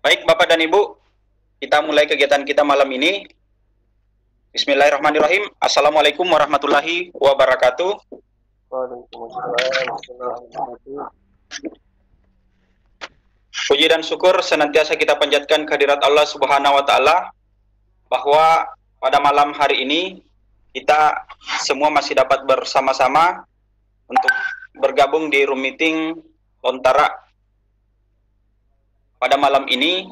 Baik, Bapak dan Ibu, kita mulai kegiatan kita malam ini. Bismillahirrahmanirrahim. Assalamualaikum warahmatullahi wabarakatuh. Waalaikumsalam. Puji dan syukur senantiasa kita panjatkan kehadirat Allah Subhanahu wa Ta'ala, bahwa pada malam hari ini kita semua masih dapat bersama-sama untuk bergabung di room meeting Lontara pada malam ini.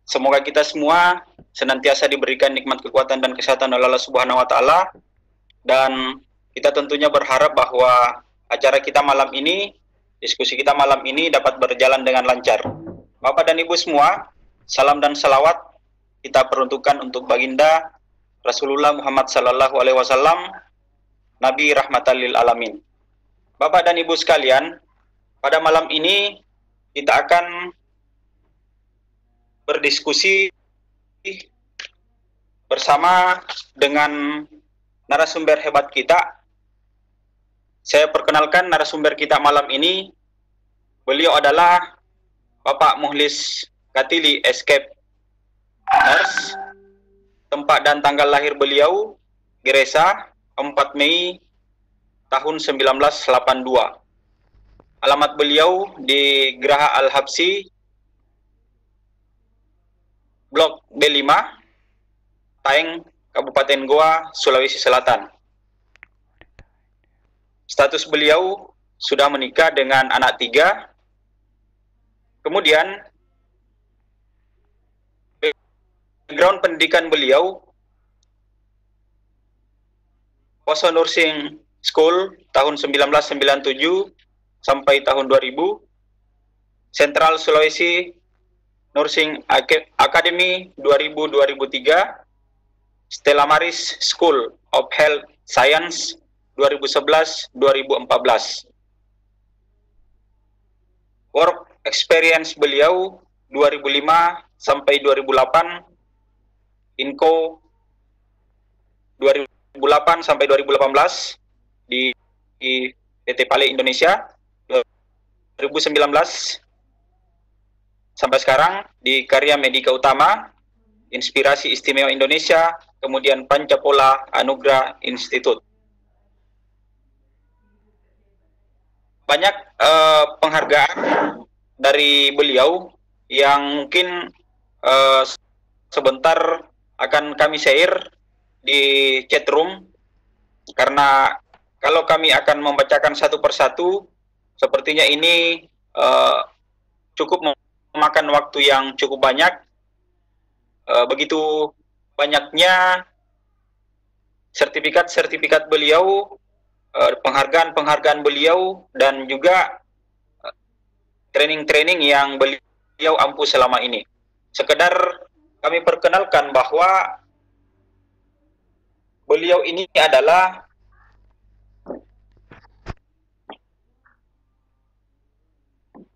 Semoga kita semua senantiasa diberikan nikmat kekuatan dan kesehatan oleh Allah Subhanahu wa Ta'ala, dan kita tentunya berharap bahwa acara kita malam ini, diskusi kita malam ini dapat berjalan dengan lancar. Bapak dan Ibu semua, salam dan salawat kita peruntukkan untuk Baginda Rasulullah Muhammad Sallallahu Alaihi Wasallam, Nabi Rahmatan lil Alamin. Bapak dan Ibu sekalian, pada malam ini kita akan berdiskusi bersama dengan narasumber hebat kita. Saya perkenalkan narasumber kita malam ini. Beliau adalah Bapak Muhlis Katili, Escape Nurse. Tempat dan tanggal lahir beliau Geresa 4 Mei tahun 1982. Alamat beliau di Geraha Al-Habsi, Blok B5, Taeng, Kabupaten Goa, Sulawesi Selatan. Status beliau sudah menikah dengan anak 3. Kemudian background pendidikan beliau Poso Nursing School tahun 1997 sampai tahun 2000, Central Sulawesi Nursing Academy 2000-2003, Stella Maris School of Health Science 2011-2014. Work experience beliau 2005 sampai 2008, Inco 2008 sampai 2018 di PT Pale Indonesia, 2019 sampai sekarang di Karya Medika Utama, Inspirasi Istimewa Indonesia, kemudian Pancapola Anugrah Institute. Banyak penghargaan dari beliau yang mungkin sebentar akan kami share di chat room, karena kalau kami akan membacakan satu persatu, sepertinya ini cukup memakan waktu yang cukup banyak. Begitu banyaknya sertifikat-sertifikat beliau, penghargaan-penghargaan beliau, dan juga training-training yang beliau ampuh selama ini. Sekedar kami perkenalkan bahwa beliau ini adalah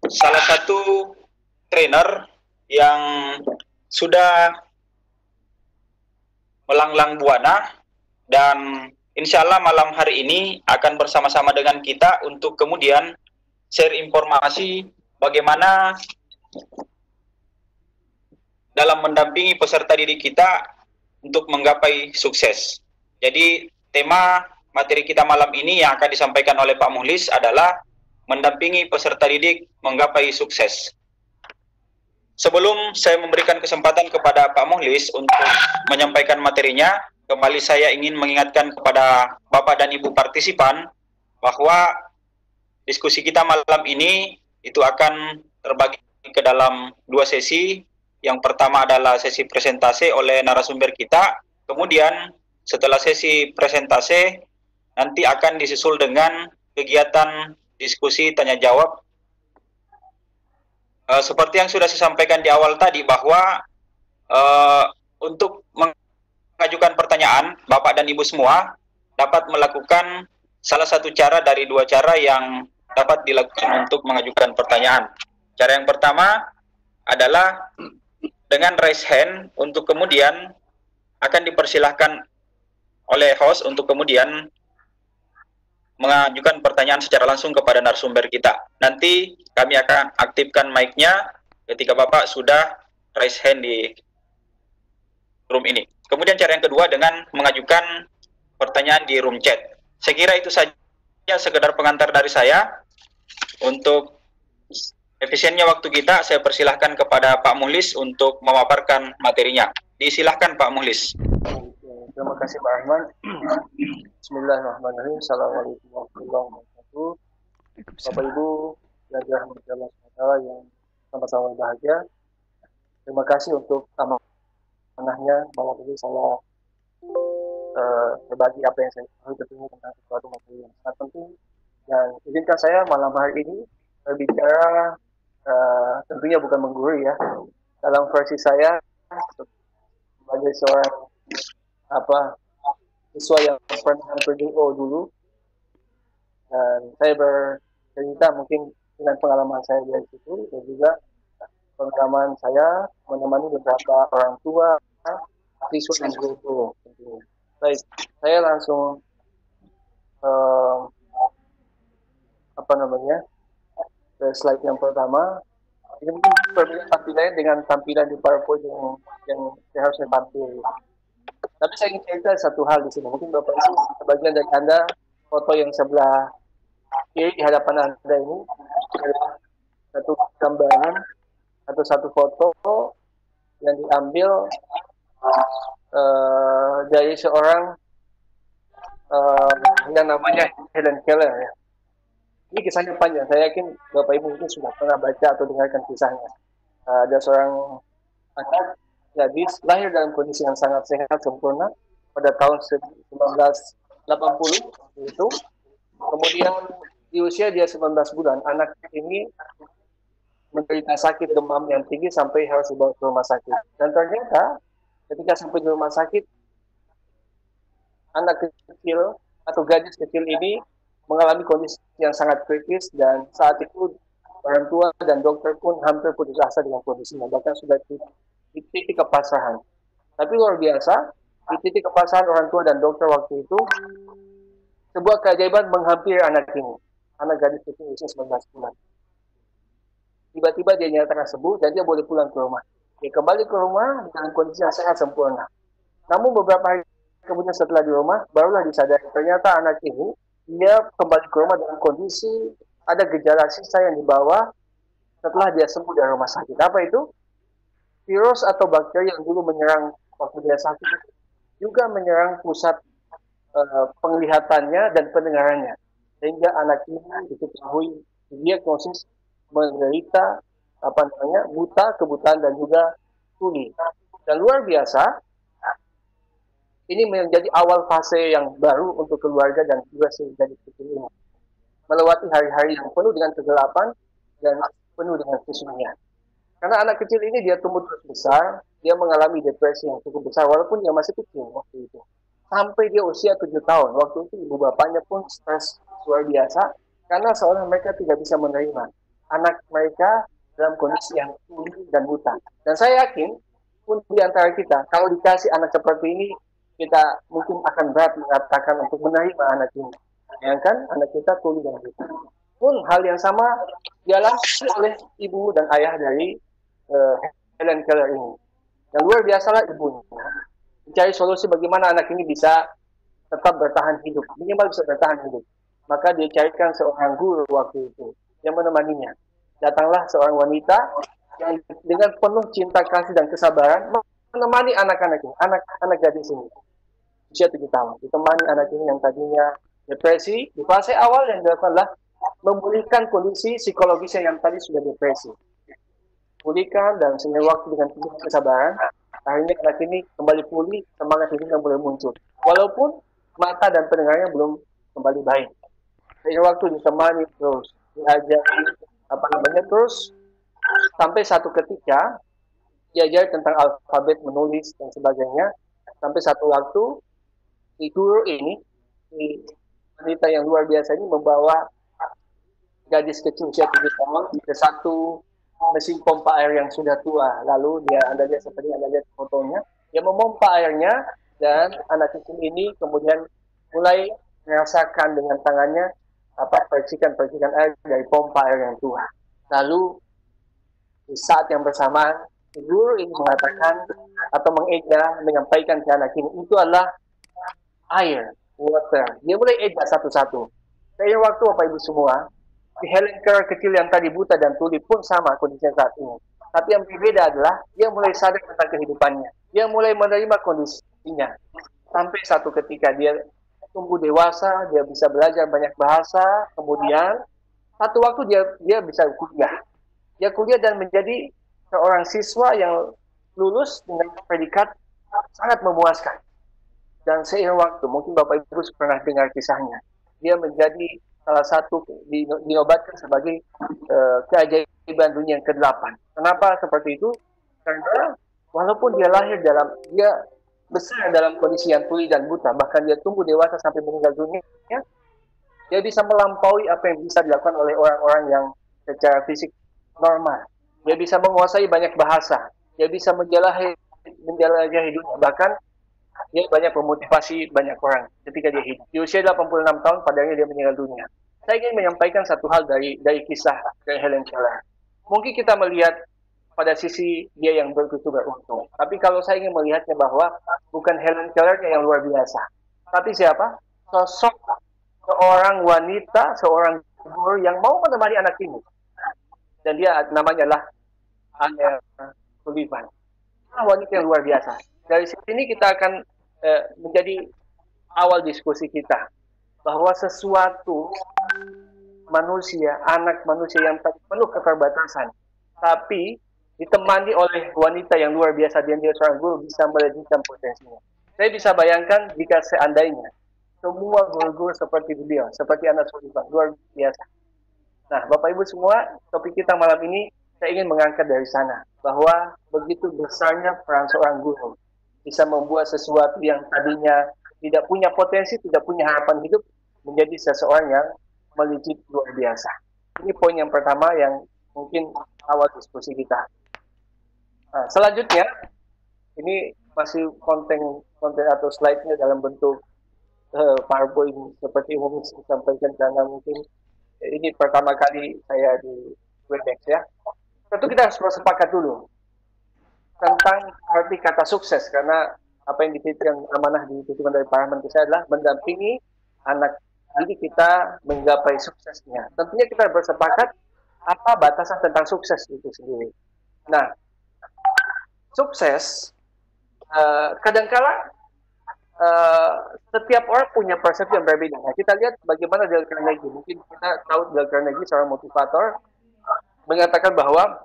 salah satu trainer yang sudah melanglang buana, dan insya Allah malam hari ini akan bersama-sama dengan kita untuk kemudian share informasi bagaimana dalam mendampingi peserta didik kita untuk menggapai sukses. Jadi tema materi kita malam ini yang akan disampaikan oleh Pak Muhlis adalah mendampingi peserta didik menggapai sukses. Sebelum saya memberikan kesempatan kepada Pak Muhlis untuk menyampaikan materinya, kembali saya ingin mengingatkan kepada Bapak dan Ibu partisipan bahwa diskusi kita malam ini itu akan terbagi ke dalam 2 sesi. Yang pertama adalah sesi presentasi oleh narasumber kita. Kemudian setelah sesi presentasi nanti akan disusul dengan kegiatan diskusi tanya jawab. Seperti yang sudah saya sampaikan di awal tadi, bahwa untuk mengajukan pertanyaan, Bapak dan Ibu semua dapat melakukan salah satu cara dari 2 cara yang dapat dilakukan untuk mengajukan pertanyaan. Cara yang pertama adalah dengan raise hand, untuk kemudian akan dipersilahkan oleh host untuk kemudian mengajukan pertanyaan secara langsung kepada narasumber kita. Nanti kami akan aktifkan mic-nya ketika Bapak sudah raise hand di room ini. Kemudian cara yang kedua dengan mengajukan pertanyaan di room chat. Saya kira itu saja sekedar pengantar dari saya. Untuk efisiennya waktu kita, saya persilahkan kepada Pak Muhlis untuk memaparkan materinya. Disilahkan Pak Muhlis. Terima kasih Pak Rahman. Bismillahirrahmanirrahim. Assalamualaikum warahmatullahi wabarakatuh. Bapak Ibu yang dirahmati Allah SWT yang sama-sama bahagia. Terima kasih untuk amanahnya malam ini saya berbagi apa yang saya ketahui tentunya tentang sesuatu materi yang sangat penting. Dan izinkan saya malam hari ini berbicara tentunya bukan menggurui ya. Dalam versi saya sebagai seorang siswa yang pernah PDO dulu, dan saya bercerita mungkin dengan pengalaman saya dari situ dan juga pengalaman saya menemani beberapa orang tua, siswa dan guru. Baik, saya langsung ke slide yang pertama. Ini mungkin berbeda tampilannya dengan tampilan di PowerPoint yang saya harusnya tampil. Tapi saya ingin cerita satu hal di sini. Mungkin Bapak Ibu, sebagian dari Anda, foto yang sebelah kiri di hadapan Anda ini adalah satu gambaran atau satu foto yang diambil dari seorang yang namanya Helen Keller ya. Ini kisahnya panjang. Saya yakin Bapak Ibu mungkin sudah pernah baca atau dengarkan kisahnya. Ada seorang anak gadis lahir dalam kondisi yang sangat sehat sempurna pada tahun 1980 itu. Kemudian di usia dia 19 bulan, anak ini menderita sakit demam yang tinggi sampai harus dibawa ke rumah sakit. Dan ternyata ketika sampai di rumah sakit, anak kecil atau gadis kecil ini mengalami kondisi yang sangat kritis, dan saat itu orang tua dan dokter pun hampir putus asa dengan kondisinya, bahkan sudah di titik kepasrahan. Tapi luar biasa, di titik kepasrahan orang tua dan dokter waktu itu, sebuah keajaiban menghampiri anak ini, anak gadis kecil usia 19 bulan. Tiba-tiba dia nyatakan sembuh dan dia boleh pulang ke rumah. Dia kembali ke rumah dengan kondisi yang sehat sempurna. Namun beberapa hari kemudian setelah di rumah, barulah disadari ternyata anak ini dia kembali ke rumah dengan kondisi ada gejala sisa yang dibawa setelah dia sembuh dari rumah sakit. Apa itu? Virus atau bakteri yang dulu menyerang waktu dia sakit juga menyerang pusat penglihatannya dan pendengarannya, sehingga anak ini diketahui diagnosis menderita buta, kebutaan dan juga tuli. Dan luar biasa, ini menjadi awal fase yang baru untuk keluarga dan juga si gadis kecil ini, melewati hari-hari yang penuh dengan kegelapan dan penuh dengan kesunyian. Karena anak kecil ini dia tumbuh terus besar, dia mengalami depresi yang cukup besar walaupun dia masih kecil waktu itu. Sampai dia usia 7 tahun, waktu itu ibu bapaknya pun stres luar biasa karena seolah mereka tidak bisa menerima anak mereka dalam kondisi yang tuli dan buta. Dan saya yakin pun di antara kita, kalau dikasih anak seperti ini, kita mungkin akan berat mengatakan untuk menerima anak ini. Bayangkan anak kita tuli dan buta. Pun hal yang sama dialami oleh ibu dan ayah dari Helen Keller ini. Yang luar biasalah ibunya mencari solusi bagaimana anak ini bisa tetap bertahan hidup, minimal bisa bertahan hidup. Maka dia carikan seorang guru waktu itu yang menemaninya. Datanglah seorang wanita yang dengan penuh cinta kasih dan kesabaran menemani anak-anak ini, anak gadis ini usia 7 tahun. Ditemani anak ini yang tadinya depresi, di fase awal yang dilakukanlah memulihkan kondisi psikologisnya yang tadi sudah depresi. Pulihkan dan sehingga waktu dengan penuh kesabaran, akhirnya anak ini kembali pulih, semangat hidupnya mulai muncul. Walaupun mata dan pendengarannya belum kembali baik. Dari waktu ditemani terus, diajari terus sampai satu ketika diajar tentang alfabet, menulis dan sebagainya. Sampai satu waktu si guru ini, si wanita yang luar biasa ini membawa gadis kecil usia 7 tahun ke satu mesin pompa air yang sudah tua. Lalu Anda lihat seperti Anda lihat fotonya, dia memompa airnya dan anak kecil ini kemudian mulai merasakan dengan tangannya percikan-percikan air dari pompa air yang tua. Lalu di saat yang bersamaan guru ini mengatakan atau mengeja, menyampaikan ke anak ini, itu adalah air, water. Dia mulai eja satu-satu. Seiring waktu Bapak Ibu semua, si Helen Keller kecil yang tadi buta dan tuli pun sama kondisinya saat ini. Tapi yang berbeda adalah dia mulai sadar tentang kehidupannya. Dia mulai menerima kondisinya. Sampai satu ketika dia tumbuh dewasa, dia bisa belajar banyak bahasa, kemudian satu waktu dia bisa kuliah. Dia kuliah dan menjadi seorang siswa yang lulus dengan predikat sangat memuaskan. Dan seiring waktu, mungkin Bapak Ibu pernah dengar kisahnya, dia menjadi salah satu dinobatkan sebagai keajaiban dunia yang ke-8. Kenapa seperti itu? Karena walaupun dia besar dalam kondisi yang tuli dan buta, bahkan dia tumbuh dewasa sampai meninggal dunia, dia bisa melampaui apa yang bisa dilakukan oleh orang-orang yang secara fisik normal. Dia bisa menguasai banyak bahasa, dia bisa menjelajahi dunia, bahkan dia banyak memotivasi banyak orang ketika dia hidup. Di usia 86 tahun, padanya dia meninggal dunia. Saya ingin menyampaikan satu hal dari kisah dari Helen Keller. Mungkin kita melihat pada sisi dia yang begitu beruntung. Tapi kalau saya ingin melihatnya bahwa bukan Helen Keller yang luar biasa. Tapi siapa? Sosok seorang wanita, seorang guru yang mau menemani anak ini. Dan dia namanya lah Anne Sullivan. Wanita yang luar biasa. Dari sini kita akan menjadi awal diskusi kita. Bahwa sesuatu manusia, anak manusia yang penuh keterbatasan. Tapi ditemani oleh wanita yang luar biasa, dia seorang guru, bisa melejitkan potensinya. Saya bisa bayangkan jika seandainya semua guru-guru seperti beliau, seperti Anne Sullivan, luar biasa. Nah, Bapak Ibu semua, topik kita malam ini saya ingin mengangkat dari sana, bahwa begitu besarnya peran seorang guru, bisa membuat sesuatu yang tadinya tidak punya potensi, tidak punya harapan hidup, menjadi seseorang yang melejit luar biasa. Ini poin yang pertama yang mungkin awal diskusi kita. Nah, selanjutnya, ini masih konten atau slide-nya dalam bentuk PowerPoint seperti umum disampaikan, karena mungkin ini pertama kali saya di Webex ya. Tentu kita harus bersepakat dulu tentang arti kata sukses, karena apa yang dititipkan amanah dititipkan dari Pak Rahman ke saya adalah mendampingi anak didik kita menggapai suksesnya. Tentunya kita bersepakat apa batasan tentang sukses itu sendiri. Nah, sukses kadangkala setiap orang punya persepsi yang berbeda. Nah, kita lihat bagaimana Dale Carnegie. Mungkin kita tahu Dale Carnegie seorang motivator mengatakan bahwa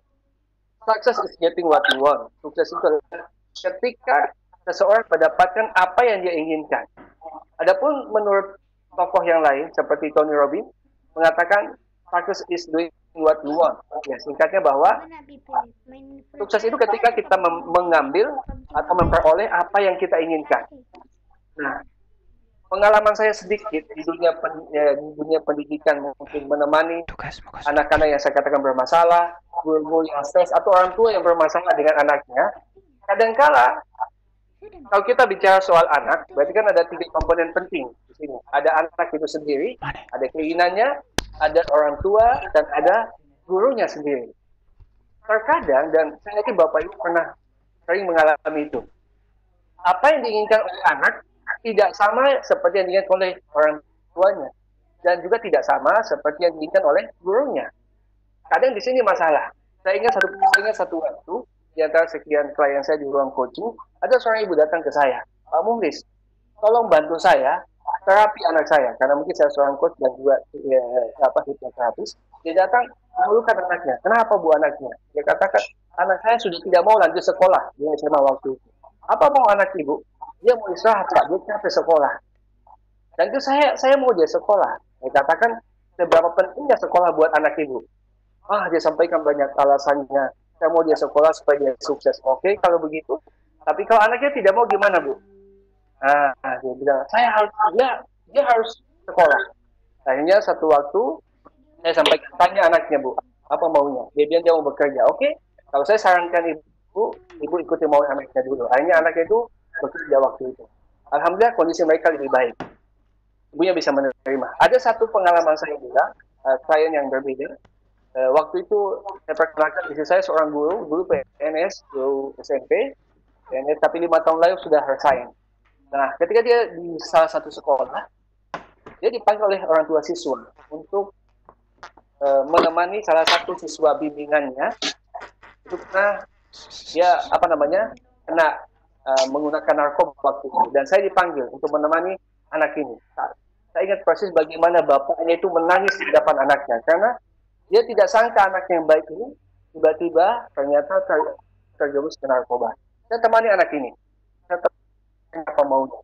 success is getting what you want. Sukses itu adalah ketika seseorang mendapatkan apa yang dia inginkan. Adapun menurut tokoh yang lain seperti Tony Robbins mengatakan success is doing what you want. Ya, singkatnya bahwa sukses itu ketika kita mengambil atau memperoleh apa yang kita inginkan. Nah, pengalaman saya sedikit di dunia pendidikan, mungkin menemani anak-anak yang saya katakan bermasalah, guru-guru yang stres, atau orang tua yang bermasalah dengan anaknya. Kadangkala kalau kita bicara soal anak, berarti kan ada 3 komponen penting di sini. Ada anak itu sendiri, ada keinginannya, ada orang tua, dan ada gurunya sendiri. Terkadang, dan saya yakin Bapak Ibu pernah sering mengalami itu, apa yang diinginkan oleh anak tidak sama seperti yang diinginkan oleh orang tuanya, dan juga tidak sama seperti yang diinginkan oleh gurunya. Kadang di sini masalah. Saya ingat satu waktu di antara sekian klien saya di ruang coaching, ada seorang ibu datang ke saya, Pak Muhlis, tolong bantu saya terapi anak saya, karena mungkin saya seorang coach dan juga hipnoterapis. Dia datang mengeluhkan anaknya. Kenapa Bu anaknya? Dia katakan, anak saya sudah tidak mau lanjut sekolah di SMA waktu itu. Apa mau anak ibu? Dia mau istirahat, Pak. Dia capek sekolah. Dan itu saya mau dia sekolah. Saya katakan, seberapa pentingnya sekolah buat anak ibu? Dia sampaikan banyak alasannya. Saya mau dia sekolah supaya dia sukses. Oke, kalau begitu. Tapi kalau anaknya tidak mau gimana, Bu? Dia bilang, dia harus sekolah. Akhirnya satu waktu, saya sampaikan, tanya anaknya, Bu, apa maunya? Dia bilang dia mau bekerja. Oke, kalau saya sarankan ibu ikuti mau anaknya dulu. Akhirnya anaknya itu bekerja waktu itu. Alhamdulillah kondisi mereka lebih baik. Ibunya bisa menerima. Ada satu pengalaman saya juga, klien yang berbeda. Waktu itu saya perkenalkan istri saya seorang guru PNS, guru SMP, PNS, tapi 5 tahun lalu sudah resign. Nah, ketika dia di salah satu sekolah, dia dipanggil oleh orang tua siswa untuk menemani salah satu siswa bimbingannya itu karena dia kena menggunakan narkoba waktu itu, dan saya dipanggil untuk menemani anak ini. Saya ingat persis bagaimana bapaknya itu menangis di depan anaknya karena dia tidak sangka anaknya yang baik ini tiba-tiba ternyata terjerumus ke narkoba. Saya temani anak ini. Saya tanya apa maunya.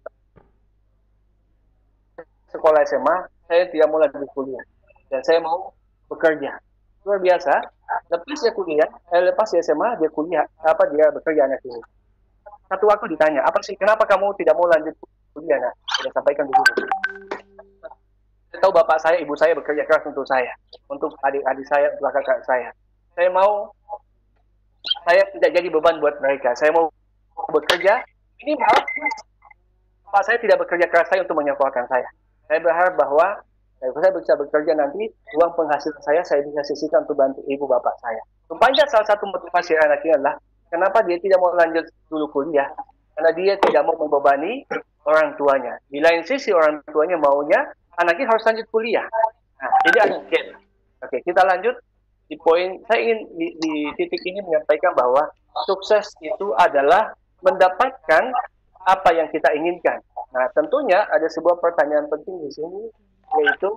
Sekolah SMA, saya tidak mau lanjut kuliah. Dan saya mau bekerja. Luar biasa. Lepas dia SMA, dia kuliah, dia bekerja anak ini. Satu waktu ditanya, apa sih, kenapa kamu tidak mau lanjut kuliah? Nah, saya sampaikan dulu. Saya tahu bapak saya, ibu saya bekerja keras untuk saya, untuk adik-adik saya, untuk kakak saya. Saya tidak jadi beban buat mereka. Saya mau bekerja, minimal bapak saya tidak bekerja keras saya untuk menyekolahkan saya. Saya berharap bahwa saya bisa bekerja nanti, uang penghasilan saya bisa sisihkan untuk bantu ibu bapak saya. Rupanya salah satu motivasi anak ini adalah kenapa dia tidak mau lanjut dulu kuliah, karena dia tidak mau membebani orang tuanya. Di lain sisi orang tuanya maunya anaknya harus lanjut kuliah. Nah, jadi ada gap. Oke, kita lanjut di poin. Saya ingin di titik ini menyampaikan bahwa sukses itu adalah mendapatkan apa yang kita inginkan. Nah, tentunya ada sebuah pertanyaan penting di sini, yaitu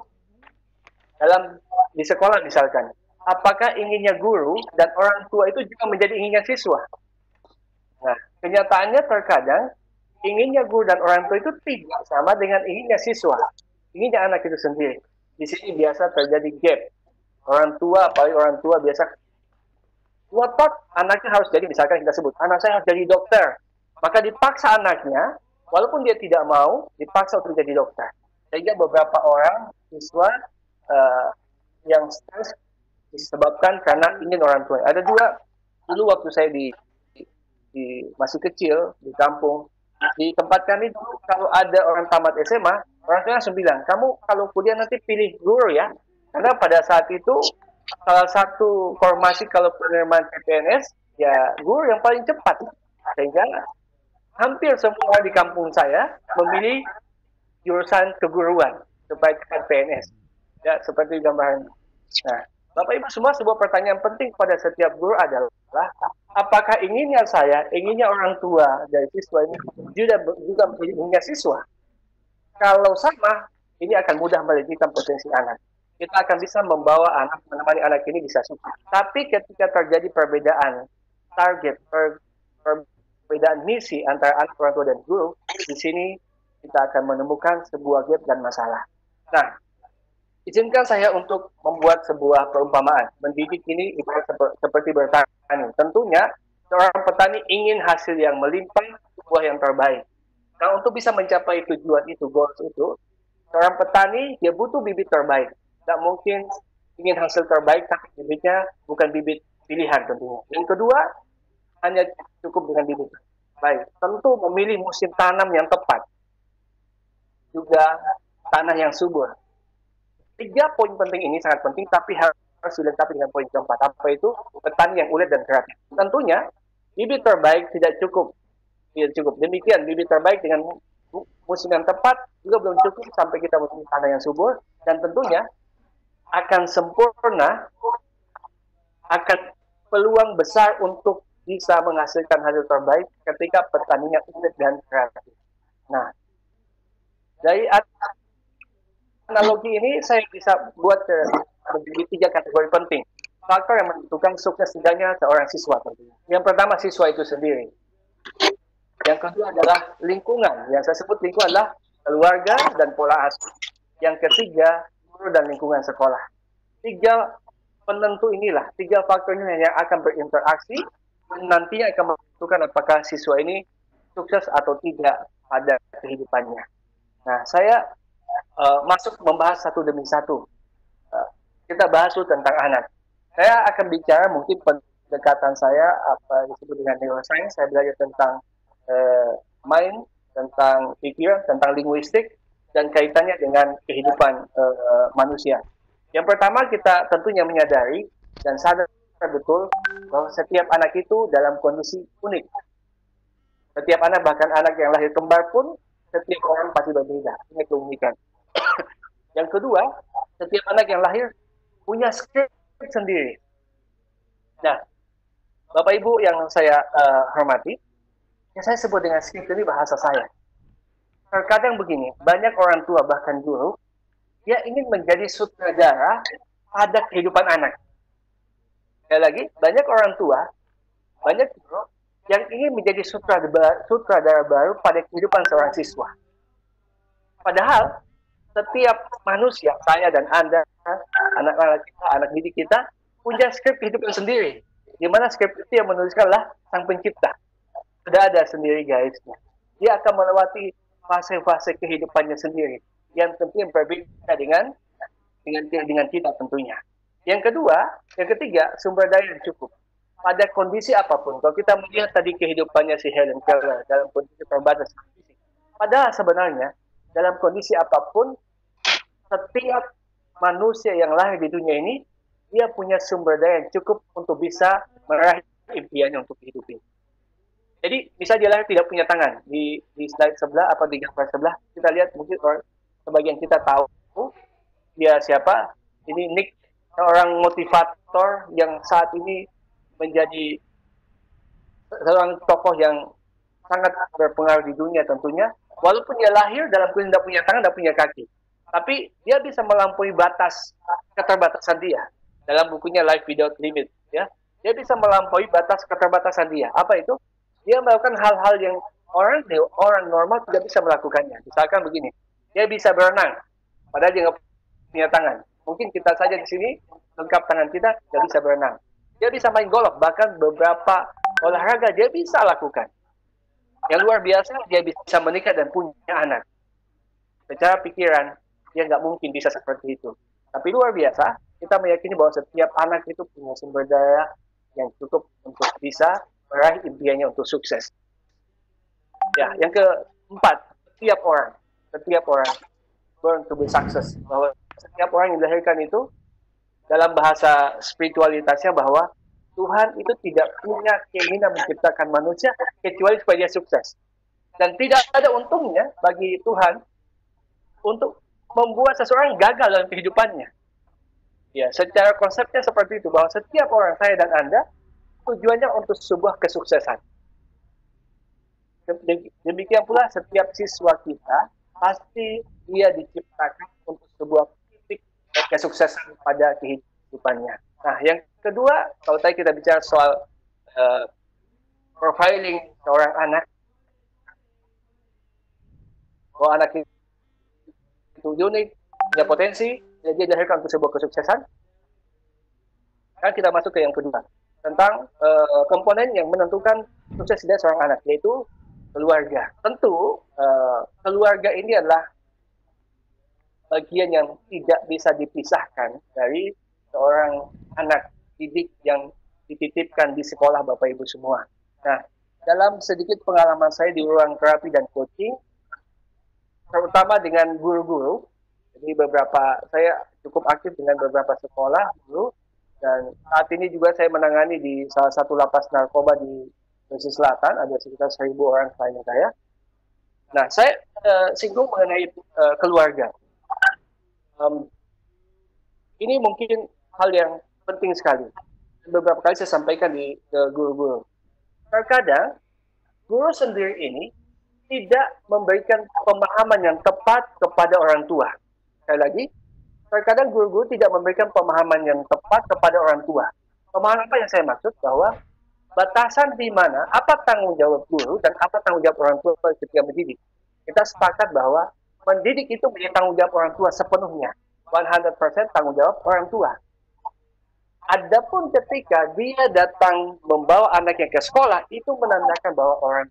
di sekolah misalkan, apakah inginnya guru dan orang tua itu juga menjadi inginnya siswa? Nah, kenyataannya terkadang inginnya guru dan orang tua itu tidak sama dengan inginnya siswa, inginnya anak itu sendiri. Di sini biasa terjadi gap. Apalagi orang tua biasa ngotot anaknya harus jadi, misalkan kita sebut, anak saya harus jadi dokter. Maka dipaksa anaknya, walaupun dia tidak mau, dipaksa untuk jadi dokter. Sehingga beberapa orang siswa yang stres disebabkan karena ingin orang tua. Ada dulu waktu saya di masih kecil di kampung, di tempat kami dulu kalau ada orang tamat SMA, orang tua langsung bilang, kamu kalau kuliah nanti pilih guru ya, karena pada saat itu salah satu formasi kalau penerimaan PNS ya guru yang paling cepat, sehingga hampir semua di kampung saya memilih jurusan keguruan supaya cepat PNS. Ya, seperti gambaran. Nah, Bapak Ibu semua, sebuah pertanyaan penting pada setiap guru adalah apakah inginnya orang tua dari siswa ini juga inginnya siswa? Kalau sama, ini akan mudah melejitkan potensi anak. Kita akan bisa menemani anak ini bisa sukses. Tapi ketika terjadi perbedaan target, perbedaan misi antara anak, orang tua dan guru, di sini kita akan menemukan sebuah gap dan masalah. Nah, izinkan saya untuk membuat sebuah perumpamaan. Mendidik ini seperti bertani. Tentunya seorang petani ingin hasil yang melimpah, buah yang terbaik. Nah, untuk bisa mencapai tujuan itu, goals itu, seorang petani dia butuh bibit terbaik. Tidak mungkin ingin hasil terbaik, tapi bibitnya bukan bibit pilihan tentunya. Yang kedua, hanya cukup dengan bibit. Baik, tentu memilih musim tanam yang tepat. Juga tanah yang subur. 3 poin penting ini sangat penting, tapi harus dilengkapi dengan poin keempat. Apa itu? Petani yang ulet dan kreatif. Tentunya, bibit terbaik tidak cukup. Demikian, bibit terbaik dengan musim yang tepat juga belum cukup sampai kita memiliki tanah yang subur. Dan tentunya, akan sempurna, akan peluang besar untuk bisa menghasilkan hasil terbaik ketika petaninya ulet dan kreatif. Nah, dari analogi ini saya bisa buat menjadi 3 kategori penting. Faktor yang menentukan sukses tidaknya seorang siswa tentunya. Yang pertama, siswa itu sendiri. Yang kedua adalah lingkungan. Yang saya sebut lingkungan adalah keluarga dan pola asuh. Yang ketiga, guru dan lingkungan sekolah. 3 penentu inilah, 3 faktor ini yang akan berinteraksi dan nantinya akan menentukan apakah siswa ini sukses atau tidak pada kehidupannya. Nah, saya masuk membahas satu demi satu. Kita bahas dulu tentang anak. Saya akan bicara mungkin pendekatan saya apa disebut dengan neuroscience. Saya belajar tentang mind, tentang pikiran, tentang linguistik, dan kaitannya dengan kehidupan manusia. Yang pertama, kita tentunya menyadari dan sadar betul bahwa setiap anak itu dalam kondisi unik. Setiap anak, bahkan anak yang lahir kembar pun, setiap orang pasti berbeda, punya keunikan. Yang kedua, setiap anak yang lahir punya skrip sendiri. Nah, Bapak Ibu yang saya hormati, yang saya sebut dengan skrip ini bahasa saya. Terkadang begini, banyak orang tua bahkan guru, dia ingin menjadi sutradara pada kehidupan anak. Sekali lagi, banyak orang tua, banyak guru yang ingin menjadi sutradara baru pada kehidupan seorang siswa. Padahal, setiap manusia, saya dan Anda, anak-anak kita, anak didik kita, punya skrip kehidupan sendiri. Di mana skrip itu yang menuliskanlah Sang Pencipta. Sudah ada sendiri garisnya. Dia akan melewati fase-fase kehidupannya sendiri, yang tentunya berbeda dengan kita tentunya. Yang ketiga, sumber daya yang cukup. Pada kondisi apapun, kalau kita melihat tadi kehidupannya si Helen Keller dalam kondisi terbatas fisik, padahal sebenarnya dalam kondisi apapun, setiap manusia yang lahir di dunia ini, dia punya sumber daya yang cukup untuk bisa meraih impiannya untuk hidup ini. Jadi, misalnya dia lahir tidak punya tangan. Di slide sebelah atau di gambar sebelah, kita lihat mungkin sebagian kita tahu dia siapa. Ini Nick, seorang motivator yang saat ini menjadi seorang tokoh yang sangat berpengaruh di dunia tentunya. Walaupun dia lahir dalam kondisi tidak punya tangan, tidak punya kaki, tapi dia bisa melampaui keterbatasan dia. Dalam bukunya Life Without Limit, ya, dia bisa melampaui batas keterbatasan dia. Apa itu? Dia melakukan hal-hal yang orang normal tidak bisa melakukannya. Misalkan begini, dia bisa berenang, padahal dia nggak punya tangan. Mungkin kita saja di sini lengkap tangan kita, tidak bisa berenang. Dia bisa main golf, bahkan beberapa olahraga dia bisa lakukan. Yang luar biasa, dia bisa menikah dan punya anak. Secara pikiran, dia nggak mungkin bisa seperti itu. Tapi luar biasa, kita meyakini bahwa setiap anak itu punya sumber daya yang cukup untuk bisa meraih impiannya untuk sukses. Ya, yang keempat, setiap orang born to be success. Bahwa setiap orang yang dilahirkan itu, dalam bahasa spiritualitasnya, bahwa Tuhan itu tidak punya keinginan menciptakan manusia kecuali supaya dia sukses. Dan tidak ada untungnya bagi Tuhan untuk membuat seseorang gagal dalam kehidupannya. Ya, secara konsepnya seperti itu, bahwa setiap orang, saya dan Anda, tujuannya untuk sebuah kesuksesan. Demikian pula setiap siswa kita, pasti dia diciptakan untuk sebuah titik kesuksesan pada kehidupannya. Nah, yang kedua, kalau tadi kita bicara soal profiling seorang anak, bahwa anak itu unik, punya potensi, dia dilahirkan untuk sebuah kesuksesan. Dan kita masuk ke yang kedua, tentang komponen yang menentukan sukses dari seorang anak, yaitu keluarga. Tentu, keluarga ini adalah bagian yang tidak bisa dipisahkan dari seorang anak didik yang dititipkan di sekolah Bapak Ibu semua. Nah, dalam sedikit pengalaman saya di ruang terapi dan coaching, terutama dengan guru-guru, jadi saya cukup aktif dengan beberapa sekolah guru, dan saat ini juga saya menangani di salah satu lapas narkoba di Sulawesi Selatan, ada sekitar 1.000 orang klien saya. Nah, saya singgung mengenai keluarga. Ini mungkin hal yang penting sekali. Beberapa kali saya sampaikan di guru-guru. Terkadang, guru sendiri ini tidak memberikan pemahaman yang tepat kepada orang tua. Sekali lagi, terkadang guru-guru tidak memberikan pemahaman yang tepat kepada orang tua. Pemahaman apa yang saya maksud? Bahwa batasan di mana, apa tanggung jawab guru dan apa tanggung jawab orang tua ketika mendidik. Kita sepakat bahwa mendidik itu menjadi tanggung jawab orang tua sepenuhnya. 100% tanggung jawab orang tua. Adapun ketika dia datang membawa anaknya ke sekolah, itu menandakan bahwa orang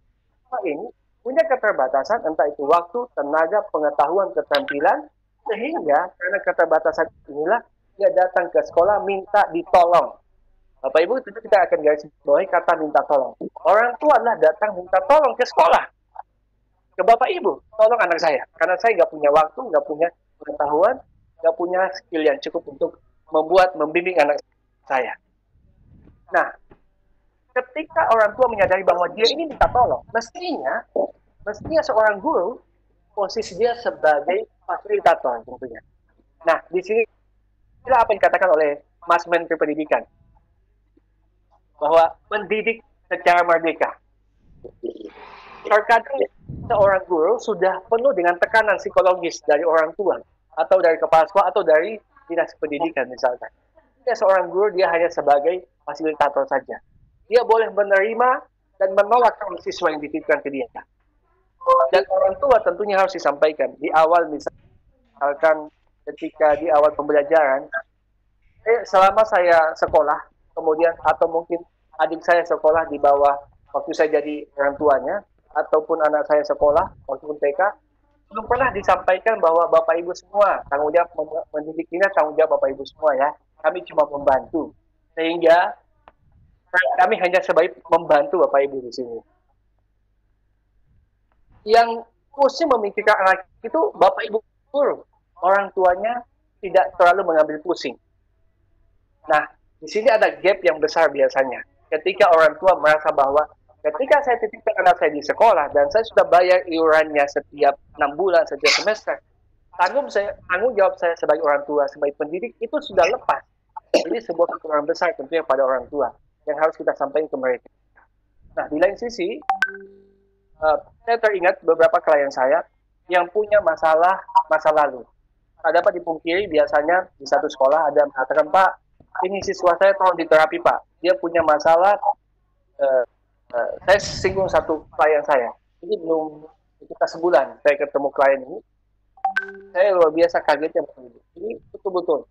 tua ini punya keterbatasan, entah itu waktu, tenaga, pengetahuan, keterampilan, sehingga karena keterbatasan inilah dia datang ke sekolah minta ditolong. Bapak Ibu, itu kita akan garis bawahi kata minta tolong. Orang tua adalah datang minta tolong ke sekolah. Ke Bapak Ibu, tolong anak saya. Karena saya nggak punya waktu, nggak punya pengetahuan, nggak punya skill yang cukup untuk membimbing anak saya. Nah, ketika orang tua menyadari bahwa dia ini minta tolong, mestinya seorang guru posisi dia sebagai fasilitator tentunya. Nah, di sini apa yang dikatakan oleh Mas Menteri Pendidikan, bahwa mendidik secara merdeka. Terkadang seorang guru sudah penuh dengan tekanan psikologis dari orang tua, atau dari kepala sekolah, atau dari dinas pendidikan misalkan. Seorang guru dia hanya sebagai fasilitator saja. Dia boleh menerima dan menolak siswa yang dititipkan ke dia. Dan orang tua tentunya harus disampaikan di awal, misalkan ketika di awal pembelajaran, selama saya sekolah, kemudian atau mungkin adik saya sekolah di bawah waktu saya jadi orang tuanya, ataupun anak saya sekolah waktu TK, belum pernah disampaikan bahwa Bapak Ibu semua tanggung jawab mendidik ini, tanggung jawab Bapak Ibu semua ya. Kami cuma membantu, sehingga kami hanya sebagai membantu Bapak Ibu di sini. Yang mesti memikirkan anak itu Bapak Ibu guru, orang tuanya tidak terlalu mengambil pusing. Nah, di sini ada gap yang besar biasanya. Ketika orang tua merasa bahwa ketika saya titipkan anak saya di sekolah dan saya sudah bayar iurannya setiap 6 bulan, setiap semester, tanggung jawab saya sebagai orang tua, sebagai pendidik itu sudah lepas. Ini sebuah kekurangan besar tentunya pada orang tua yang harus kita sampaikan ke mereka. Nah, di lain sisi, saya teringat beberapa klien saya yang punya masalah masa lalu. Tak dapat dipungkiri, biasanya di satu sekolah ada yang mengatakan, Pak, ini siswa saya tolong diterapi Pak. Dia punya masalah, saya singgung satu klien saya. Ini belum kita sebulan saya ketemu klien ini. Saya luar biasa kagetnya. Ini betul-betul.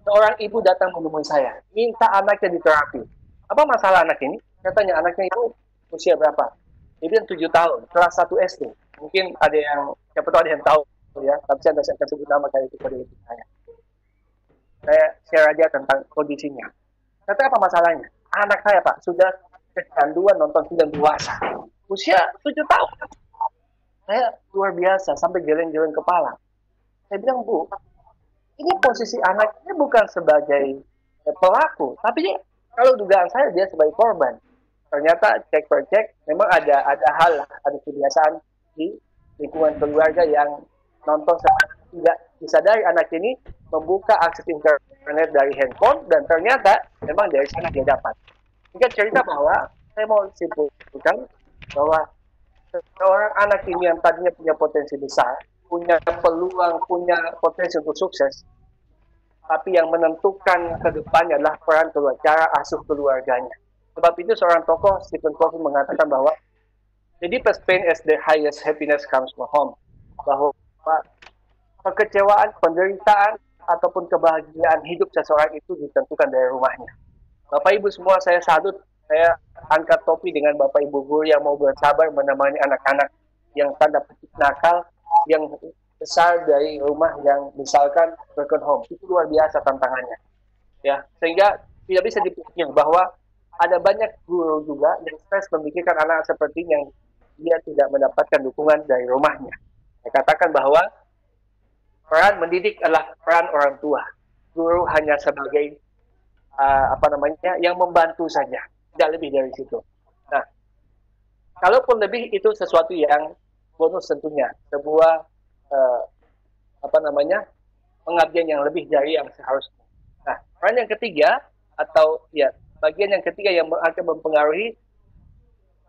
Seorang ibu datang menemui saya, minta anaknya diterapi. Apa masalah anak ini? Katanya anaknya itu usia berapa? Dia bilang 7 tahun, kelas 1 SD. Mungkin ada yang, siapa tahu ada yang tahu ya, tapi saya tidak akan sebut nama kali itu pada ibu saya. Saya share aja tentang kondisinya. Kata apa masalahnya? Anak saya Pak, sudah kecanduan nonton film dewasa. Usia 7 tahun. Saya luar biasa, sampai geleng-geleng kepala. Saya bilang, Bu, ini posisi anaknya bukan sebagai pelaku, tapi kalau dugaan saya dia sebagai korban. Ternyata cek per cek, memang ada hal, ada kebiasaan di lingkungan keluarga yang nonton tidak disadari anak ini membuka akses internet dari handphone, dan ternyata memang dari sana dia dapat. Singkat cerita bahwa saya mau simpulkan bahwa seorang anak ini yang tadinya punya potensi besar, punya peluang, punya potensi untuk sukses, tapi yang menentukan ke depannya adalah peran keluarga, cara asuh keluarganya. Sebab itu seorang tokoh, Stephen Covey, mengatakan bahwa the deepest pain is the highest happiness comes from home. Bahwa kekecewaan, penderitaan, ataupun kebahagiaan hidup seseorang itu ditentukan dari rumahnya. Bapak Ibu semua, saya salut, saya angkat topi dengan Bapak Ibu guru yang mau bersabar menemani anak-anak yang tanda petik nakal, yang besar dari rumah yang misalkan broken home. Itu luar biasa tantangannya. Ya, sehingga tidak bisa dipikir bahwa ada banyak guru juga yang stres memikirkan anak seperti yang dia tidak mendapatkan dukungan dari rumahnya. Saya katakan bahwa peran mendidik adalah peran orang tua. Guru hanya sebagai yang membantu saja, tidak lebih dari situ. Nah, kalaupun lebih itu sesuatu yang bonus tentunya, sebuah pengabdian yang lebih dari yang seharusnya. Nah, peran yang ketiga atau ya bagian yang ketiga yang akan mempengaruhi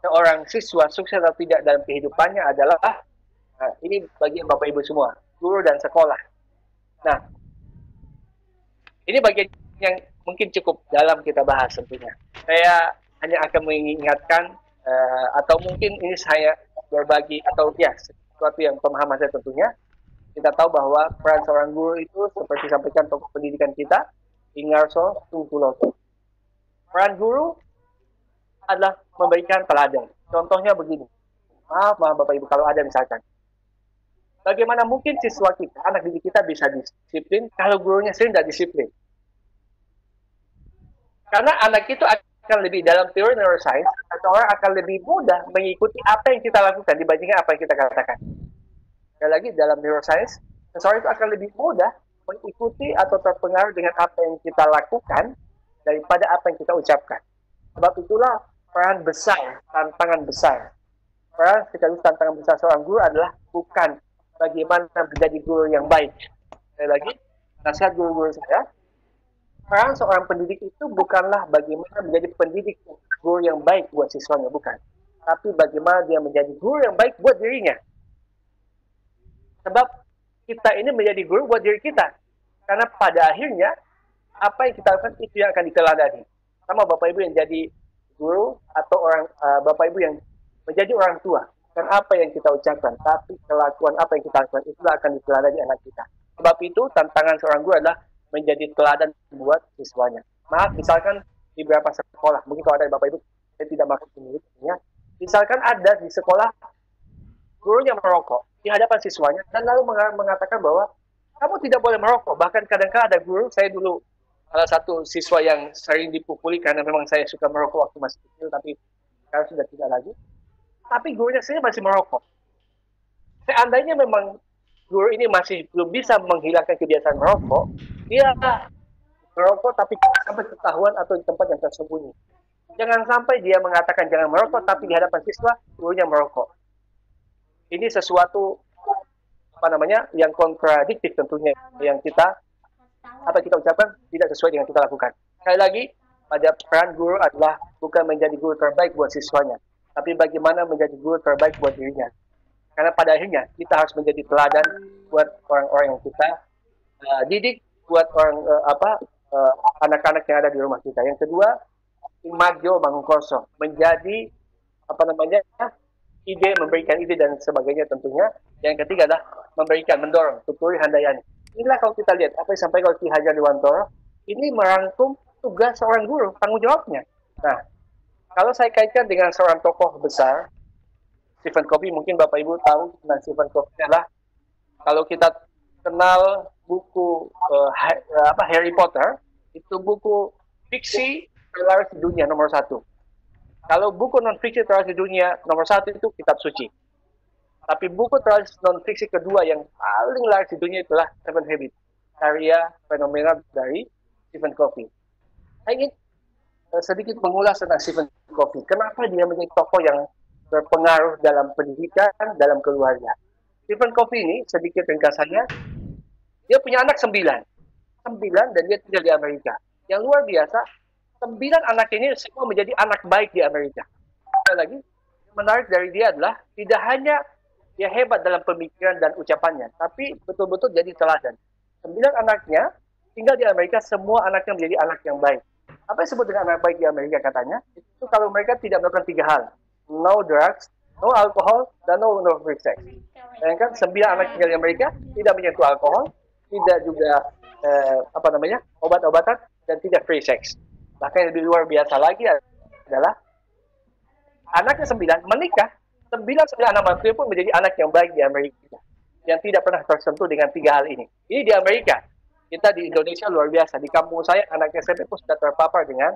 seorang siswa sukses atau tidak dalam kehidupannya adalah ini bagian Bapak Ibu semua, guru dan sekolah. Nah, ini bagian yang mungkin cukup dalam kita bahas tentunya. Saya hanya akan mengingatkan atau mungkin ini saya berbagi atau ya sesuatu yang pemahaman saya tentunya. Kita tahu bahwa peran seorang guru itu seperti sampaikan tokoh pendidikan kita, Ingarso Tungkuloto. Peran guru adalah memberikan teladan. Contohnya begini. Maaf Bapak Ibu kalau ada misalkan. Bagaimana mungkin siswa kita, anak didik kita bisa disiplin kalau gurunya sering tidak disiplin? Karena anak itu akan lebih dalam teori neuroscience, atau orang akan lebih mudah mengikuti apa yang kita lakukan dibandingkan apa yang kita katakan. Sekali lagi dalam neuroscience, seseorang itu akan lebih mudah mengikuti atau terpengaruh dengan apa yang kita lakukan daripada apa yang kita ucapkan. Sebab itulah peran besar, tantangan besar. Peran sekaligus tantangan besar seorang guru adalah bukan bagaimana menjadi guru yang baik. Sekali lagi, nasihat guru-guru saya, peran seorang pendidik itu bukanlah bagaimana menjadi pendidik guru yang baik buat siswanya, bukan. Tapi bagaimana dia menjadi guru yang baik buat dirinya. Sebab kita ini menjadi guru buat diri kita. Karena pada akhirnya, apa yang kita lakukan itu yang akan diteladani. Sama Bapak Ibu yang jadi guru atau Bapak Ibu yang menjadi orang tua. Dan apa yang kita ucapkan, tapi kelakuan apa yang kita lakukan, itulah akan diteladani anak kita. Sebab itu, tantangan seorang guru adalah menjadi teladan buat siswanya. Maaf, misalkan di beberapa sekolah, mungkin kalau ada Bapak Ibu, saya tidak maksud menyebutnya. Misalkan ada di sekolah, gurunya merokok di hadapan siswanya, dan lalu mengatakan bahwa kamu tidak boleh merokok. Bahkan kadang-kadang ada guru, saya dulu salah satu siswa yang sering dipukuli karena memang saya suka merokok waktu masih kecil, tapi sekarang sudah tidak lagi. Tapi gurunya sendiri masih merokok. Seandainya memang guru ini masih belum bisa menghilangkan kebiasaan merokok, dia merokok tapi sampai ketahuan atau di tempat yang tersembunyi. Jangan sampai dia mengatakan jangan merokok, tapi di hadapan siswa gurunya merokok. Ini sesuatu yang kontradiktif tentunya, yang kita ucapkan tidak sesuai dengan kita lakukan. Sekali lagi, pada peran guru adalah bukan menjadi guru terbaik buat siswanya, tapi bagaimana menjadi guru terbaik buat dirinya. Karena pada akhirnya kita harus menjadi teladan buat orang-orang yang kita didik, buat anak-anak yang ada di rumah kita. Yang kedua, imago bangun kosong, menjadi ide, memberikan ide dan sebagainya tentunya. Yang ketiga adalah mendorong, tuturi handayani. Inilah kalau kita lihat apa yang disampaikan oleh Ki Hajar Dewantara, ini merangkum tugas seorang guru, tanggung jawabnya. Nah, kalau saya kaitkan dengan seorang tokoh besar, Stephen Covey, mungkin Bapak Ibu tahu tentang Stephen Covey adalah, kalau kita kenal buku Harry Potter, itu buku fiksi terlaris di dunia nomor 1. Kalau buku non-fiksi terlaris di dunia nomor 1 itu kitab suci. Tapi buku terlaris non-fiksi kedua yang paling laris di dunia itulah Seven Habits, karya fenomenal dari Stephen Covey. Saya ingin sedikit mengulas tentang Stephen Covey. Kenapa dia menjadi tokoh yang berpengaruh dalam pendidikan, dalam keluarga. Stephen Covey ini, sedikit ringkasannya, dia punya anak 9 dan dia tinggal di Amerika. Yang luar biasa, 9 anak ini semua menjadi anak baik di Amerika. Sekali lagi, menarik dari dia adalah tidak hanya dia hebat dalam pemikiran dan ucapannya, tapi betul-betul jadi teladan. 9 anaknya tinggal di Amerika, semua anaknya menjadi anak yang baik. Apa yang disebut dengan anak baik di Amerika katanya? Itu kalau mereka tidak melakukan 3 hal. No drugs, no alcohol, dan no free sex. Bayangkan 9 anak tinggal di Amerika tidak menyentuh alkohol, tidak juga obat-obatan, dan tidak free sex. Bahkan yang lebih luar biasa lagi adalah anaknya 9 menikah, 9 anak mantu pun menjadi anak yang baik di Amerika, yang tidak pernah tersentuh dengan 3 hal ini. Ini di Amerika. Kita di Indonesia luar biasa. Di kampung saya anak SMP pun sudah terpapar dengan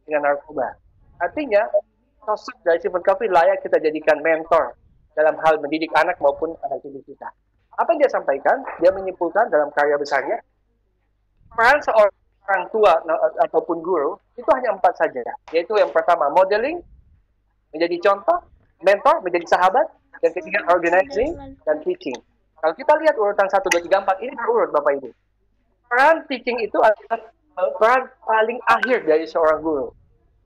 narkoba. Artinya sosok dari Stephen Covey layak kita jadikan mentor dalam hal mendidik anak maupun anak didik kita. Apa yang dia sampaikan? Dia menyimpulkan dalam karya besarnya, peran seorang tua ataupun guru itu hanya 4 saja. Yaitu yang pertama, modeling, menjadi contoh, mentor, menjadi sahabat, dan ketiga, organizing, dan teaching. Kalau kita lihat urutan 1, 2, 3, 4, ini berurut Bapak Ibu. Peran teaching itu adalah peran paling akhir dari seorang guru.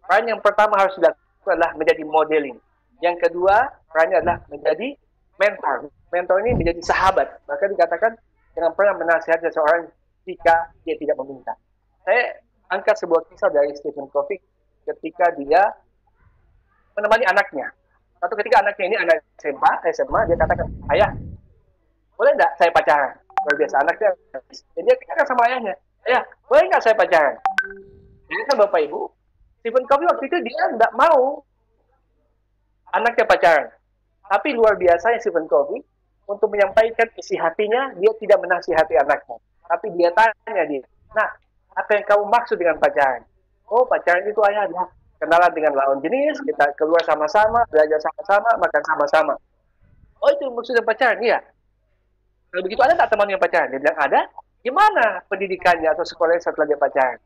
Peran yang pertama harus dilakukan adalah menjadi modeling. Yang kedua, perannya adalah menjadi mentor. Mentor ini menjadi sahabat. Bahkan dikatakan jangan pernah menasihati seseorang jika dia tidak meminta. Saya angkat sebuah kisah dari Stephen Covey ketika dia menemani anaknya. Satu ketika anaknya ini anak SMA, dia katakan, ayah, boleh nggak saya pacaran? Luar biasa anaknya. Dan dia katakan sama ayahnya, ayah, boleh nggak saya pacaran? Jadi kan Bapak Ibu, Stephen Covey waktu itu dia nggak mau anaknya pacaran. Tapi luar biasa Stephen Covey, untuk menyampaikan isi hatinya, dia tidak menasihati anaknya. Tapi dia tanya dia, nah, apa yang kamu maksud dengan pacaran? Oh, pacaran itu ayah adalah kenalan dengan lawan jenis, kita keluar sama-sama, belajar sama-sama, makan sama-sama. Oh, itu maksudnya pacaran? Iya. Kalau begitu ada tak teman yang pacaran? Dia bilang ada. Gimana pendidikannya atau sekolahnya setelah dia pacaran?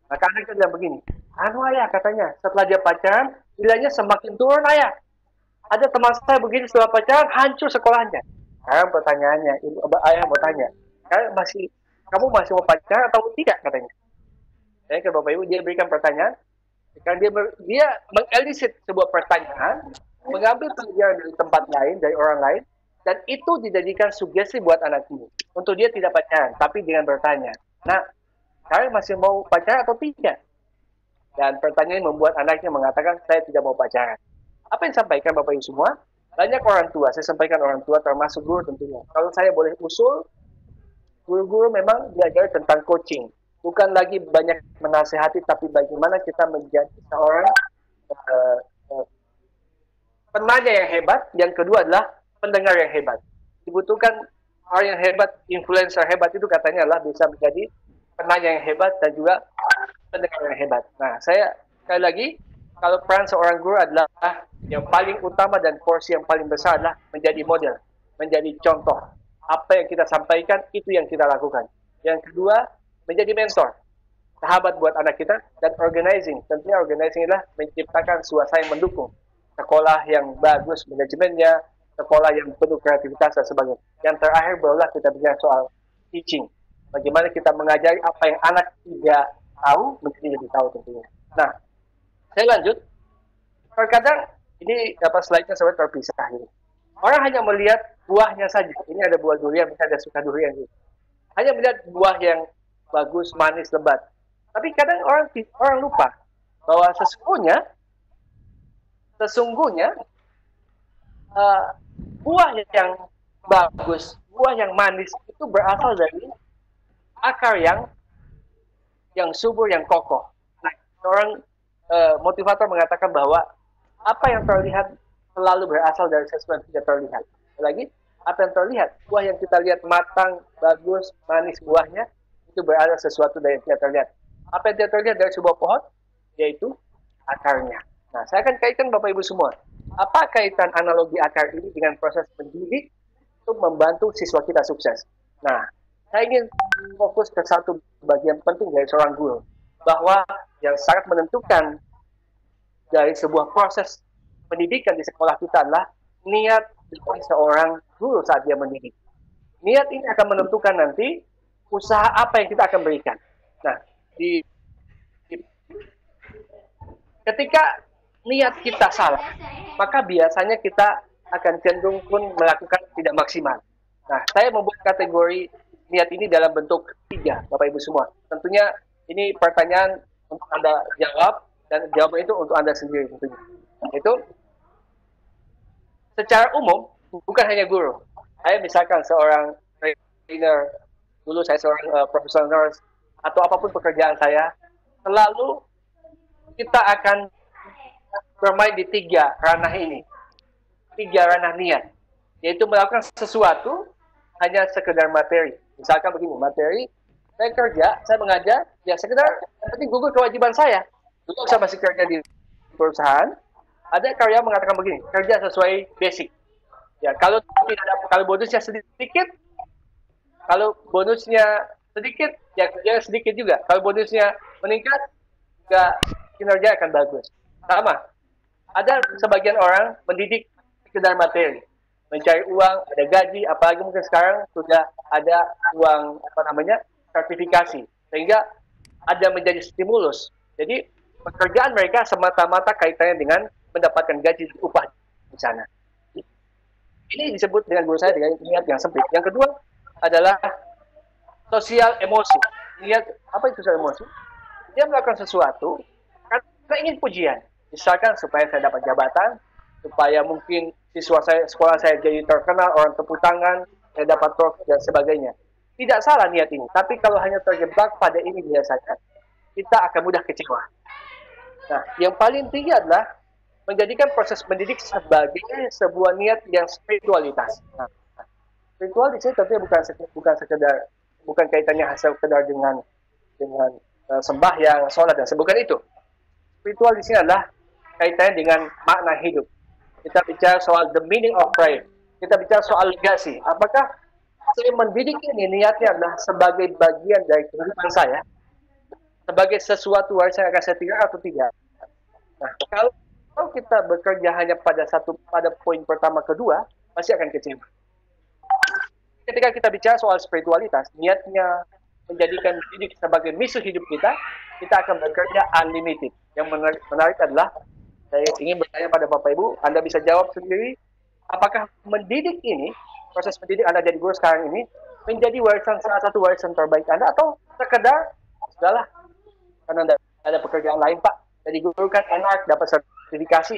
Maka anaknya bilang begini, anu ayah katanya, setelah dia pacaran, nilainya semakin turun ayah. Ada teman saya begini setelah pacaran, hancur sekolahnya. Sekarang pertanyaannya, ayah mau tanya, kamu masih mau pacaran atau tidak katanya? Saya ke Bapak Ibu, dia berikan pertanyaan, karena dia mengelisit sebuah pertanyaan, mengambil pelajaran dari tempat lain, dari orang lain, dan itu dijadikan sugesti buat anak ini. Untuk dia tidak pacaran, tapi dengan bertanya, nah, kalian masih mau pacaran atau tidak? Dan pertanyaan ini membuat anaknya mengatakan, saya tidak mau pacaran. Apa yang disampaikan Bapak Ibu semua? Banyak orang tua, saya sampaikan orang tua termasuk guru tentunya. Kalau saya boleh usul, guru-guru memang diajari tentang coaching. Bukan lagi banyak menasehati, tapi bagaimana kita menjadi seorang penanya yang hebat. Yang kedua adalah pendengar yang hebat. Dibutuhkan orang yang hebat, influencer hebat itu katanya adalah bisa menjadi penanya yang hebat dan juga pendengar yang hebat. Nah, saya sekali lagi, kalau peran seorang guru adalah yang paling utama dan porsi yang paling besar adalah menjadi model, menjadi contoh. Apa yang kita sampaikan, itu yang kita lakukan. Yang kedua, menjadi mentor, sahabat buat anak kita, dan organizing. Tentunya organizing adalah menciptakan suasana yang mendukung. Sekolah yang bagus manajemennya, sekolah yang penuh kreativitas dan sebagainya. Yang terakhir barulah kita bicara soal teaching. Bagaimana kita mengajari apa yang anak tidak tahu menjadi lebih tahu tentunya. Nah, saya lanjut. Terkadang ini slide-nya sampai terpisah ini. Orang hanya melihat buahnya saja. Ini ada buah durian, misalnya ada suka durian gitu. Hanya melihat buah yang bagus, manis, lebat. Tapi kadang orang lupa bahwa sesungguhnya buah yang bagus, buah yang manis itu berasal dari akar yang subur, yang kokoh. Nah, seorang motivator mengatakan bahwa apa yang terlihat selalu berasal dari sesuatu yang tidak terlihat. Lagi, apa yang terlihat, buah yang kita lihat matang, bagus, manis buahnya, itu berasal sesuatu dari yang tidak terlihat. Apa yang tidak terlihat dari sebuah pohon, yaitu akarnya. Nah, saya akan kaitkan Bapak Ibu semua. Apa kaitan analogi akar ini dengan proses mendidik untuk membantu siswa kita sukses? Nah, saya ingin fokus ke satu bagian penting dari seorang guru, bahwa yang sangat menentukan dari sebuah proses pendidikan di sekolah kita adalah niat dari seorang guru saat dia mendidik. Niat ini akan menentukan nanti usaha apa yang kita akan berikan. Nah, ketika niat kita salah, maka biasanya kita akan cenderung pun melakukan tidak maksimal. Nah, saya membuat kategori niat ini dalam bentuk 3, Bapak Ibu semua. Tentunya ini pertanyaan untuk Anda jawab, dan jawaban itu untuk Anda sendiri tentunya. Itu secara umum, bukan hanya guru. Saya misalkan seorang trainer, dulu saya seorang professional nurse, atau apapun pekerjaan saya, selalu kita akan bermain di 3 ranah ini. 3 ranah niat. Yaitu melakukan sesuatu hanya sekedar materi. Misalkan begini, materi, saya kerja, saya mengajar, ya sekedar, yang penting gugur kewajiban saya. Dulu saya masih kerja di perusahaan, ada karya mengatakan begini, kerja sesuai basic. Ya, kalau bonusnya sedikit, ya kerja sedikit juga. Kalau bonusnya meningkat, juga kinerja akan bagus. Sama. Ada sebagian orang mendidik sekedar materi, mencari uang, ada gaji, apalagi mungkin sekarang sudah ada uang sertifikasi, sehingga ada menjadi stimulus. Jadi pekerjaan mereka semata-mata kaitannya dengan mendapatkan gaji dan upah di sana. Ini disebut dengan guru saya dengan niat yang sempit. Yang kedua adalah sosial emosi. Niat apa itu sosial emosi? Dia melakukan sesuatu karena ingin pujian. Misalkan supaya saya dapat jabatan, supaya mungkin sekolah saya jadi terkenal, orang tepuk tangan, saya dapat trofi dan sebagainya. Tidak salah niat ini, tapi kalau hanya terjebak pada ini biasanya, kita akan mudah kecewa. Nah, yang paling tinggi adalah menjadikan proses mendidik sebagai sebuah niat yang spiritualitas. Nah, spiritual di sini tentunya bukan kaitannya sekedar dengan sembahyang, sholat dan bukan itu. Spiritual di sini adalah kaitannya dengan makna hidup. Kita bicara soal the meaning of prayer. Kita bicara soal legasi. Apakah saya mendidik ini niatnya adalah sebagai bagian dari kehidupan saya, sebagai sesuatu warisan yang akan saya tinggal atau tidak. Nah, kalau kita bekerja hanya pada poin pertama kedua, pasti akan kecewa. Ketika kita bicara soal spiritualitas, niatnya menjadikan diri sebagai misi hidup kita akan bekerja unlimited. Yang menarik adalah, saya ingin bertanya pada Bapak Ibu, Anda bisa jawab sendiri, apakah mendidik ini, proses mendidik Anda jadi guru sekarang ini, menjadi salah satu warisan terbaik Anda, atau sekedar, sudahlah, karena ada pekerjaan lain Pak, jadi guru kan enak, dapat sertifikasi,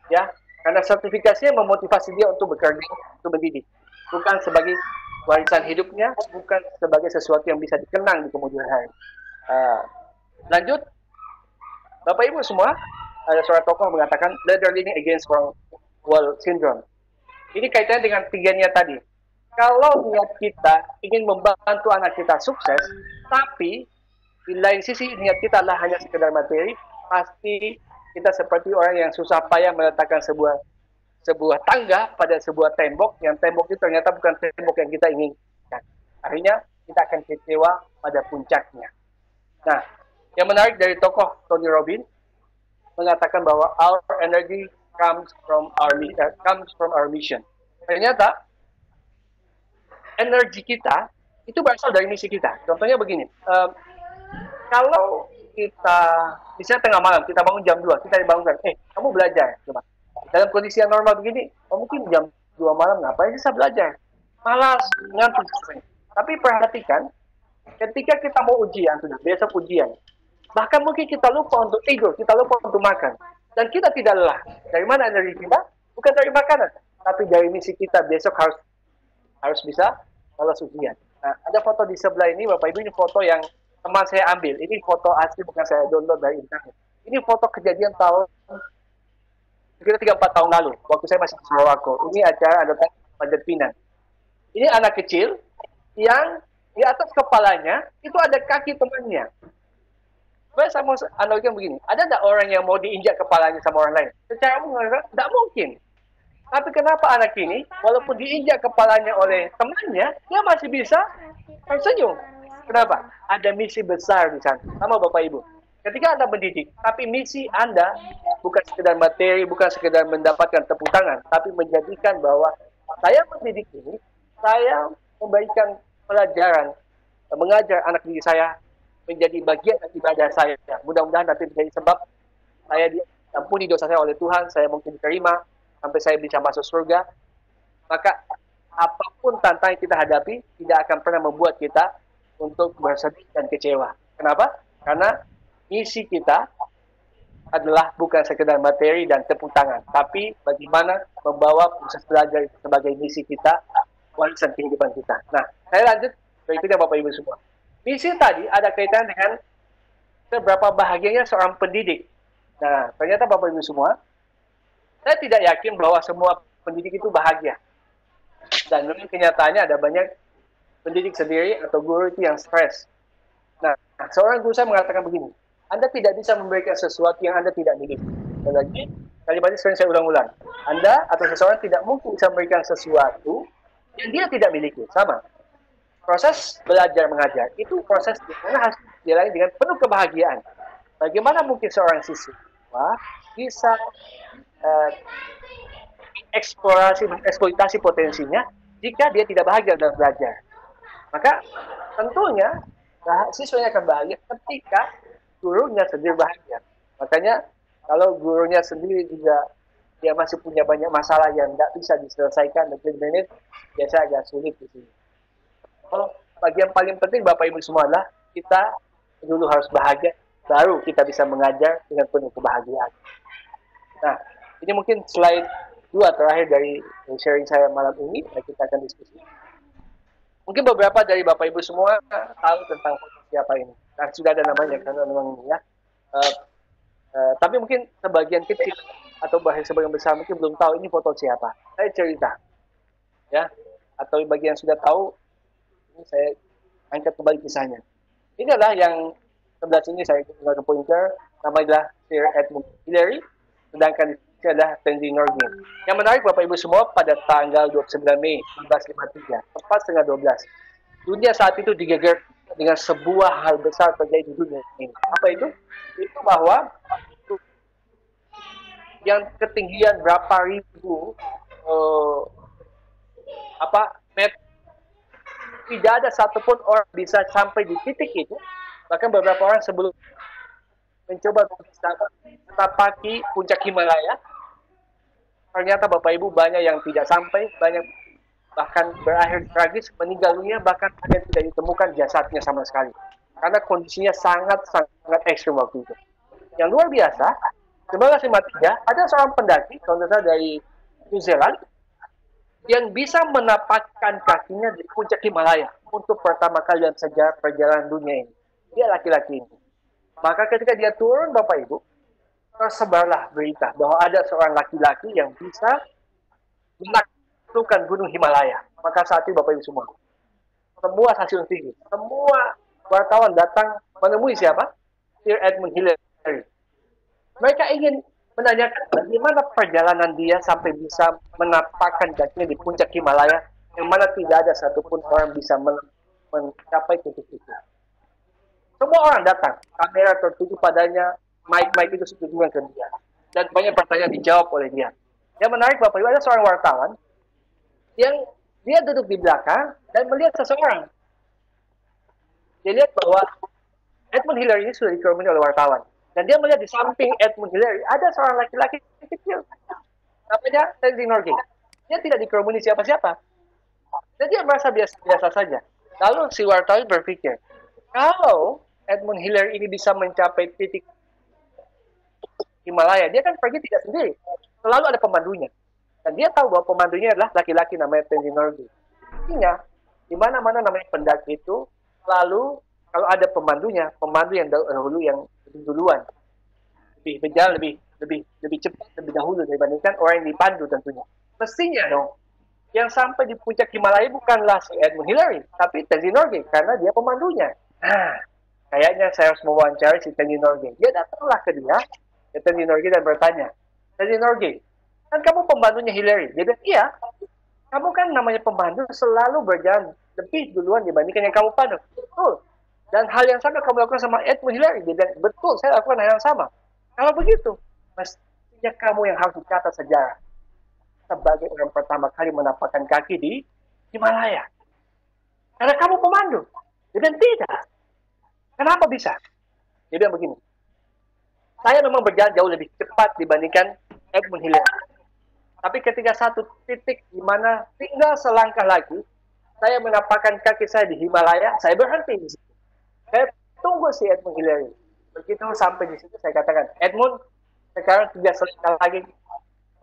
ya, karena sertifikasinya memotivasi dia untuk bekerja, untuk mendidik, bukan sebagai warisan hidupnya, bukan sebagai sesuatu yang bisa dikenang di kemudian hari. Lanjut, Bapak Ibu semua, ada seorang tokoh mengatakan leader living against wall syndrome. Ini kaitannya dengan 3 niat tadi. Kalau niat kita ingin membantu anak kita sukses, tapi di lain sisi niat kita adalah hanya sekedar materi, pasti kita seperti orang yang susah payah meletakkan sebuah tangga pada sebuah tembok, yang tembok itu ternyata bukan tembok yang kita inginkan. Akhirnya kita akan kecewa pada puncaknya. Nah, yang menarik dari tokoh Tony Robbins mengatakan bahwa our energy comes from our mission. Ternyata energi kita itu berasal dari misi kita. Contohnya begini, kalau kita misalnya tengah malam kita bangun jam 2, kita dibangunkan, kamu belajar, coba. Dalam kondisi yang normal begini, mungkin jam 2 malam ngapain sih saya belajar? Malas, ngantuk. Tapi perhatikan, ketika kita mau ujian, sudah besok ujian, bahkan mungkin kita lupa untuk tidur, kita lupa untuk makan, dan kita tidak lelah. Dari mana energi kita? Bukan dari makanan, tapi dari misi kita besok harus bisa lolos ujian. Nah, ada foto di sebelah ini, Bapak Ibu, ini foto yang teman saya ambil. Ini foto asli, bukan saya download dari internet. Ini foto kejadian tahun sekitar 3-4 tahun lalu, waktu saya masih di Sarawako. Ini acara ada Panjat Pinang. Ini anak kecil yang di atas kepalanya itu ada kaki temannya. Saya mau analogikan begini, ada tidak orang yang mau diinjak kepalanya sama orang lain? Secara umum, tidak mungkin. Tapi kenapa anak ini, walaupun diinjak kepalanya oleh temannya, dia masih bisa tersenyum? Kenapa? Ada misi besar di sana. Sama Bapak Ibu. Ketika Anda mendidik, tapi misi Anda bukan sekedar materi, bukan sekedar mendapatkan tepuk tangan, tapi menjadikan bahwa saya mendidik ini, saya memberikan pelajaran, mengajar anak didik saya menjadi bagian dari ibadah saya. Mudah-mudahan nanti menjadi sebab saya diampuni dosa saya oleh Tuhan, saya mungkin diterima, sampai saya bisa masuk surga. Maka apapun tantangan kita hadapi, tidak akan pernah membuat kita untuk bersedih dan kecewa. Kenapa? Karena misi kita adalah bukan sekedar materi dan tepuk tangan, tapi bagaimana membawa proses belajar sebagai misi kita, warisan kehidupan kita. Nah, saya lanjut berikutnya Bapak Ibu semua. Misi tadi ada kaitan dengan seberapa bahagianya seorang pendidik. Nah, ternyata Bapak Ibu semua, saya tidak yakin bahwa semua pendidik itu bahagia. Dan memang kenyataannya ada banyak pendidik sendiri atau guru itu yang stres. Nah, seorang guru saya mengatakan begini, Anda tidak bisa memberikan sesuatu yang Anda tidak miliki. Dan lagi, kalimat ini sering saya ulang-ulang. Anda atau seseorang tidak mungkin bisa memberikan sesuatu yang dia tidak miliki. Sama. Proses belajar mengajar itu proses di mana harus dijalani dengan penuh kebahagiaan. Bagaimana mungkin seorang siswa bisa eksploitasi potensinya jika dia tidak bahagia dalam belajar? Maka tentunya siswanya akan bahagia ketika gurunya sendiri bahagia. Makanya kalau gurunya sendiri juga dia masih punya banyak masalah yang tidak bisa diselesaikan dengan menit, biasa agak sulit di sini. Kalau bagian paling penting Bapak Ibu semua adalah kita dulu harus bahagia, baru kita bisa mengajar dengan penuh kebahagiaan. Nah, ini mungkin slide 2 terakhir dari sharing saya malam ini, kita akan diskusi. Mungkin beberapa dari Bapak Ibu semua tahu tentang foto siapa ini. Nah, sudah ada namanya karena memang ini ya. Tapi mungkin sebagian kecil atau bahkan sebagian besar mungkin belum tahu ini foto siapa. Saya cerita, ya. Atau bagi yang sudah tahu, ini saya angkat kembali kisahnya. Ini adalah yang sebelah sini saya gunakan pointer, namanya adalah Sir Edmund Hillary, sedangkan ini adalah Tenzing Norgay. Yang menarik Bapak Ibu semua, pada tanggal 29 Mei 1953, tepat setengah 12, dunia saat itu dengan sebuah hal besar terjadi di dunia ini. Apa itu? Itu bahwa yang ketinggian berapa ribu meter, tidak ada satupun orang bisa sampai di titik itu. Bahkan beberapa orang sebelum mencoba menapaki puncak Himalaya, ternyata Bapak Ibu banyak yang tidak sampai, banyak bahkan berakhir tragis, meninggal dunia, bahkan ada yang tidak ditemukan jasadnya sama sekali. Karena kondisinya sangat ekstrim waktu itu. Yang luar biasa, 1953 ada seorang pendaki, kalau tidak salah dari New Zealand, yang bisa menapakkan kakinya di puncak Himalaya untuk pertama kali dalam sejarah perjalanan dunia ini. Dia laki-laki ini. Maka ketika dia turun, Bapak Ibu, tersebarlah berita bahwa ada seorang laki-laki yang bisa menaklukkan gunung Himalaya. Maka saat itu Bapak Ibu semua stasiun TV, semua wartawan datang menemui siapa? Sir Edmund Hillary. Mereka ingin menanyakan bagaimana perjalanan dia sampai bisa menapakkan kakinya di puncak Himalaya, yang mana tidak ada satupun orang bisa mencapai titik itu. Semua orang datang, kamera tertuju padanya, mic itu setuju ke dia, dan banyak pertanyaan dijawab oleh dia. Yang menarik Bapak Ibu, ada seorang wartawan yang dia duduk di belakang dan melihat seseorang. Dia lihat bahwa Edmund Hillary ini sudah dikerumuni oleh wartawan. Dan dia melihat di samping Edmund Hillary ada seorang laki-laki kecil. Namanya Tenzing Norgay. Dia tidak dikerumuni siapa-siapa. Dan dia merasa biasa saja. Lalu si wartawan berpikir, kalau Edmund Hillary ini bisa mencapai titik Himalaya, dia kan pergi tidak sendiri. Selalu ada pemandunya. Dan dia tahu bahwa pemandunya adalah laki-laki namanya Tenzing Norgay. Artinya, di mana-mana namanya pendaki itu, lalu kalau ada pemandunya, pemandu yang dahulu yang duluan, berjalan lebih cepat, lebih dahulu dibandingkan orang yang dipandu tentunya. Mestinya dong, yang sampai di puncak Himalaya bukanlah si Edmund Hillary, tapi Tenzing Norgay, karena dia pemandunya. Nah, kayaknya saya harus mewawancarai si Tenzing Norgay. Dia datanglah ke dia, ke Tenzing Norgay dan bertanya, Tenzing Norgay, kan kamu pembantunya Hillary? Dia bilang, iya, kamu kan namanya pembantu selalu berjalan lebih duluan dibandingkan yang kamu pandu. Betul. Dan hal yang sama kamu lakukan sama Edmund Hillary. Dia bilang, betul, saya lakukan hal yang sama. Kalau begitu, mestinya kamu yang harus dicatat sejarah sebagai orang pertama kali menapakkan kaki di Himalaya. Karena kamu pemandu. Dia bilang, tidak. Kenapa bisa? Dia bilang begini, saya memang berjalan jauh lebih cepat dibandingkan Edmund Hillary. Tapi ketika satu titik di mana tinggal selangkah lagi, saya menapakkan kaki saya di Himalaya, saya berhenti di situ. Saya tunggu si Edmund Hillary. Begitu sampai di situ, saya katakan, Edmund, sekarang 3 selangkah lagi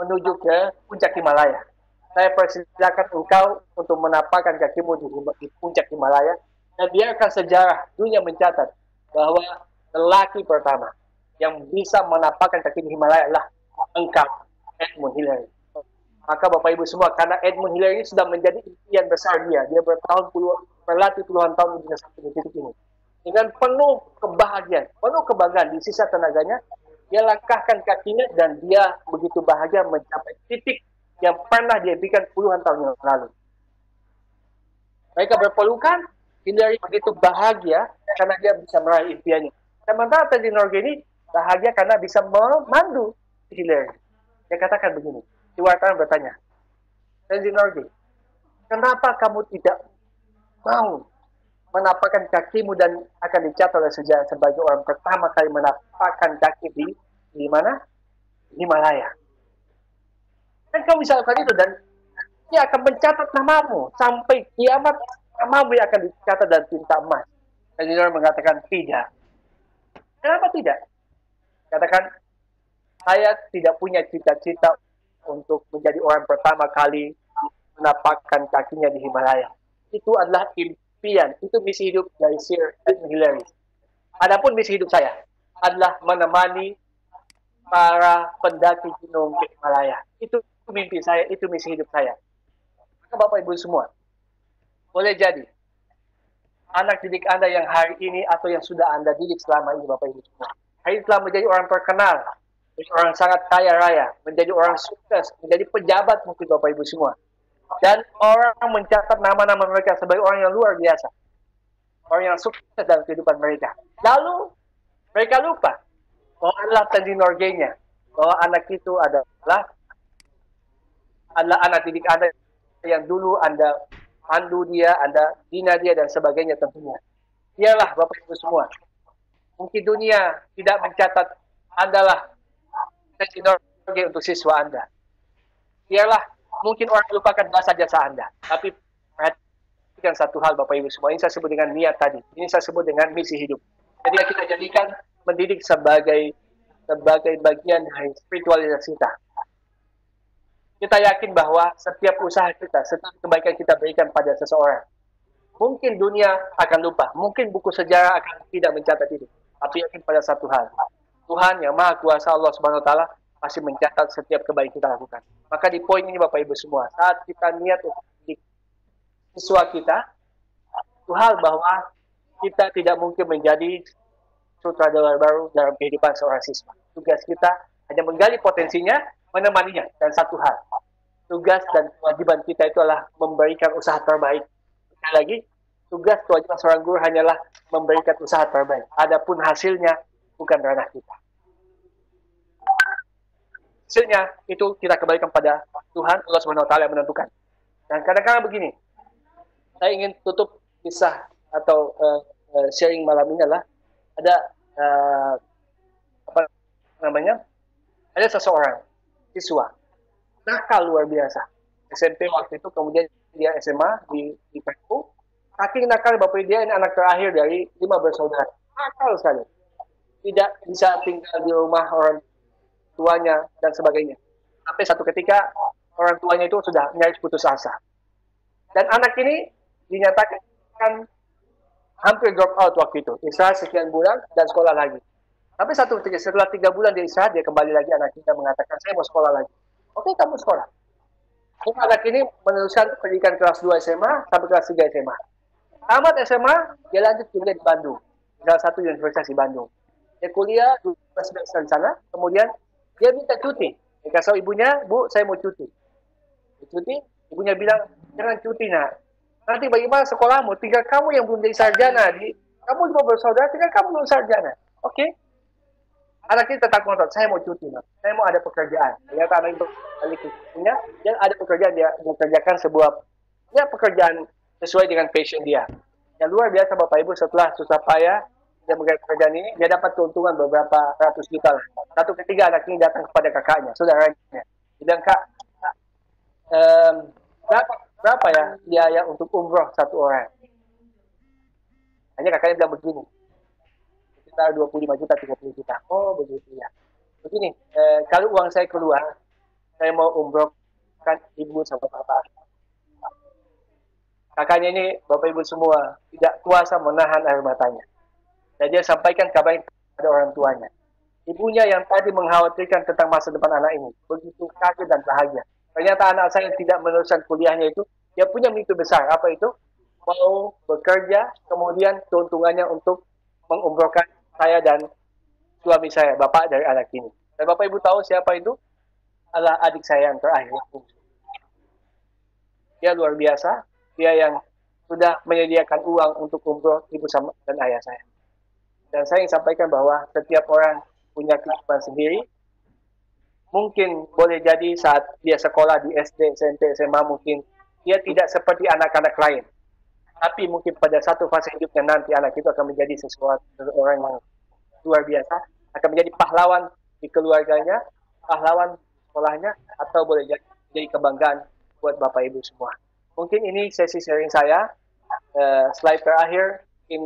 menuju ke puncak Himalaya. Saya persilakan engkau untuk menapakkan kakimu di puncak Himalaya, dan biarkan sejarah dunia mencatat bahwa lelaki pertama yang bisa menapakkan kaki di Himalaya adalah engkau, Edmund Hillary. Maka Bapak Ibu semua, karena Edmund Hillary ini sudah menjadi impian besar dia berlatih puluhan tahun untuk sampai di titik ini. Dengan penuh kebahagiaan, penuh kebanggaan di sisa tenaganya, dia langkahkan kakinya dan dia begitu bahagia mencapai titik yang pernah dia impikan puluhan tahun yang lalu. Mereka berpelukan, Hillary begitu bahagia karena dia bisa meraih impiannya. Sementara Tenzing Norgay ini bahagia karena bisa memandu Hillary. Dia katakan begini, si wartawan bertanya, Tenzing Norgay, kenapa kamu tidak mau menapakkan kakimu dan akan dicatat oleh sejarah sebagai orang pertama kali menapakkan kaki di mana? Himalaya. Dan kamu bisa lakukan itu dan dia akan mencatat namamu sampai kiamat, namamu yang akan dicatat dan tinta emas. Dan dia mengatakan tidak. Kenapa tidak? Katakan, saya tidak punya cita-cita untuk menjadi orang pertama kali menapakkan kakinya di Himalaya. Itu adalah impian, itu misi hidup dari Sir Edmund Hillary. Adapun misi hidup saya adalah menemani para pendaki gunung ke Himalaya. Itu mimpi saya, itu misi hidup saya. Maka Bapak Ibu semua, boleh jadi anak didik Anda yang hari ini atau yang sudah Anda didik selama ini Bapak Ibu semua, hari ini telah menjadi orang terkenal, menjadi orang sangat kaya raya, menjadi orang sukses, menjadi pejabat mungkin Bapak Ibu semua. Dan orang mencatat nama-nama mereka sebagai orang yang luar biasa. orang yang sukses dalam kehidupan mereka. Lalu mereka lupa bahwa adalah tendinorgenya, bahwa anak itu adalah anak didik Anda yang dulu Anda pandu dia, Anda bina dia, dan sebagainya tentunya. Biarlah Bapak Ibu semua, mungkin dunia tidak mencatat Anda lah tendinorge untuk siswa Anda. Biarlah mungkin orang lupakan jasa-jasa Anda, tapi perhatikan satu hal Bapak Ibu semua, ini saya sebut dengan niat tadi, ini saya sebut dengan misi hidup. Jadi kita jadikan mendidik sebagai bagian dari spiritualitas kita. Kita yakin bahwa setiap usaha kita, setiap kebaikan kita berikan pada seseorang, mungkin dunia akan lupa, mungkin buku sejarah akan tidak mencatat itu, tapi yakin pada satu hal, Tuhan yang Maha Kuasa, Allah Subhanahu Wa Taala, pasti mencatat setiap kebaikan kita lakukan. Maka di poin ini Bapak Ibu semua, saat kita niat untuk mendidik siswa kita, itu hal bahwa kita tidak mungkin menjadi sutradara baru dalam kehidupan seorang siswa. Tugas kita hanya menggali potensinya, menemaninya. Dan satu hal, tugas dan kewajiban kita itu adalah memberikan usaha terbaik. Sekali lagi, tugas kewajiban seorang guru hanyalah memberikan usaha terbaik. Adapun hasilnya bukan ranah kita. Hasilnya itu kita kembalikan pada Tuhan, Allah Subhanahu Wa Taala yang menentukan. Dan kadang-kadang begini, saya ingin tutup kisah atau sharing malam ini adalah ada ada seseorang siswa nakal luar biasa, SMP waktu itu, kemudian dia SMA di Paku. Saking nakal Bapak dia, ini anak terakhir dari 5 bersaudara, nakal sekali, tidak bisa tinggal di rumah orang tuanya dan sebagainya. Sampai satu ketika orang tuanya itu sudah nyaris putus asa, dan anak ini dinyatakan hampir drop out waktu itu, istirahat sekian bulan dan sekolah lagi. Tapi setelah 3 bulan dia istirahat, dia kembali lagi, anak kita mengatakan, saya mau sekolah lagi. Oke, kamu sekolah. Anak ini meneruskan pendidikan kelas 2 SMA sampai kelas 3 SMA. Tamat SMA, dia lanjut kuliah di Bandung, salah satu universitas di Bandung. Dia kuliah 2 semester di sana, kemudian dia minta cuti. Dia kasih ibunya, Bu, saya mau cuti. Dia cuti, ibunya bilang, jangan cuti nak. Nanti bagaimana sekolahmu? Tinggal kamu yang belum jadi sarjana. Kamu juga bersaudara, tinggal kamu belum sarjana. Oke? Anak ini tetap ngotot, saya mau cuti, nak. Saya mau ada pekerjaan. Ternyata anak itu balik punya, dia ada pekerjaan, dia mengerjakan sebuah pekerjaan sesuai dengan passion dia. Yang luar biasa Bapak Ibu, setelah susah payah dia mengerjakan pekerjaan ini, dia dapat keuntungan beberapa ratus juta lah. Satu ketiga anak ini datang kepada kakaknya, saudaranya. Dia bilang, Kak, berapa ya biaya untuk umroh satu orang? Hanya kakaknya bilang begini, sekitar 25 juta, 30 juta. Oh begitu ya. Begini, kalau uang saya keluar, saya mau umrohkan ibu sama bapak. Kakaknya ini, Bapak Ibu semua, tidak kuasa menahan air matanya. Dan dia sampaikan kabar kepada orang tuanya. Ibunya yang tadi mengkhawatirkan tentang masa depan anak ini, begitu kaget dan bahagia. Ternyata anak saya yang tidak meneruskan kuliahnya itu, dia punya mimpi besar. Apa itu? Mau bekerja, kemudian keuntungannya untuk mengumrohkan saya dan suami saya, bapak dari anak ini. Dan Bapak Ibu tahu siapa itu? Adalah adik saya yang terakhir. Dia luar biasa. Dia yang sudah menyediakan uang untuk umroh ibu sama dan ayah saya. Dan saya ingin sampaikan bahwa setiap orang punya kehidupan sendiri. Mungkin boleh jadi saat dia sekolah di SD, SMP, SMA, mungkin dia tidak seperti anak-anak lain. Tapi mungkin pada satu fase hidupnya nanti anak itu akan menjadi seseorang yang luar biasa, akan menjadi pahlawan di keluarganya, pahlawan sekolahnya, atau boleh jadi kebanggaan buat Bapak Ibu semua. Mungkin ini sesi sharing saya. Slide terakhir ini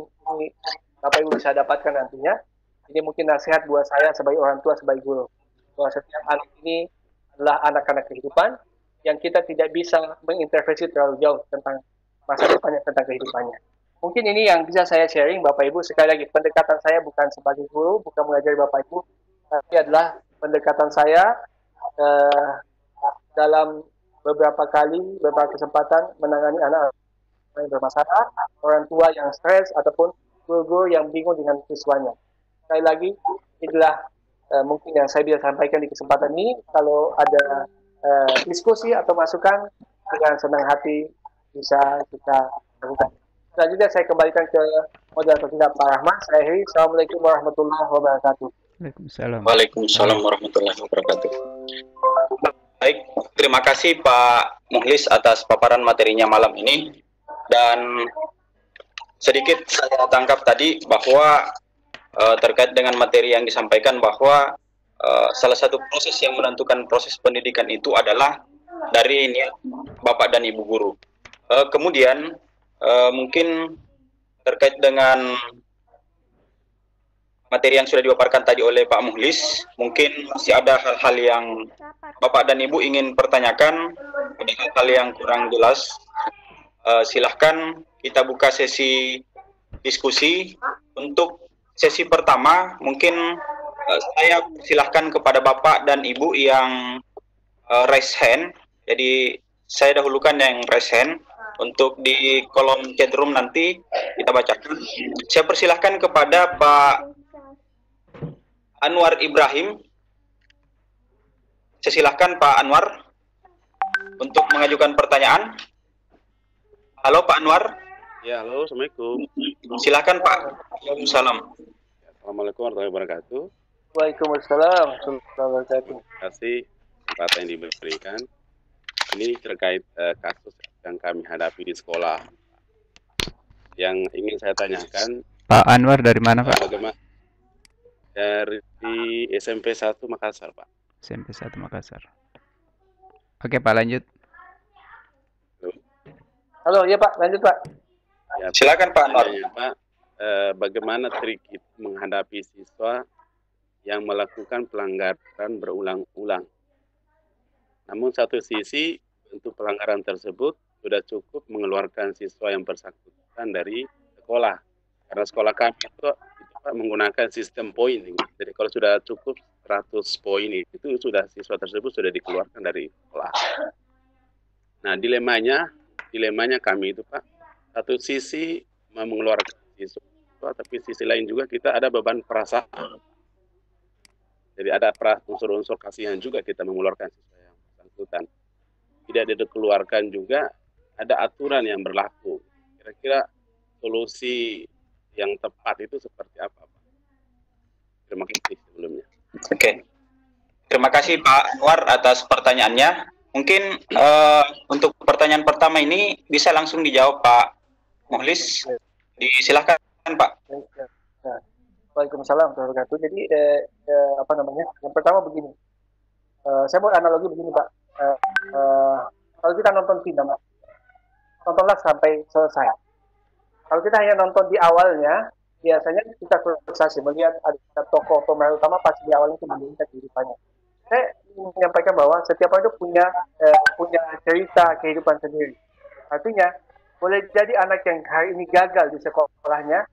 Bapak Ibu bisa dapatkan nantinya. Ini mungkin nasihat buat saya sebagai orang tua, sebagai guru, bahwa setiap anak ini adalah anak-anak kehidupan yang kita tidak bisa mengintervensi terlalu jauh tentang masa depannya, tentang kehidupannya. Mungkin ini yang bisa saya sharing Bapak Ibu. Sekali lagi, pendekatan saya bukan sebagai guru, bukan mengajari Bapak Ibu, tapi adalah pendekatan saya dalam beberapa kali, beberapa kesempatan menangani anak yang bermasalah, orang tua yang stres, ataupun guru-guru yang bingung dengan siswanya. Sekali lagi, itulah mungkin yang saya bisa sampaikan di kesempatan ini. Kalau ada diskusi atau masukan, dengan senang hati bisa kita lakukan. Selanjutnya saya kembalikan ke moderator kita Pak Rahmat. Saya Heri. Assalamualaikum warahmatullahi wabarakatuh. Waalaikumsalam. Waalaikumsalam warahmatullahi wabarakatuh. Baik, terima kasih Pak Muhlis atas paparan materinya malam ini. Dan sedikit saya tangkap tadi bahwa terkait dengan materi yang disampaikan bahwa salah satu proses yang menentukan proses pendidikan itu adalah dari niat Bapak dan Ibu guru. Kemudian mungkin terkait dengan materi yang sudah dipaparkan tadi oleh Pak Muhlis, mungkin masih ada hal-hal yang Bapak dan Ibu ingin pertanyakan, ada hal-hal yang kurang jelas. Silahkan kita buka sesi diskusi. Untuk sesi pertama, mungkin saya silahkan kepada Bapak dan Ibu yang raise hand. Jadi saya dahulukan yang raise hand. Untuk di kolom chat room nanti kita bacakan. Saya persilahkan kepada Pak Anwar Ibrahim. Saya silahkan Pak Anwar untuk mengajukan pertanyaan. Halo Pak Anwar. Ya, halo, Assalamualaikum. Silakan Pak. Waalaikumsalam. Assalamualaikum warahmatullahi wabarakatuh. Waalaikumsalam warahmatullahi wabarakatuh. Terima kasih kesempatan yang diberikan. Ini terkait kasus yang kami hadapi di sekolah. Yang ingin saya tanyakan, Pak Anwar dari mana Pak? bagaimana dari SMP 1 Makassar, Pak. SMP 1 Makassar. Oke Pak, lanjut. Halo, ya Pak, lanjut Pak. Ya, Silakan Pak Anwar. Pak, bagaimana trik menghadapi siswa yang melakukan pelanggaran berulang-ulang? Namun satu sisi, untuk pelanggaran tersebut sudah cukup mengeluarkan siswa yang bersangkutan dari sekolah. Karena sekolah kami itu Pak, menggunakan sistem poin. Jadi kalau sudah cukup 100 poin itu sudah siswa tersebut sudah dikeluarkan dari sekolah. Nah, dilemanya kami itu Pak, satu sisi mengeluarkan siswa, tapi sisi lain juga kita ada beban perasaan. Jadi ada unsur-unsur kasihan juga kita mengeluarkan siswa yang bersangkutan. Tidak dikeluarkan juga ada aturan yang berlaku. Kira-kira solusi yang tepat itu seperti apa, Pak? Terima kasih sebelumnya. Oke. Terima kasih Pak Anwar atas pertanyaannya. Mungkin untuk pertanyaan pertama ini bisa langsung dijawab Pak Muhlis. Silakan Pak. Waalaikumsalam warahmatullahi wabarakatuh. Jadi yang pertama begini. Saya mau analogi begini Pak. Kalau kita nonton film, tontonlah sampai selesai. Kalau kita hanya nonton di awalnya, biasanya kita frustasi melihat ada tokoh pemeran utama pasti di awalnya itu meningkat kehidupannya. Saya ingin menyampaikan bahwa setiap orang itu punya cerita kehidupan sendiri. Artinya, boleh jadi anak yang hari ini gagal di sekolahnya,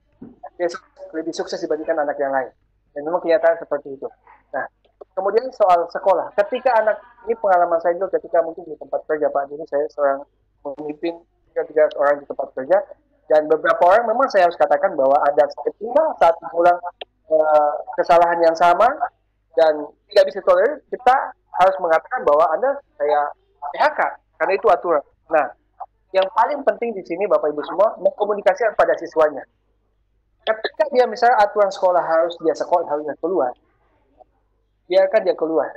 besok lebih sukses dibandingkan anak yang lain. Dan memang kenyataan seperti itu. Nah, kemudian soal sekolah. Ketika anak, ini pengalaman saya dulu ketika mungkin di tempat kerja, Pak. Jadi saya seorang memimpin 3 orang di tempat kerja. Dan beberapa orang memang saya harus katakan bahwa ada ketika saat mengulang kesalahan yang sama, dan tidak bisa tolerir, kita harus mengatakan bahwa Anda saya PHK, karena itu aturan. Nah, yang paling penting di sini Bapak Ibu semua, mengkomunikasikan pada siswanya. Ketika dia misalnya aturan sekolah harus keluar, biarkan dia keluar.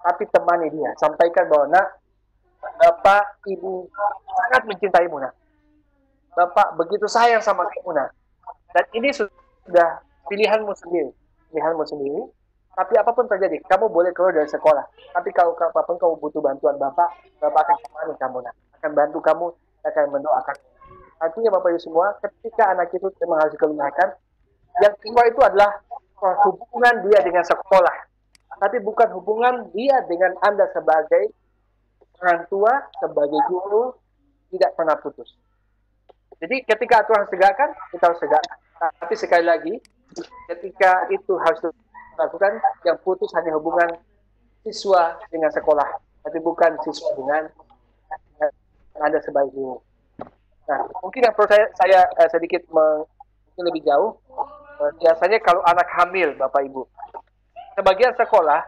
Tapi temani dia, sampaikan bahwa nak, Bapak, Ibu sangat mencintaimu nak. Bapak begitu sayang sama kamu nak. Dan ini sudah pilihanmu sendiri. Tapi apapun terjadi, kamu boleh keluar dari sekolah. Tapi kalau apapun kamu butuh bantuan Bapak akan temani kamu nak. Akan bantu kamu, akan mendoakan. Artinya Bapak Ibu semua, ketika anak itu memang harus dikeluarkan, yang keluar itu adalah hubungan dia dengan sekolah. Tapi bukan hubungan dia dengan Anda sebagai orang tua, sebagai guru, tidak pernah putus. Jadi ketika aturan tegakkan, kita harus tegakkan. Tapi sekali lagi, ketika itu harus dilakukan, yang putus hanya hubungan siswa dengan sekolah, tapi bukan siswa dengan Anda sebagai guru. Nah, mungkin yang perlu saya sedikit lebih jauh, biasanya kalau anak hamil, Bapak Ibu, sebagian sekolah,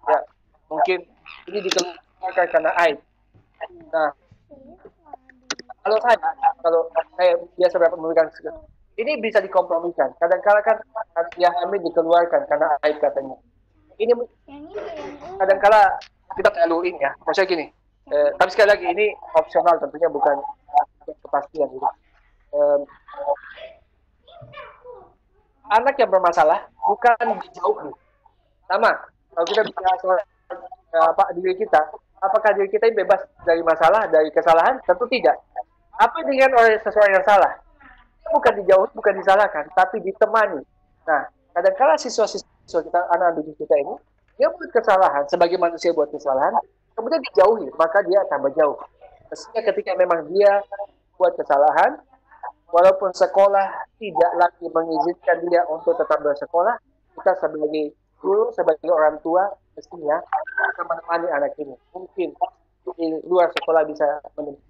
ya mungkin ini dikeluarkan karena aib. Nah, kalau saya biasa memberikan ini bisa dikompromikan. Kadang-kala kan yang hamil dikeluarkan karena aib katanya. Ini kadang-kala kita terlalu ini ya. Maksudnya gini. Tapi sekali lagi ini opsional tentunya bukan kepastian. Gitu. Anak yang bermasalah bukan dijauhi. Sama. Kalau kita bicara soal diri kita, apakah diri kita ini bebas dari masalah, dari kesalahan? Tentu tidak. Apa dengan oleh seseorang yang salah? Bukan dijauhi, bukan disalahkan, tapi ditemani. Nah, kadang-kala siswa-siswa kita, anak didik kita ini, dia buat kesalahan, sebagai manusia buat kesalahan, kemudian dijauhi, maka dia tambah jauh. Mestinya ketika memang dia buat kesalahan, walaupun sekolah tidak lagi mengizinkan dia untuk tetap bersekolah, kita sebagai guru, sebagai orang tua, mestinya kita menemani anak ini. Mungkin di luar sekolah bisa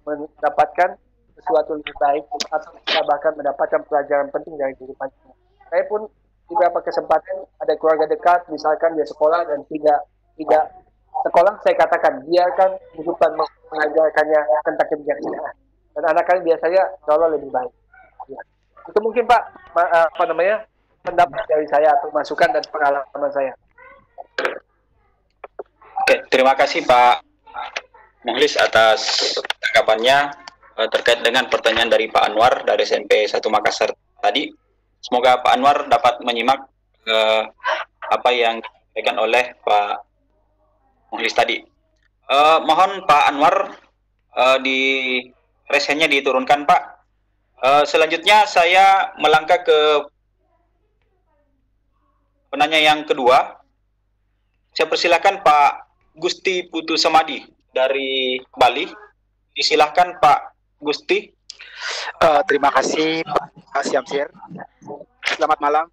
mendapatkan sesuatu lebih baik, atau kita bahkan mendapatkan pelajaran penting dari kehidupannya. Saya pun di beberapa kesempatan ada keluarga dekat, misalkan dia sekolah dan tidak sekolah, saya katakan biarkan kehidupan mengajarkannya tentang kebijaksanaan. Dan anak-anak biasanya jauh lebih baik. Ya. Itu mungkin Pak, pendapat dari saya atau masukan dan pengalaman saya. Oke, terima kasih Pak Muhlis atas tanggapannya terkait dengan pertanyaan dari Pak Anwar dari SMP 1 Makassar tadi. Semoga Pak Anwar dapat menyimak apa yang disampaikan oleh Pak Muhlis tadi. Mohon Pak Anwar di resennya diturunkan Pak. Selanjutnya saya melangkah ke penanya yang kedua. Saya persilakan Pak Gusti Putu Semadi dari Bali. Disilahkan Pak Gusti. Terima kasih Pak Syamsir. Selamat malam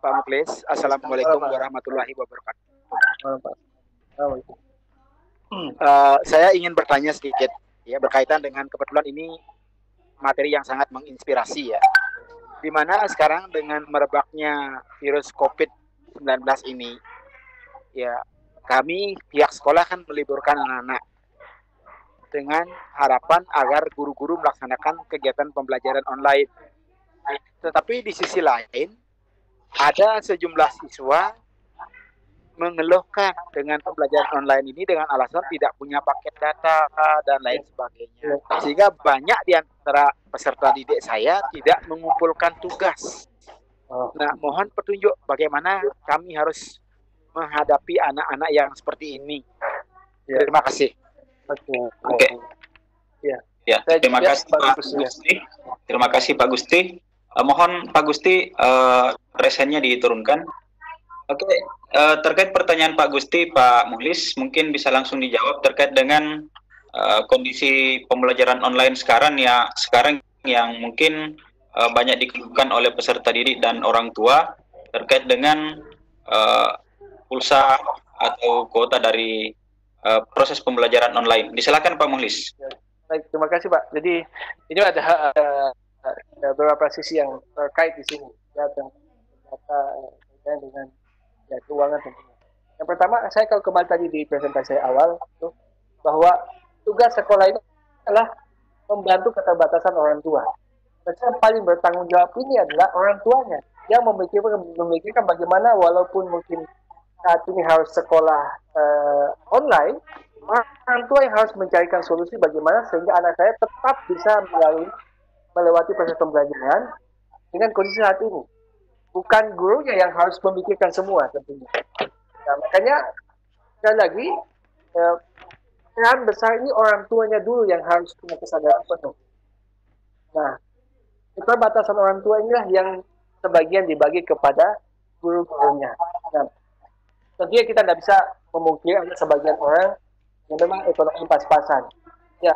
Pak Mukhlis. Assalamualaikum warahmatullahi wabarakatuh. Saya ingin bertanya sedikit ya, berkaitan dengan kebetulan ini materi yang sangat menginspirasi ya. Dimana sekarang dengan merebaknya virus COVID-19 ini ya, kami pihak sekolah kan meliburkan anak-anak dengan harapan agar guru-guru melaksanakan kegiatan pembelajaran online. Tetapi di sisi lain, ada sejumlah siswa mengeluhkan dengan pembelajaran online ini dengan alasan tidak punya paket data dan lain sebagainya. Sehingga banyak di antara peserta didik saya tidak mengumpulkan tugas. Nah, mohon petunjuk bagaimana kami harus menghadapi anak-anak yang seperti ini. Terima kasih. Oke. Ya, terima kasih Pak Gusti. Terima kasih Pak Gusti. Mohon Pak Gusti resennya diturunkan. Oke, terkait pertanyaan Pak Gusti, Pak Muhlis mungkin bisa langsung dijawab terkait dengan kondisi pembelajaran online sekarang yang mungkin banyak dikeluhkan oleh peserta didik dan orang tua terkait dengan pulsa atau kuota dari proses pembelajaran online. Disilakan Pak Muhlis. Baik, terima kasih Pak. Jadi ini ada beberapa sisi yang terkait di sini ya, dengan ya, keuangan tentunya. Yang pertama, saya kalau kembali tadi di presentasi saya awal itu bahwa tugas sekolah itu adalah membantu keterbatasan orang tua. Dan yang paling bertanggung jawab ini adalah orang tuanya yang memikirkan bagaimana walaupun mungkin saat ini harus sekolah online, orang tua yang harus mencarikan solusi bagaimana sehingga anak saya tetap bisa melewati proses pembelajaran dengan kondisi saat ini. Bukan gurunya yang harus memikirkan semua tentunya. Nah, makanya sekali lagi peran besar ini orang tuanya dulu yang harus punya kesadaran penuh. Nah, keterbatasan orang tua inilah yang sebagian dibagi kepada guru-gurunya. Nah, tentunya kita tidak bisa memungkiri ada sebagian orang yang memang ekonomi pas-pasan. Ya,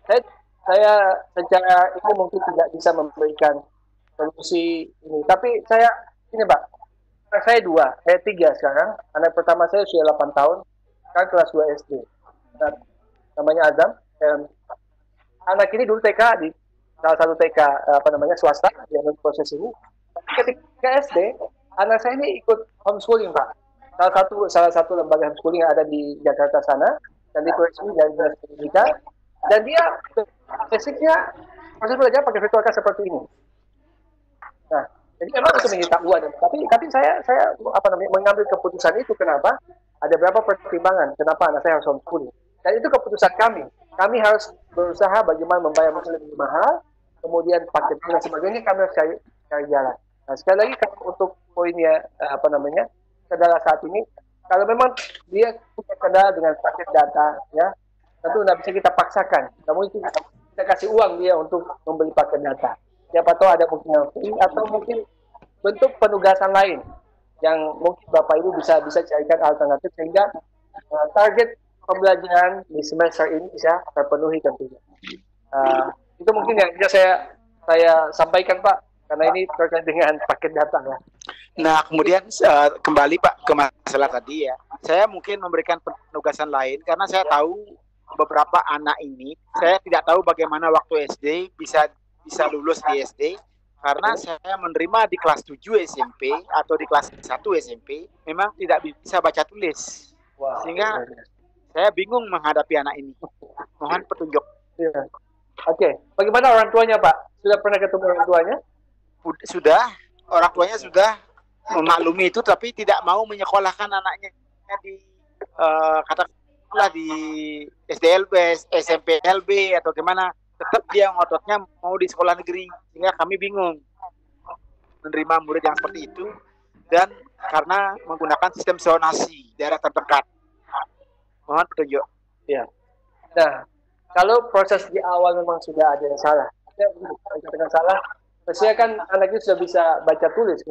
saya secara ini mungkin tidak bisa memberikan solusi ini. Tapi saya ini Pak, saya 3 sekarang. Anak pertama saya usia 8 tahun, sekarang kelas 2 SD. Nah, namanya Azam. Anak ini dulu TK di salah satu TK swasta yang proses ini. Ketika SD, anak saya ini ikut homeschooling Pak. Salah satu lembaga homeschooling yang ada di Jakarta sana, dan itu resmi dari Dinas Pendidikan, dan dia basicnya proses belajar pakai virtual class seperti ini. Nah, jadi memang itu menyita uang, tapi saya mengambil keputusan itu. Kenapa? Ada berapa pertimbangan kenapa anak saya harus homeschooling. Dan itu keputusan kami. Kami harus berusaha bagaimana membayar mungkin lebih mahal, kemudian paket dan sebagainya kami harus cari jalan. Nah, sekali lagi kalau untuk poinnya kendala saat ini, kalau memang dia punya kendala dengan paket data, ya tentu tidak bisa kita paksakan. Namun kita kasih uang dia untuk membeli paket data. Siapa tahu ada mungkin yang free atau mungkin bentuk penugasan lain yang mungkin Bapak Ibu bisa carikan alternatif sehingga target pembelajaran di semester ini bisa terpenuhi tentunya. Itu mungkin yang bisa saya sampaikan Pak, karena ini terkait dengan paket data ya. Nah, kemudian kembali Pak ke masalah tadi ya. Saya mungkin memberikan penugasan lain karena saya tahu beberapa anak ini, saya tidak tahu bagaimana waktu SD bisa lulus di SD. Karena saya menerima di kelas 7 SMP atau di kelas 1 SMP memang tidak bisa baca tulis. Wow. Sehingga saya bingung menghadapi anak ini. Mohon petunjuk. Ya. Oke. Bagaimana orang tuanya Pak? Sudah pernah ketemu orang tuanya? Sudah. Orang tuanya sudah memaklumi itu tapi tidak mau menyekolahkan anaknya di katakanlah di SDLB, SMPLB atau gimana. Tetap dia ngototnya mau di sekolah negeri, sehingga kami bingung menerima murid yang seperti itu, dan karena menggunakan sistem zonasi daerah terdekat. Mohon petunjuk. Ya. Nah, kalau proses di awal memang sudah ada yang salah, mestinya kan anak itu sudah bisa baca tulis,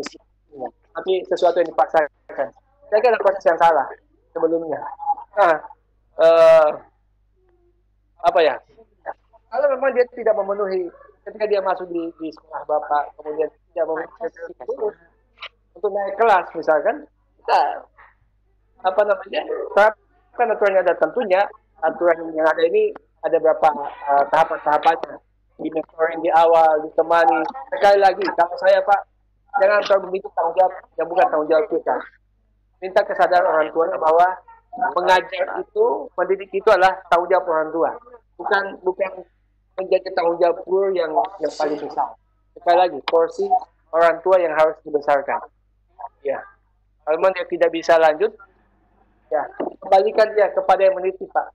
tapi sesuatu yang dipaksakan. Saya kira ada proses yang salah sebelumnya. Nah, kalau memang dia tidak memenuhi ketika dia masuk di sekolah Bapak, kemudian tidak memenuhi untuk naik kelas misalkan, kita terapkan aturan yang ada. Tentunya aturan yang ada ini ada berapa tahapan-tahapannya, di mentoring di awal, ditemani. Sekali lagi, kalau saya Pak, jangan terlalu begitu tanggung jawab yang bukan tanggung jawab kita. Minta kesadaran orang tuanya bahwa mengajar itu, mendidik itu adalah tanggung jawab orang tua, bukan menjadi tanggung jawab guru yang paling besar. Sekali lagi, porsi orang tua yang harus dibesarkan. Ya, kalau memang dia tidak bisa lanjut, ya kembalikan dia kepada yang meniti Pak.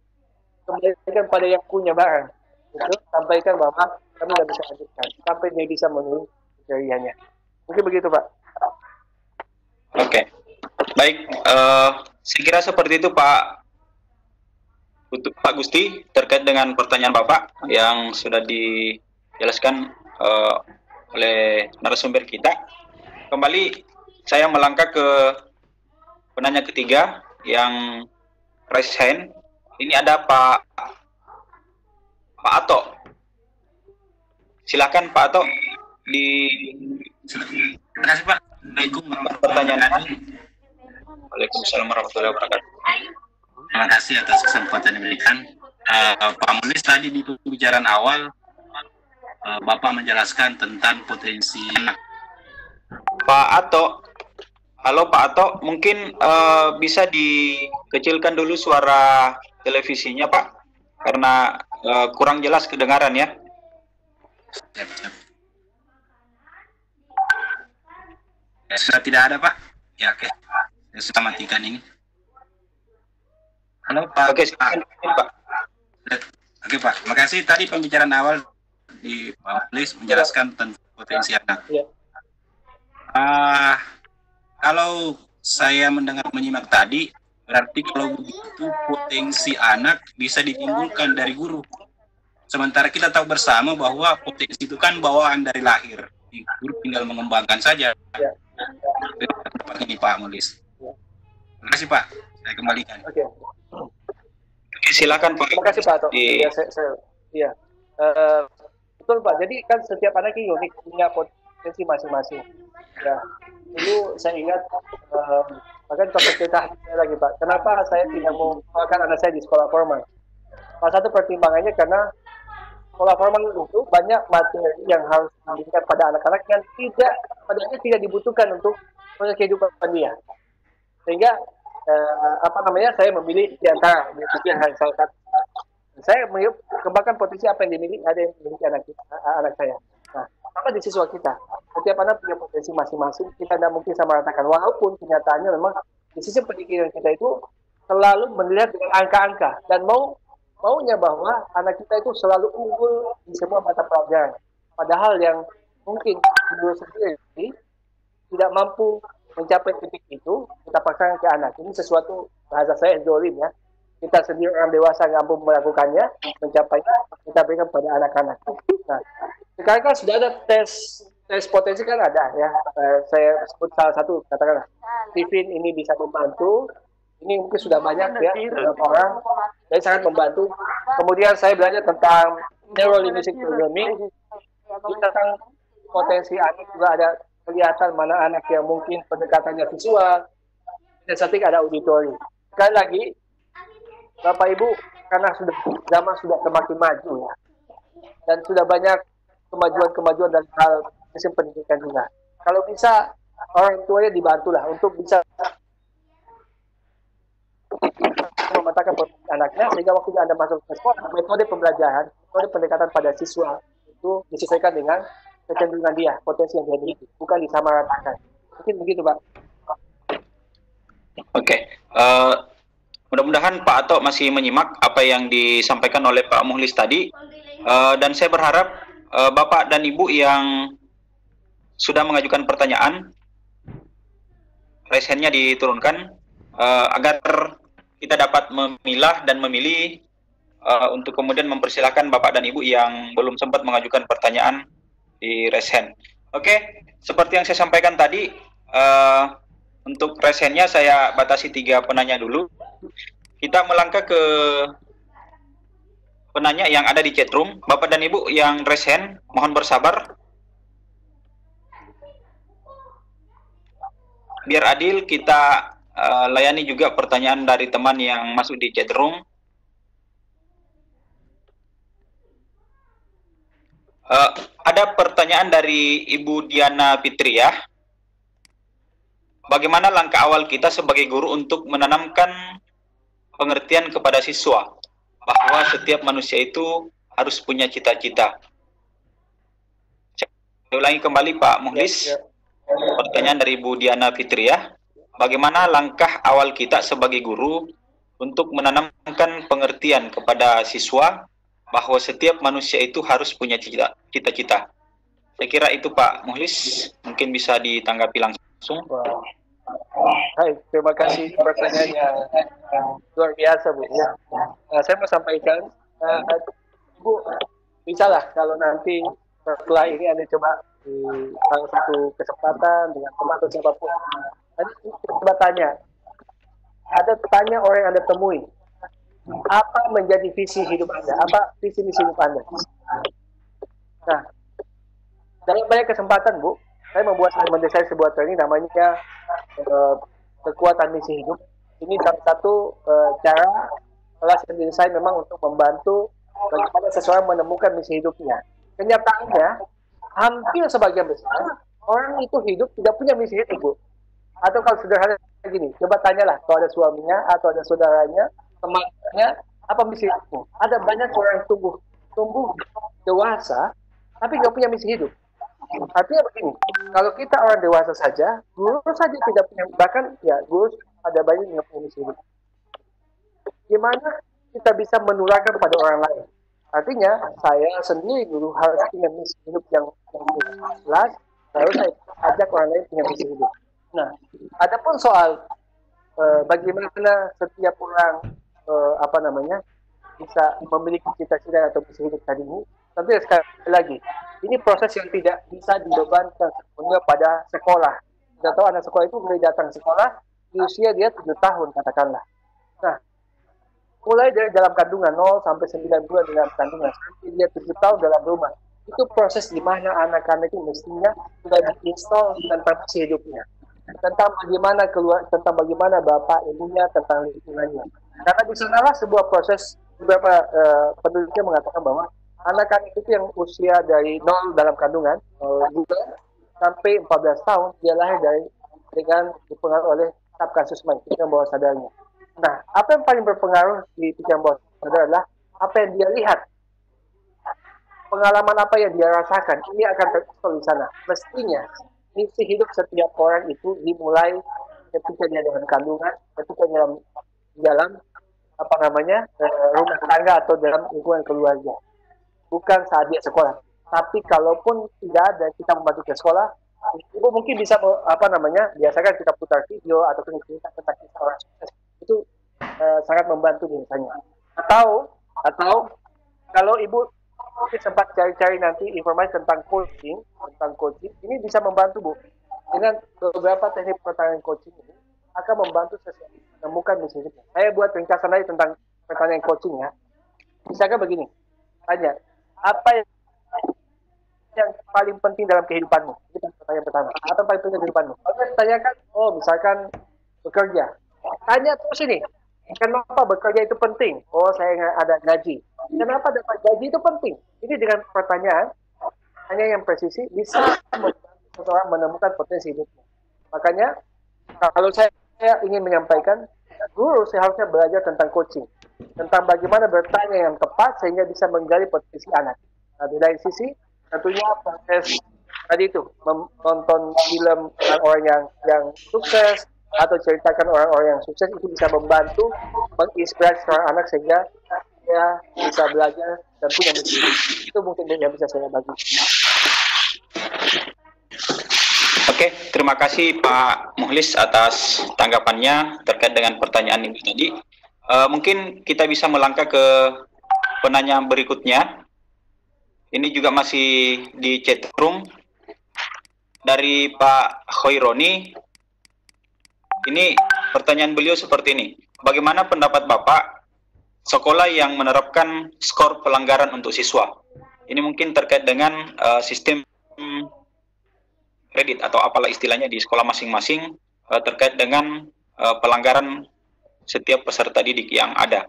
Kembalikan pada yang punya barang. Itu sampaikan bahwa kami tidak bisa lanjutkan sampai dia bisa memenuhi kriterianya. Mungkin begitu Pak. Oke, baik. Saya kira seperti itu Pak Gusti terkait dengan pertanyaan Bapak yang sudah dijelaskan oleh narasumber kita. Kembali saya melangkah ke penanya ketiga yang raise hand. Ini ada Pak Ato. Silakan Pak Ato. Terima kasih Pak. Assalamualaikum Pertanyaan Anda. Waalaikumsalam warahmatullahi wabarakatuh. Terima kasih atas kesempatan yang diberikan. Pak Mulis, tadi di pembicaraan awal Bapak menjelaskan tentang potensi anak. Pak Ato, halo Pak Ato, mungkin bisa dikecilkan dulu suara televisinya Pak, karena kurang jelas kedengaran ya. Siap. Sudah tidak ada Pak? Ya oke. Saya sudah matikan ini. Halo Pak. Oke, Pak. Oke Pak, terima kasih. Tadi pembicaraan awal di Pak Mulis menjelaskan tentang potensi anak. Ya. Kalau saya menyimak tadi, berarti kalau begitu potensi anak bisa ditimbulkan dari guru. Sementara kita tahu bersama bahwa potensi itu kan bawaan dari lahir. Guru tinggal mengembangkan saja. Ya. Ini Pak Mulis. Terima kasih Pak. Saya kembalikan. Oke. Silakan Pak. Terima kasih Pak Ato. Iya, betul Pak. Jadi kan setiap anak ini unik, punya potensi masing-masing. Ya, dulu saya ingat, bahkan topik kita lagi Pak. Kenapa saya tidak mau melakukan anak saya di sekolah formal? Salah satu pertimbangannya karena sekolah formal itu banyak materi yang harus diberikan pada anak-anak yang tidak dibutuhkan untuk proses kehidupan dia. Sehingga saya memilih di antara pilihan salah satu. Saya kembangkan potensi apa yang dimiliki, ada yang dimiliki anak saya. Nah, sama di siswa kita. Setiap anak punya potensi masing-masing. Kita tidak mungkin sama ratakan. Walaupun kenyataannya memang di sisi pendidikan kita itu selalu melihat dengan angka-angka dan maunya bahwa anak kita itu selalu unggul di semua mata pelajaran. Padahal yang mungkin menurut sendiri tidak mampu mencapai titik itu, kita paksakan ke anak. Ini sesuatu, bahasa saya zolim ya. Kita sendiri orang dewasa nggak mampu melakukannya, mencapainya, kita berikan pada anak-anak. Nah, sekarang kan sudah ada tes potensi kan ada ya. Saya sebut salah satu, katakanlah Stephen ini bisa membantu. Ini mungkin sudah banyak ya beberapa orang, jadi sangat membantu. Kemudian saya belajar tentang neurolinguistic programming, tentang potensi anak juga ada kelihatan mana anak yang mungkin pendekatannya visual, kinestetik, ada auditori. Sekali lagi, Bapak Ibu, karena zaman sudah semakin maju ya, dan sudah banyak kemajuan dalam hal sistem pendidikan juga. Kalau bisa orang tuanya dibantulah untuk bisa memetakan potensi anaknya, sehingga waktu Anda masuk ke sekolah, metode pembelajaran, metode pendekatan pada siswa itu disesuaikan dengan kecenderungan dia, potensi yang dia miliki, bukan disamaratakan. Mungkin begitu, Pak. Oke. Mudah-mudahan Pak Ato masih menyimak apa yang disampaikan oleh Pak Muhlis tadi, dan saya berharap Bapak dan Ibu yang sudah mengajukan pertanyaan, raise hand-nya diturunkan agar kita dapat memilah dan memilih untuk kemudian mempersilahkan Bapak dan Ibu yang belum sempat mengajukan pertanyaan di raise hand. Oke, seperti yang saya sampaikan tadi, untuk raise hand-nya saya batasi 3 penanya dulu. Kita melangkah ke penanya yang ada di chat room. Bapak dan Ibu yang raise hand, mohon bersabar. Biar adil, kita layani juga pertanyaan dari teman yang masuk di chat room. Ada pertanyaan dari Ibu Diana Fitriah. Bagaimana langkah awal kita sebagai guru untuk menanamkan pengertian kepada siswa bahwa setiap manusia itu harus punya cita-cita? Saya ulangi kembali Pak Muhlis. Pertanyaan dari Ibu Diana Fitriah. Bagaimana langkah awal kita sebagai guru untuk menanamkan pengertian kepada siswa bahwa setiap manusia itu harus punya cita-cita? Saya kira itu Pak Muhlis, mungkin bisa ditanggapi langsung. Hai, terima kasih pertanyaan yang luar biasa Bu. Ya. Saya mau sampaikan, Bu, bisa lah kalau nanti setelah ini Anda coba di salah satu kesempatan dengan teman atau siapapun, Anda coba tanya, orang yang Anda temui, apa menjadi visi hidup Anda, apa visi misi hidup Anda. Nah, dalam banyak kesempatan Bu, saya mendesain sebuah training namanya kekuatan misi hidup. Ini salah satu cara kelas yang didesain memang untuk membantu bagaimana seseorang menemukan misi hidupnya. Kenyataannya, hampir sebagian besar orang itu hidup tidak punya misi hidup, Bu. Atau kalau sederhana gini, coba tanyalah kalau ada suaminya atau ada saudaranya, temannya, apa misi hidupmu? Ada banyak orang yang tumbuh dewasa, tapi nggak punya misi hidup. Artinya begini, kalau kita orang dewasa saja, guru saja tidak punya, bahkan ya guru ada banyak yang punya misi hidup. Gimana kita bisa menularkan pada orang lain? Artinya saya sendiri guru harus punya misi hidup yang jelas, lalu saya ajak orang lain punya misi hidup. Nah, adapun soal bagaimana setiap orang bisa memiliki cita-cita atau misi hidup tadi ini, tentu sekali lagi ini proses yang tidak bisa dibebankan sepenuhnya pada sekolah. Kita tahu anak sekolah itu mulai datang sekolah di usia dia 7 tahun katakanlah. Nah, mulai dari dalam kandungan 0 sampai 9 bulan dalam kandungan sampai dia 7 tahun dalam rumah. Itu proses di mana anak-anak itu mestinya sudah diinstal tentang misi hidupnya. Tentang bagaimana bapak ibunya, tentang lingkungannya. Karena di sanalah sebuah proses, beberapa penelitian mengatakan bahwa anak-anak itu yang usia dari 0 dalam kandungan, 0 bulan sampai 14 tahun, dia lahir dengan dipengaruhi oleh subconscious mind, pikiran bawah sadarnya. Nah, apa yang paling berpengaruh di pikiran bawah sadar adalah apa yang dia lihat, pengalaman apa yang dia rasakan, ini akan tertulis di sana. Mestinya misi hidup setiap orang itu dimulai ketika dia dalam kandungan, ketika dalam apa namanya rumah tangga atau dalam lingkungan keluarga, bukan saat dia sekolah. Tapi kalaupun tidak ada kita membantu ke sekolah, ibu mungkin bisa apa namanya, biasakan kita putar video atau cerita tentang kisah orang sukses, itu sangat membantu biasanya. Atau kalau ibu mungkin sempat cari-cari nanti informasi tentang coaching, ini bisa membantu Bu. Dengan beberapa teknik pertanyaan coaching ini akan membantu seseorang menemukan misi hidupnya. Saya buat ringkasan lagi tentang pertanyaan coaching ya. Misalkan begini, tanya, apa yang paling penting dalam kehidupanmu? Itu pertanyaan pertama. Apa yang paling penting dalam kehidupanmu? Kalau tanyakan, misalkan bekerja. Tanya terus ini, kenapa bekerja itu penting? Saya ada gaji. Kenapa dapat gaji itu penting? Ini dengan pertanyaan yang presisi bisa membantu seseorang menemukan potensi hidupnya. Makanya kalau saya ingin menyampaikan, guru seharusnya belajar tentang coaching, tentang bagaimana bertanya yang tepat sehingga bisa menggali potensi anak. Nah, di lain sisi tentunya proses tadi itu menonton film orang yang sukses atau ceritakan orang-orang yang sukses itu bisa membantu menginspirasi seorang anak sehingga dia bisa belajar dan punya misi. Itu mungkin yang bisa saya bagi. Oke, terima kasih Pak Muhlis atas tanggapannya terkait dengan pertanyaan Ibu tadi. Mungkin kita bisa melangkah ke penanya berikutnya. Ini juga masih di chat room dari Pak Khoironi. Ini pertanyaan beliau seperti ini. Bagaimana pendapat Bapak sekolah yang menerapkan skor pelanggaran untuk siswa? Ini mungkin terkait dengan sistem kredit atau apalah istilahnya di sekolah masing-masing terkait dengan pelanggaran setiap peserta didik yang ada.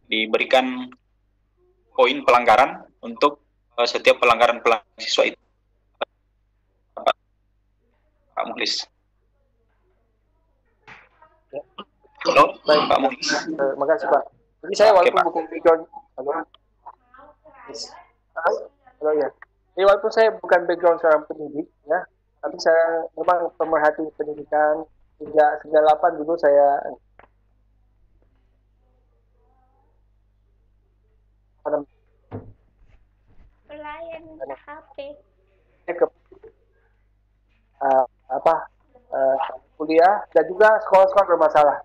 Diberikan poin pelanggaran untuk setiap pelanggaran siswa itu. Pak Muhlis. Halo, Pak Muhlis. Terima kasih Pak. Jadi saya walaupun bukan background, halo ya. Jadi walaupun saya bukan background seorang pendidik, ya, tapi saya memang pemerhati pendidikan. Sejak 98 dulu saya pelayan HP ke kuliah dan juga sekolah-sekolah bermasalah.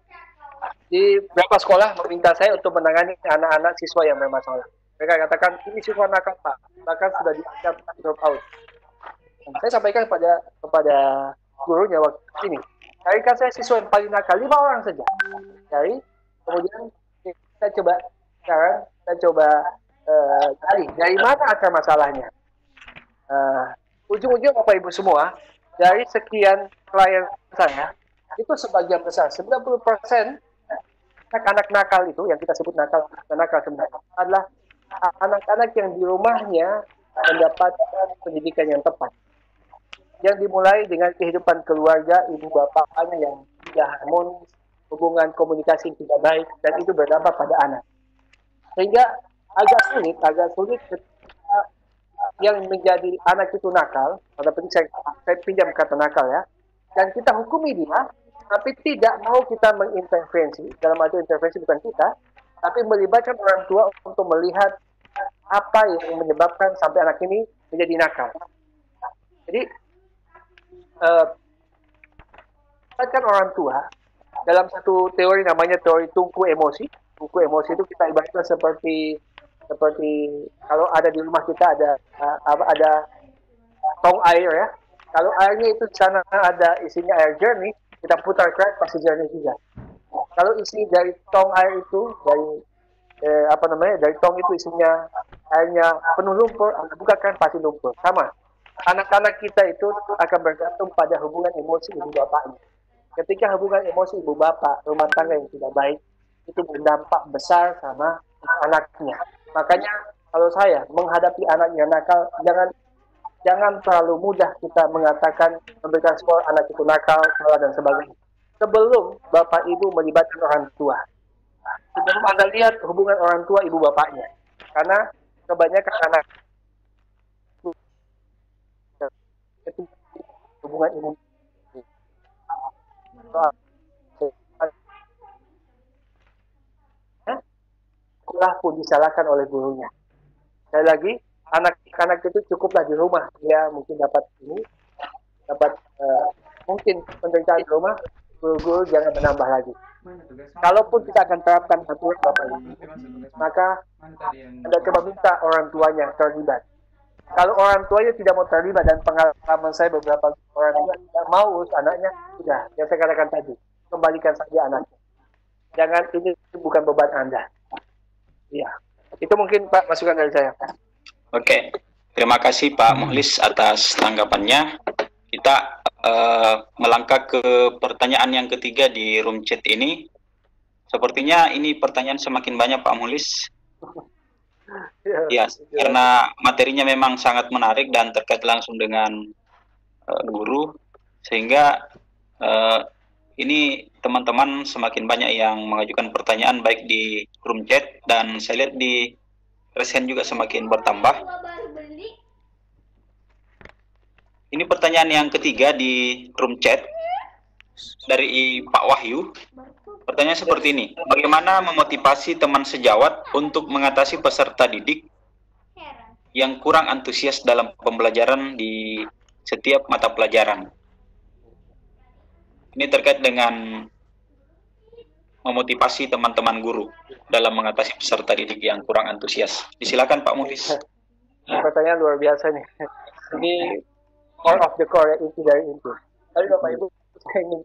Di beberapa sekolah meminta saya untuk menangani anak-anak siswa yang bermasalah. Mereka katakan ini siswa nakal Pak, bahkan sudah dianggap drop out. Saya sampaikan kepada gurunya waktu ini, carikan saya siswa yang paling nakal 5 orang saja. Kemudian saya coba cari dari mana akar masalahnya. Ujung-ujung Bapak Ibu semua, dari sekian klien saya, itu sebagian besar, 90% anak-anak nakal itu, yang kita sebut nakal sebenarnya, adalah anak-anak yang di rumahnya mendapatkan pendidikan yang tepat. Yang dimulai dengan kehidupan keluarga, ibu bapaknya yang tidak harmonis, hubungan komunikasi yang tidak baik, dan itu berdampak pada anak. Sehingga agak sulit ketika yang menjadi anak itu nakal, walaupun saya pinjam kata nakal ya, dan kita hukumi dia, tapi tidak mau kita mengintervensi. Dalam arti intervensi bukan kita, tapi melibatkan orang tua untuk melihat apa yang menyebabkan sampai anak ini menjadi nakal. Jadi melibatkan orang tua dalam satu teori namanya teori tungku emosi. Tungku emosi itu kita ibaratkan seperti kalau ada di rumah kita ada tong air ya. Kalau airnya itu di sana ada isinya air jernih, kita putar keras pasti jernih juga. Kalau isi dari tong air itu dari tong itu isinya airnya penuh lumpur, bukakan pasti lumpur. Sama. Anak-anak kita itu akan bergantung pada hubungan emosi ibu bapaknya. Ketika hubungan emosi ibu bapak, rumah tangga yang tidak baik, itu berdampak besar sama anaknya. Makanya kalau saya menghadapi anak yang nakal, jangan terlalu mudah kita mengatakan memberikan skor anak itu nakal, salah dan sebagainya. Sebelum bapak ibu melibatkan orang tua, sebelum Anda lihat hubungan orang tua ibu bapaknya, Karena kebanyakan anak itu hubungan ini sekolah pun disalahkan oleh gurunya. Sekali lagi, anak-anak itu cukuplah di rumah, dia mungkin dapat mungkin penderitaan di rumah, guru-guru jangan menambah lagi. Kalaupun kita akan terapkan aturan Bapak ini, maka Anda coba minta orang tuanya terlibat. Kalau orang tuanya tidak mau terlibat, dan pengalaman saya beberapa orang tua tidak mau urus anaknya, sudah, yang saya katakan tadi, kembalikan saja anaknya. Jangan, ini bukan beban Anda. Iya, itu mungkin Pak masukan dari saya. Oke, terima kasih Pak Muhlis atas tanggapannya. Kita melangkah ke pertanyaan yang ketiga di room chat ini. Sepertinya ini pertanyaan semakin banyak Pak Muhlis. Ya, karena materinya memang sangat menarik dan terkait langsung dengan guru, sehingga ini teman-teman semakin banyak yang mengajukan pertanyaan baik di room chat, dan saya lihat di resen juga semakin bertambah. Ini pertanyaan yang ketiga di room chat dari Pak Wahyu. Pertanyaan seperti ini: bagaimana memotivasi teman sejawat untuk mengatasi peserta didik yang kurang antusias dalam pembelajaran di setiap mata pelajaran? Ini terkait dengan memotivasi teman-teman guru dalam mengatasi peserta didik yang kurang antusias. Disilakan Pak Muhlis. Pertanyaan luar biasa nih. Ini core of the core, inti dari inti. Tapi Bapak Ibu, saya ingin,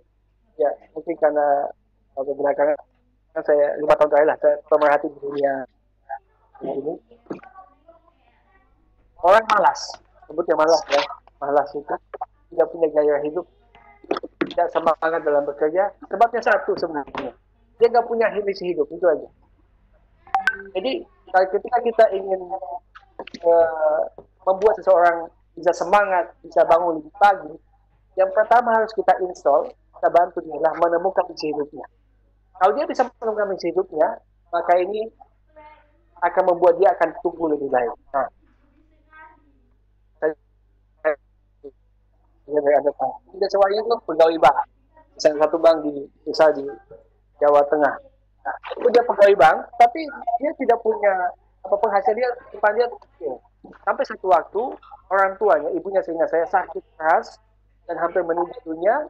ya mungkin karena belakangan saya 5 tahun terakhir lah, saya pemerhati di dunia ini. Orang malas, sebutnya malas ya, malas itu tidak punya gaya hidup, tidak semangat dalam bekerja. Sebabnya satu sebenarnya, dia nggak punya misi hidup, itu aja. Jadi ketika kita ingin membuat seseorang bisa semangat, bisa bangun lebih pagi, yang pertama harus kita install, kita bantu dia adalah menemukan misi hidupnya. Kalau dia bisa menemukan misi hidupnya, maka ini akan membuat dia akan tumbuh lebih baik. Nah, tidak semuanya itu pegawai bank, misalnya satu bank di Jawa Tengah. Nah, itu dia pegawai bank, tapi dia tidak punya penghasilan, dia kecil. Sampai satu waktu orang tuanya, ibunya sehingga saya sakit keras dan hampir meninggal dunia,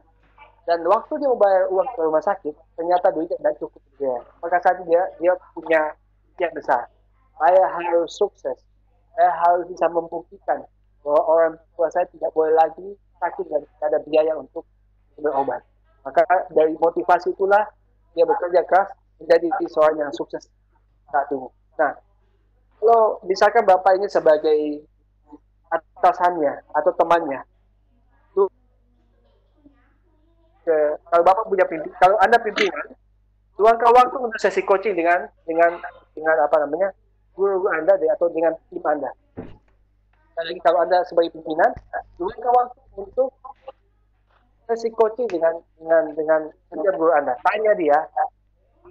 dan waktu dia membayar uang ke rumah sakit, ternyata duitnya tidak cukup dia. Maka saat itu dia punya yang besar. Saya harus sukses. Saya harus bisa membuktikan bahwa orang tua saya tidak boleh lagi sakit dan tidak ada biaya untuk berobat. Maka dari motivasi itulah dia bekerja keras menjadi seorang yang sukses saat ini. Nah, kalau misalkan Bapak ini sebagai atasannya atau temannya, kalau Bapak punya pimpinan, kalau Anda pimpinan, luangkan waktu untuk sesi coaching dengan guru Anda atau dengan tim Anda. Lagi kalau Anda sebagai pimpinan, luangkan waktu untuk sesi coaching dengan setiap guru Anda. Tanya dia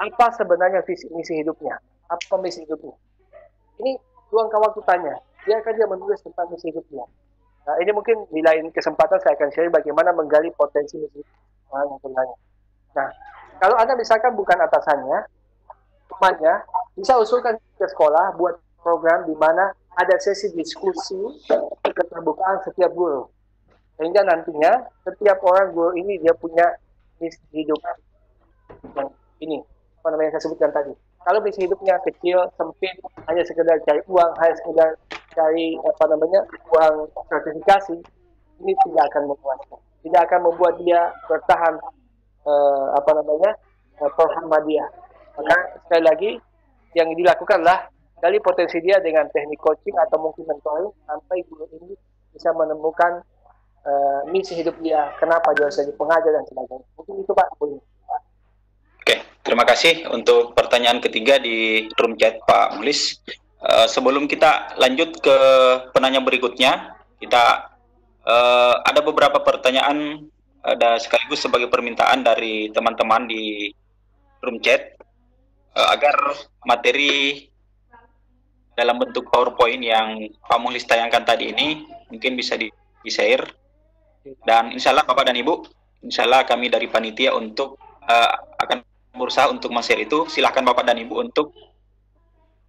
apa sebenarnya misi hidupnya, apa misi hidupnya. Ini luangkan waktu tanya. Biarkan dia menulis tentang misi hidupnya. Nah, ini mungkin di lain kesempatan saya akan share bagaimana menggali potensi misi orang yang sebenarnya. Nah, kalau Anda misalkan bukan atasannya, temannya, bisa usulkan ke sekolah buat program di mana ada sesi diskusi keterbukaan setiap guru. Sehingga nantinya setiap orang guru ini dia punya misi hidup. Yang ini, saya sebutkan tadi. Kalau misi hidupnya kecil, sempit, hanya sekedar cari uang, hanya sekedar cari uang sertifikasi, ini tidak akan memuaskan. Tidak akan membuat dia bertahan Muhammadiyah. Maka sekali lagi yang dilakukanlah gali potensi dia dengan teknik coaching atau mungkin mentoring sampai guru ini bisa menemukan misi hidup dia, kenapa dia harus jadi pengajar dan sebagainya. Mungkin itu Pak. Oke, terima kasih untuk pertanyaan ketiga di room chat Pak Muhlis. Sebelum kita lanjut ke penanya berikutnya, kita ada beberapa pertanyaan ada sekaligus sebagai permintaan dari teman-teman di room chat agar materi dalam bentuk PowerPoint yang Pak Muhlis tayangkan tadi ini, mungkin bisa di-share. Dan insya Allah Bapak dan Ibu, insya Allah kami dari panitia untuk akan berusaha untuk men-share itu. Silahkan Bapak dan Ibu untuk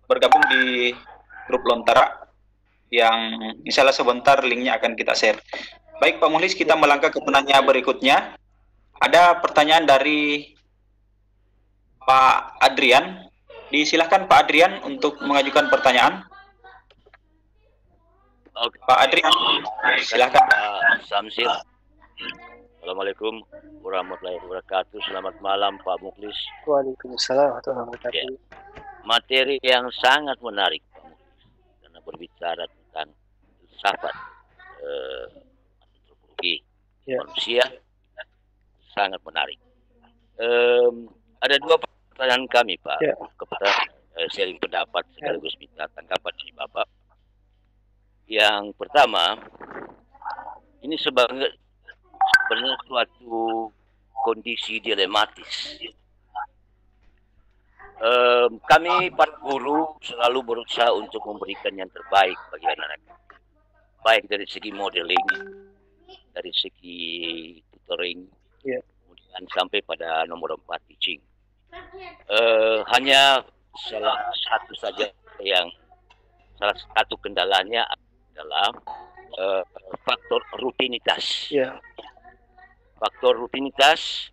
bergabung di grup Lontara yang insya Allah sebentar linknya akan kita share. Baik Pak Muhlis, kita melangkah ke penanya berikutnya. Ada pertanyaan dari Pak Adrian. Disilahkan Pak Adrian untuk mengajukan pertanyaan. Oke. Pak Adrian, silahkan. Pak Samsil. Assalamualaikum warahmatullahi wabarakatuh. Selamat malam Pak Mukhlis. Waalaikumsalam warahmatullahi wabarakatuh. Ya. Materi yang sangat menarik Pak Mukhlis, karena berbicara tentang filsafat antropologi manusia, sangat menarik. Ada dua pertanyaan kami Pak kepada sharing pendapat sekaligus minta tanggapan dari Bapak. Yang pertama, ini sebenarnya suatu kondisi dilematis. Kami para guru selalu berusaha untuk memberikan yang terbaik bagi anak-anak, baik dari segi modeling, dari segi tutoring, kemudian sampai pada nomor 4 teaching. Hanya salah satu kendalanya adalah faktor rutinitas. Faktor rutinitas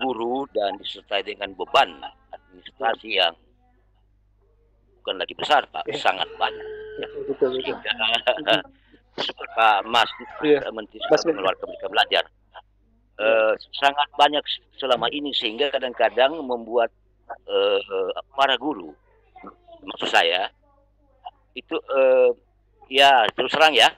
guru dan disertai dengan beban administrasi yang bukan lagi besar Pak, sangat banyak. Seperti Pak Mas Menteri mengeluarkan mereka belajar. Sangat banyak selama ini sehingga kadang-kadang membuat para guru, maksud saya, itu ya terus terang ya,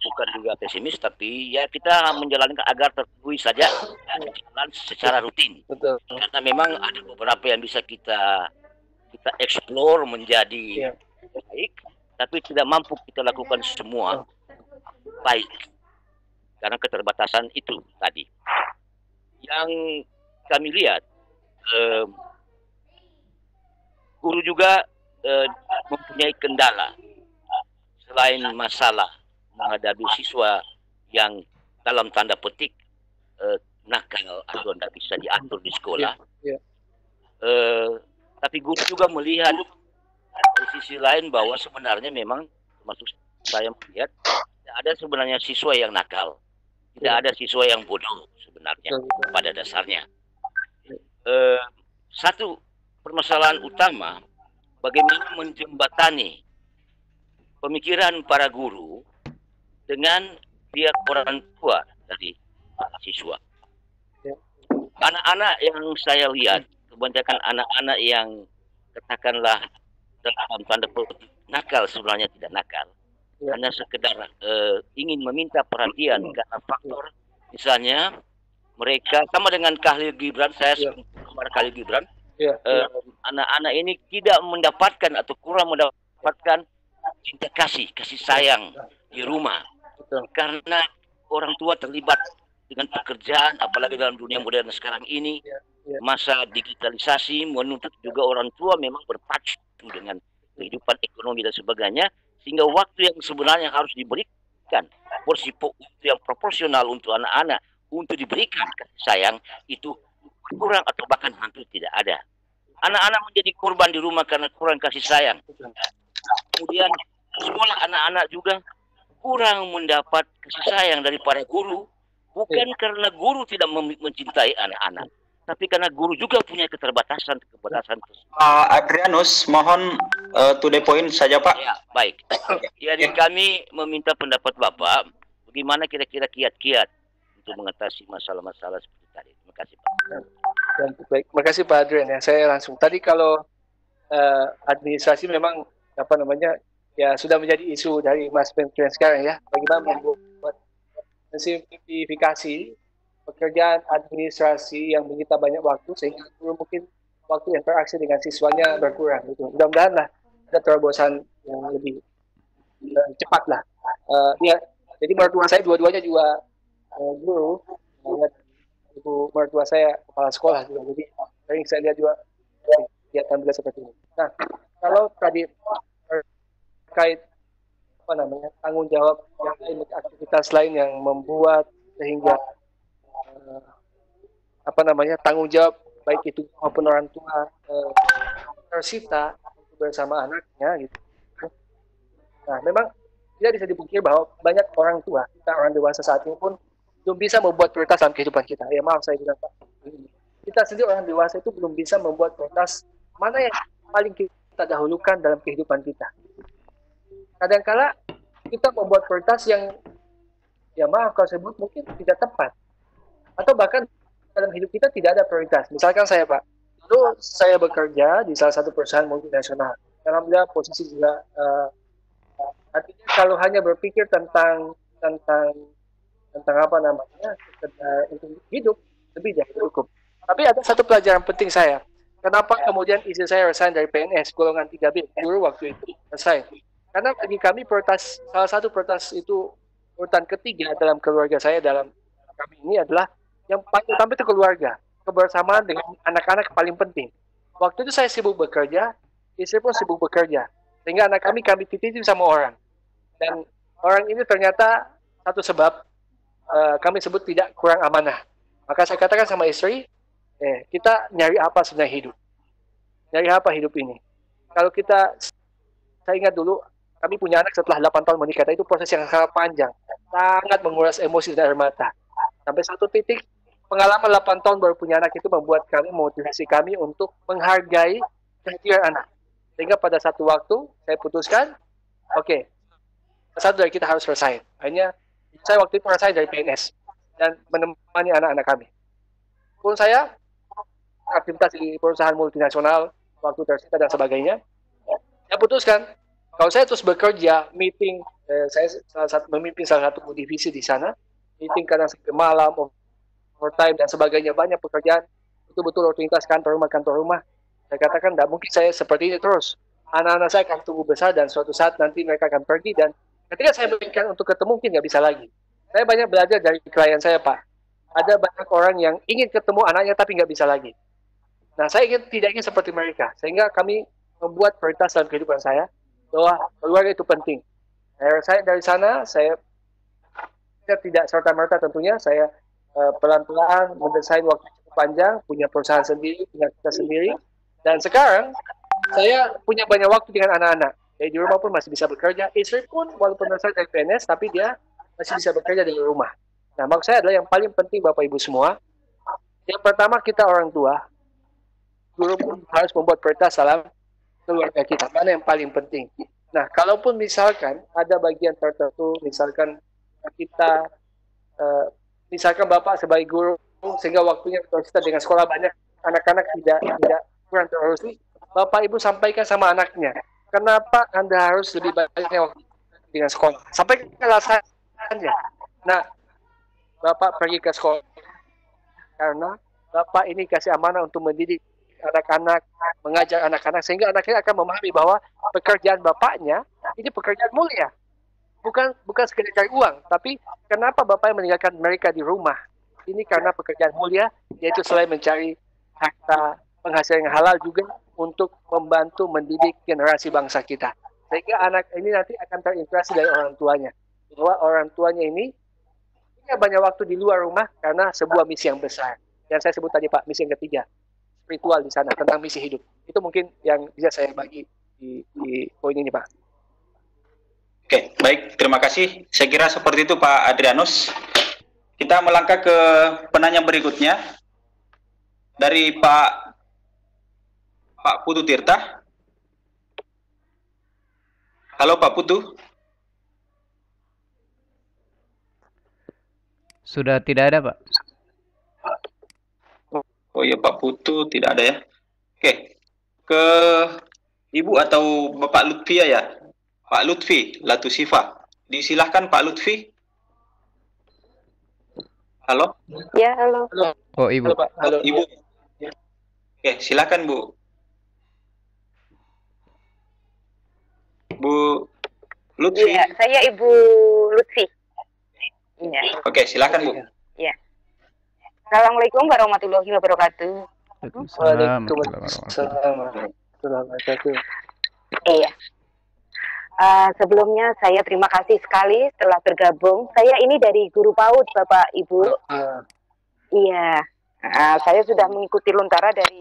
bukan juga pesimis, tapi ya kita menjalankan agar terpenuhi saja jalan secara rutin. Karena memang ada beberapa yang bisa kita explore menjadi baik, tapi tidak mampu kita lakukan semua baik karena keterbatasan itu tadi. Yang kami lihat, guru juga mempunyai kendala. Selain masalah menghadapi siswa yang dalam tanda petik nakal atau tidak bisa diatur di sekolah, tapi guru juga melihat dari sisi lain bahwa sebenarnya memang, termasuk saya melihat, tidak ada sebenarnya siswa yang nakal, tidak ada siswa yang bodoh sebenarnya pada dasarnya. Satu permasalahan utama, bagaimana menjembatani pemikiran para guru dengan pihak orang tua dari siswa. Anak-anak yang saya lihat, kebanyakan anak-anak yang katakanlah dalam tanda petik nakal, sebenarnya tidak nakal. Hanya sekedar ingin meminta perhatian karena faktor, misalnya mereka sama dengan Khalil Gibran, saya kemarin Khalil Gibran, anak-anak ini tidak mendapatkan atau kurang mendapatkan cinta kasih sayang di rumah, karena orang tua terlibat dengan pekerjaan, apalagi dalam dunia modern sekarang ini, masa digitalisasi menuntut juga orang tua memang berpacu dengan kehidupan ekonomi dan sebagainya, sehingga waktu yang sebenarnya harus diberikan porsi yang proporsional untuk anak-anak untuk diberikan kasih sayang itu kurang atau bahkan hampir tidak ada. Anak-anak menjadi korban di rumah karena kurang kasih sayang. Kemudian sekolah anak-anak juga kurang mendapat kasih sayang dari para guru, bukan karena guru tidak mencintai anak-anak, tapi karena guru juga punya keterbatasan. Adrianus, mohon to the point saja Pak. Ya, baik. Jadi kami meminta pendapat Bapak, bagaimana kira-kira kiat-kiat untuk mengatasi masalah-masalah seperti tadi. Terima kasih Pak. Baik, terima kasih Pak Adrian. Ya, saya langsung tadi kalau administrasi memang ya sudah menjadi isu dari Mas Menteri sekarang ya. Bagaimana membuat simplifikasi pekerjaan administrasi yang menyita banyak waktu sehingga mungkin waktu interaksi dengan siswanya berkurang gitu. Mudah-mudahan lah ada terobosan yang lebih cepat lah. Ya, jadi mertua saya dua-duanya juga guru, ibu mertua saya kepala sekolah juga. Jadi sering saya lihat juga kegiatan beliau seperti ini. Nah, kalau tadi terkait tanggung jawab yang lain, aktivitas lain yang membuat sehingga tanggung jawab baik itu maupun orang tua tersita bersama anaknya gitu. Nah, memang tidak bisa dipungkiri bahwa banyak orang tua kita, orang dewasa saat ini pun belum bisa membuat prioritas dalam kehidupan kita. Ya maaf saya bilang Pak, kita sendiri orang dewasa itu belum bisa membuat prioritas mana yang paling kita dahulukan dalam kehidupan kita. Kadang-kala kita membuat prioritas yang, ya maaf kalau sebut mungkin tidak tepat, atau bahkan dalam hidup kita tidak ada prioritas. Misalkan saya Pak, dulu saya bekerja di salah satu perusahaan multinasional. Alhamdulillah posisi juga artinya kalau hanya berpikir tentang untuk hidup lebih dari cukup. Tapi ada satu pelajaran penting saya. Kenapa kemudian istri saya resign dari PNS golongan 3B dulu waktu itu resign? Karena bagi kami salah satu prioritas itu urutan ketiga dalam keluarga saya, dalam kami ini adalah yang paling utama itu keluarga. Kebersamaan dengan anak-anak paling penting. Waktu itu saya sibuk bekerja, istri pun sibuk bekerja. Sehingga anak kami titipin sama orang. Dan orang ini ternyata satu sebab kami sebut tidak kurang amanah. Maka saya katakan sama istri, kita nyari apa sebenarnya hidup? Nyari apa hidup ini? Kalau saya ingat dulu, kami punya anak setelah 8 tahun menikah, itu proses yang sangat panjang, sangat menguras emosi dan air mata. Sampai satu titik, pengalaman 8 tahun baru punya anak itu membuat kami, motivasi kami untuk menghargai kehadiran anak. Sehingga pada satu waktu, saya putuskan, oke, satu dari kita harus resign. Akhirnya, saya waktu itu resign dari PNS dan menemani anak-anak kami. Pun saya, aktivitas di perusahaan multinasional, waktu tersita dan sebagainya, saya putuskan, kalau saya terus bekerja, meeting, saya memimpin salah satu divisi di sana, meeting kadang sampai malam, overtime dan sebagainya, banyak pekerjaan, betul-betul rutinitas kantor rumah. Saya katakan, tidak mungkin saya seperti ini terus. Anak-anak saya akan tumbuh besar dan suatu saat nanti mereka akan pergi, dan ketika saya berikan untuk ketemu, mungkin nggak bisa lagi. Saya banyak belajar dari klien saya, Pak. Ada banyak orang yang ingin ketemu anaknya tapi nggak bisa lagi. Nah, saya tidak ingin seperti mereka. Sehingga kami membuat prioritas dalam kehidupan saya, bahwa keluarga itu penting. Saya dari sana, saya tidak serta-merta tentunya, saya pelan-pelan mendesain waktu cukup panjang, punya perusahaan sendiri, punya kita sendiri, dan sekarang saya punya banyak waktu dengan anak-anak. Jadi di rumah pun masih bisa bekerja, istri pun walaupun resign dari PNS, tapi dia masih bisa bekerja dari rumah. Nah, maksud saya adalah yang paling penting Bapak Ibu semua, yang pertama kita orang tua, guru pun harus membuat prioritas dalam keluarga kita, mana yang paling penting. Nah, kalaupun misalkan ada bagian tertentu, misalkan kita, misalkan Bapak sebagai guru, sehingga waktunya kita dengan sekolah banyak, anak-anak tidak kurang terurusi, Bapak Ibu sampaikan sama anaknya, kenapa Anda harus lebih banyak waktu dengan sekolah? Sampai ke alasannya. Nah, Bapak pergi ke sekolah karena Bapak ini kasih amanah untuk mendidik anak-anak, mengajar anak-anak, sehingga anak-anak akan memahami bahwa pekerjaan bapaknya ini pekerjaan mulia, bukan sekedar cari uang, tapi kenapa bapaknya meninggalkan mereka di rumah? Ini karena pekerjaan mulia, yaitu selain mencari harta penghasilan yang halal juga untuk membantu mendidik generasi bangsa kita, sehingga anak ini nanti akan terinspirasi dari orang tuanya, bahwa orang tuanya ini punya banyak waktu di luar rumah karena sebuah misi yang besar. Yang saya sebut tadi Pak, misi yang ketiga, spiritual di sana, tentang misi hidup. Itu mungkin yang bisa saya bagi di poin ini, Pak. Oke, baik. Terima kasih. Saya kira seperti itu, Pak Adrianus. Kita melangkah ke penanya berikutnya. Dari Pak Putu Tirta. Halo, Pak Putu. Sudah tidak ada, Pak. Oh iya, Pak Putu tidak ada ya. Oke, ke Ibu atau Bapak Lutfi ya. Pak Lutfi Latusifa. Disilahkan Pak Lutfi. Halo? Ya, halo. Oh, Ibu. Halo, Pak. Halo. Ibu. Oke, silakan Bu. Bu Lutfi. Iya, saya Ibu Lutfi. Iya. Oke, silakan Bu. Iya. Assalamualaikum warahmatullahi wabarakatuh. Waalaikumsalam. Waalaikumsalam warahmatullahi wabarakatuh. Iya. Sebelumnya saya terima kasih sekali telah bergabung. Saya ini dari guru PAUD, Bapak Ibu. Iya. Saya sudah mengikuti Luntara dari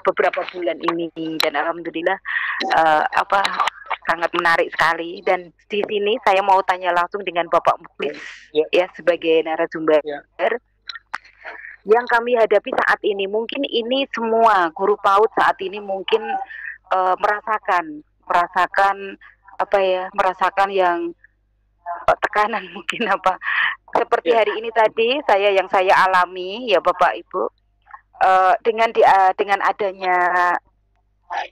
beberapa bulan ini, dan alhamdulillah sangat menarik sekali. Dan di sini saya mau tanya langsung dengan Bapak Mukhlis ya sebagai narasumber. Yang kami hadapi saat ini, mungkin ini semua guru PAUD saat ini mungkin merasakan yang tekanan mungkin seperti hari ini tadi yang saya alami ya Bapak Ibu, dengan adanya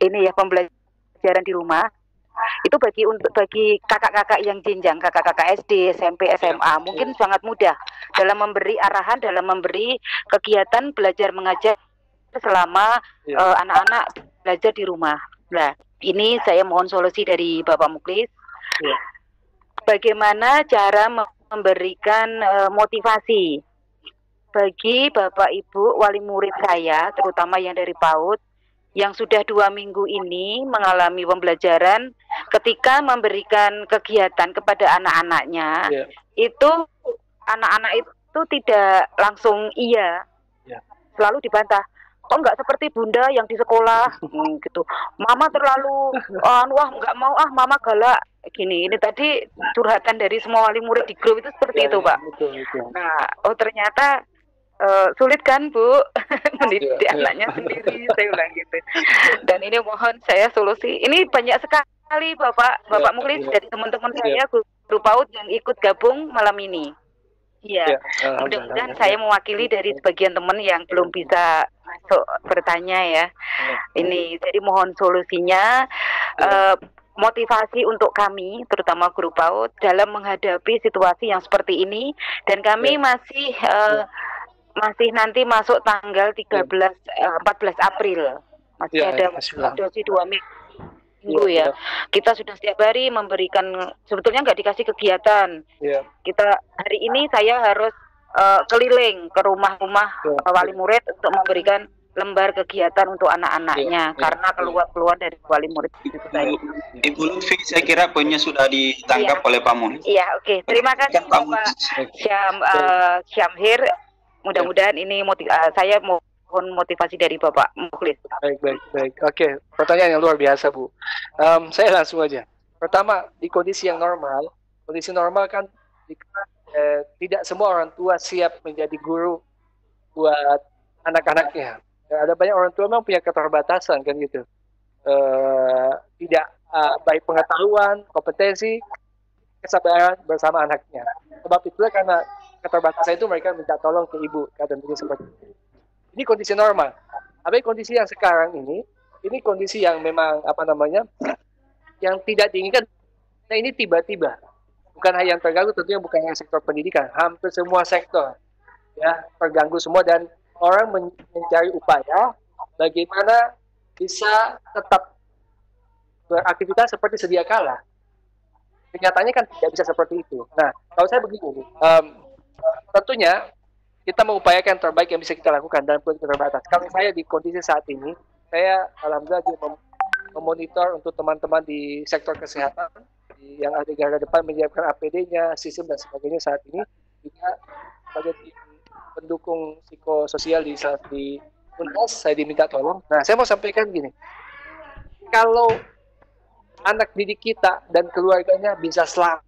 ini ya pembelajaran di rumah itu bagi kakak-kakak yang jenjang kakak-kakak SD, SMP, SMA mungkin sangat mudah dalam memberi arahan, dalam memberi kegiatan belajar mengajar selama anak-anak belajar di rumah. Nah, ini saya mohon solusi dari Bapak Mukhlis. Bagaimana cara memberikan motivasi bagi Bapak Ibu wali murid saya, terutama yang dari PAUD, yang sudah 2 minggu ini mengalami pembelajaran, ketika memberikan kegiatan kepada anak-anaknya, itu anak-anak itu tidak langsung selalu dibantah. Kok nggak seperti bunda yang di sekolah gitu, mama terlalu nggak mau mama galak gini. Ini tadi curhatan dari semua wali murid di grup itu seperti itu Pak. Betul. Nah ternyata sulit kan Bu mendidik anaknya sendiri, saya bilang gitu. Dan ini mohon saya solusi, ini banyak sekali Bapak Mukhlis dari teman-teman saya guru PAUD yang ikut gabung malam ini. Iya, mudah-mudahan saya mewakili dari sebagian teman yang belum bisa masuk bertanya ya. Ini jadi mohon solusinya, motivasi untuk kami, terutama guru PAUD dalam menghadapi situasi yang seperti ini. Dan kami masih nanti masuk tanggal 14 April, masih ada dosis 2 minggu ya. Kita sudah setiap hari memberikan, sebetulnya nggak dikasih kegiatan. Kita hari ini saya harus keliling ke rumah-rumah wali murid untuk memberikan lembar kegiatan untuk anak-anaknya karena keluar dari wali murid itu tadi. Ibu Lutfi, saya kira poinnya sudah ditangkap oleh Pak Mukhlis. Iya, oke. Terima kasih Bapak Syamhir. Mudah-mudahan ini saya mohon motivasi dari Bapak Mukhlis. Baik. Oke, pertanyaan yang luar biasa Bu. Saya langsung aja. Pertama, di kondisi yang normal, kan tidak semua orang tua siap menjadi guru buat anak-anaknya. Ada banyak orang tua memang punya keterbatasan kan gitu. Tidak baik pengetahuan, kompetensi, kesabaran bersama anaknya. Sebab itulah karena keterbatasan itu mereka minta tolong ke ibu, tentunya seperti itu. Ini kondisi normal. Tapi kondisi yang sekarang ini kondisi yang memang yang tidak diinginkan. Nah ini tiba-tiba, bukan hanya yang terganggu, tentunya bukan hanya sektor pendidikan, hampir semua sektor ya terganggu semua, dan orang mencari upaya bagaimana bisa tetap beraktivitas seperti sedia kala. Kenyataannya kan tidak bisa seperti itu. Nah, kalau saya begini, tentunya kita mengupayakan yang terbaik yang bisa kita lakukan dalam kondisi terbatas. Kalau saya di kondisi saat ini, saya alhamdulillah juga memonitor untuk teman-teman di sektor kesehatan yang ada di garda depan menyiapkan APD-nya, sistem dan sebagainya saat ini, juga sebagai pendukung psikososial di UNAS, saya diminta tolong. Nah, saya mau sampaikan gini, kalau anak didik kita dan keluarganya bisa selamat,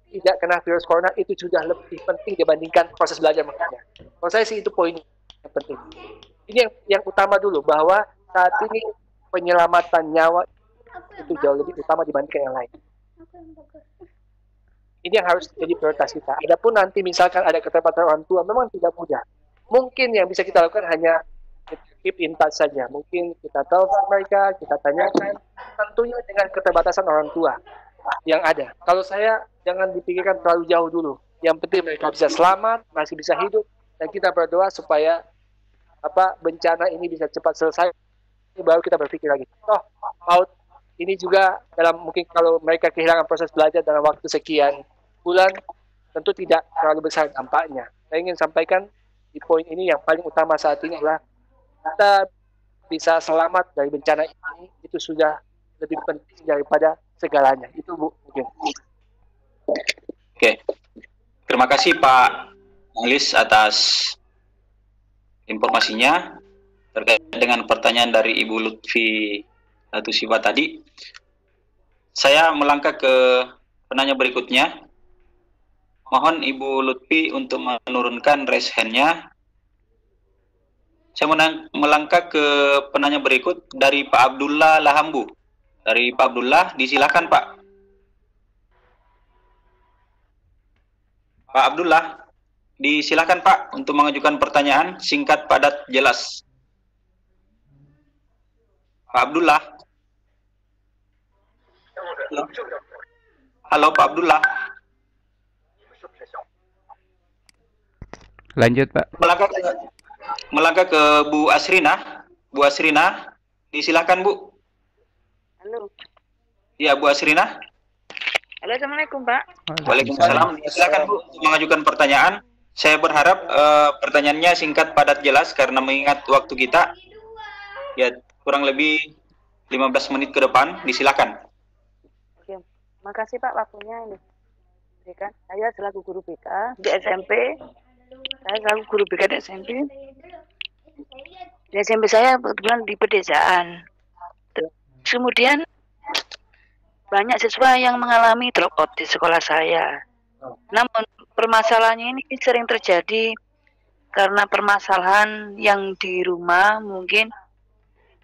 tidak kena virus corona, itu sudah lebih penting dibandingkan proses belajar mengajar. Menurut saya sih itu poin yang penting. Ini yang utama dulu, bahwa saat ini penyelamatan nyawa itu jauh lebih utama dibandingkan yang lain. Ini yang harus jadi prioritas kita. Adapun nanti misalkan ada keterbatasan orang tua, memang tidak mudah. Mungkin yang bisa kita lakukan hanya keep in touch saja. Mungkin kita telepon mereka, kita tanyakan, tentunya dengan keterbatasan orang tua yang ada. Kalau saya, jangan dipikirkan terlalu jauh dulu. Yang penting mereka bisa selamat, masih bisa hidup, dan kita berdoa supaya bencana ini bisa cepat selesai. Baru kita berpikir lagi. PAUD ini juga mungkin kalau mereka kehilangan proses belajar dalam waktu sekian bulan, tentu tidak terlalu besar dampaknya. Saya ingin sampaikan di poin ini yang paling utama saat ini adalah kita bisa selamat dari bencana ini, itu sudah lebih penting daripada segalanya. Itu Bu, mungkin. Oke. Terima kasih Pak Muhlis atas informasinya terkait dengan pertanyaan dari Ibu Lutfi Tusiwa tadi. Saya melangkah ke penanya berikutnya. Mohon Ibu Lutfi untuk menurunkan raise hand-nya. Saya melangkah ke penanya berikut dari Pak Abdullah Lahambu. Dari Pak Abdullah, disilakan Pak. Pak Abdullah, disilakan Pak untuk mengajukan pertanyaan singkat, padat, jelas. Pak Abdullah. Halo, halo Pak Abdullah. Lanjut Pak. Melangkah ke Bu Asrina. Bu Asrina, disilakan Bu. Halo. Ya Bu Asrina. Halo, Assalamualaikum Pak. Waalaikumsalam. Silakan Bu untuk mengajukan pertanyaan. Saya berharap pertanyaannya singkat, padat, jelas karena mengingat waktu kita ya kurang lebih 15 menit ke depan. Disilakan. Oke, makasih Pak waktunya ini. Berikan. Saya selaku guru BK di SMP. Saya selaku guru BK di SMP. Di SMP saya kebetulan di pedesaan. Kemudian banyak siswa yang mengalami drop out di sekolah saya. Namun permasalahannya ini sering terjadi karena permasalahan yang di rumah, mungkin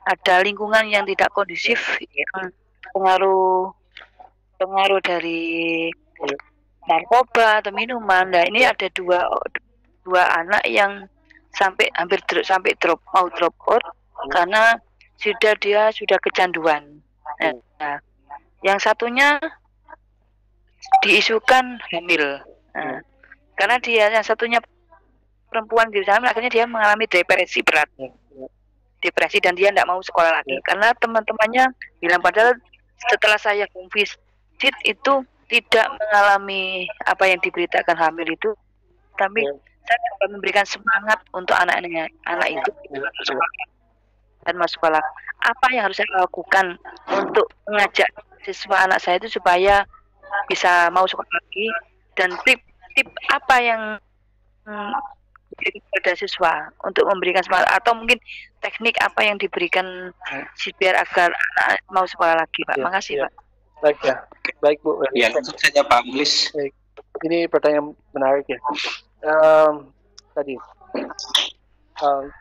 ada lingkungan yang tidak kondusif, yang pengaruh dari narkoba atau minuman. Nah, ini ada dua anak yang hampir sampai drop out karena dia sudah kecanduan. Nah, yang satunya diisukan hamil. Nah, karena yang satunya perempuan di hamil, akhirnya dia mengalami depresi berat. Depresi dan dia tidak mau sekolah lagi. Karena teman-temannya bilang padahal setelah saya visit itu tidak mengalami apa yang diberitakan hamil itu. Tapi saya coba memberikan semangat untuk anak itu dan masuk sekolah. Apa yang harus saya lakukan untuk mengajak siswa anak saya itu supaya bisa mau sekolah lagi, dan tip apa yang pada siswa untuk memberikan semangat, atau mungkin teknik apa yang diberikan biar agar anak mau sekolah lagi Pak. Makasih Pak. Baik ya, baik Bu. Ya, langsung saja Pak Muhlis. Ini pertanyaan menarik ya. Tadi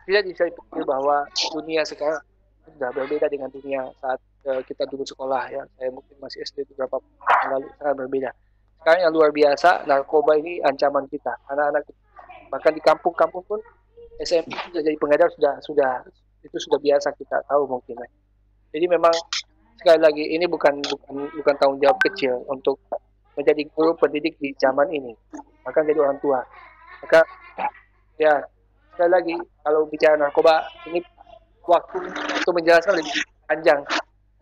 tidak bisa dipikir bahwa dunia sekarang sudah berbeda dengan dunia saat kita dulu sekolah ya. Saya mungkin masih SD beberapa tahun lalu, sangat berbeda. Sekarang yang luar biasa, narkoba ini ancaman kita. Anak-anak bahkan di kampung-kampung pun SMP sudah jadi pengedar, itu sudah biasa kita tahu mungkin. Jadi memang sekali lagi ini bukan tanggung jawab kecil untuk menjadi guru pendidik di zaman ini, bahkan jadi orang tua. Maka ya sekali lagi kalau bicara narkoba ini waktu untuk menjelaskan lebih panjang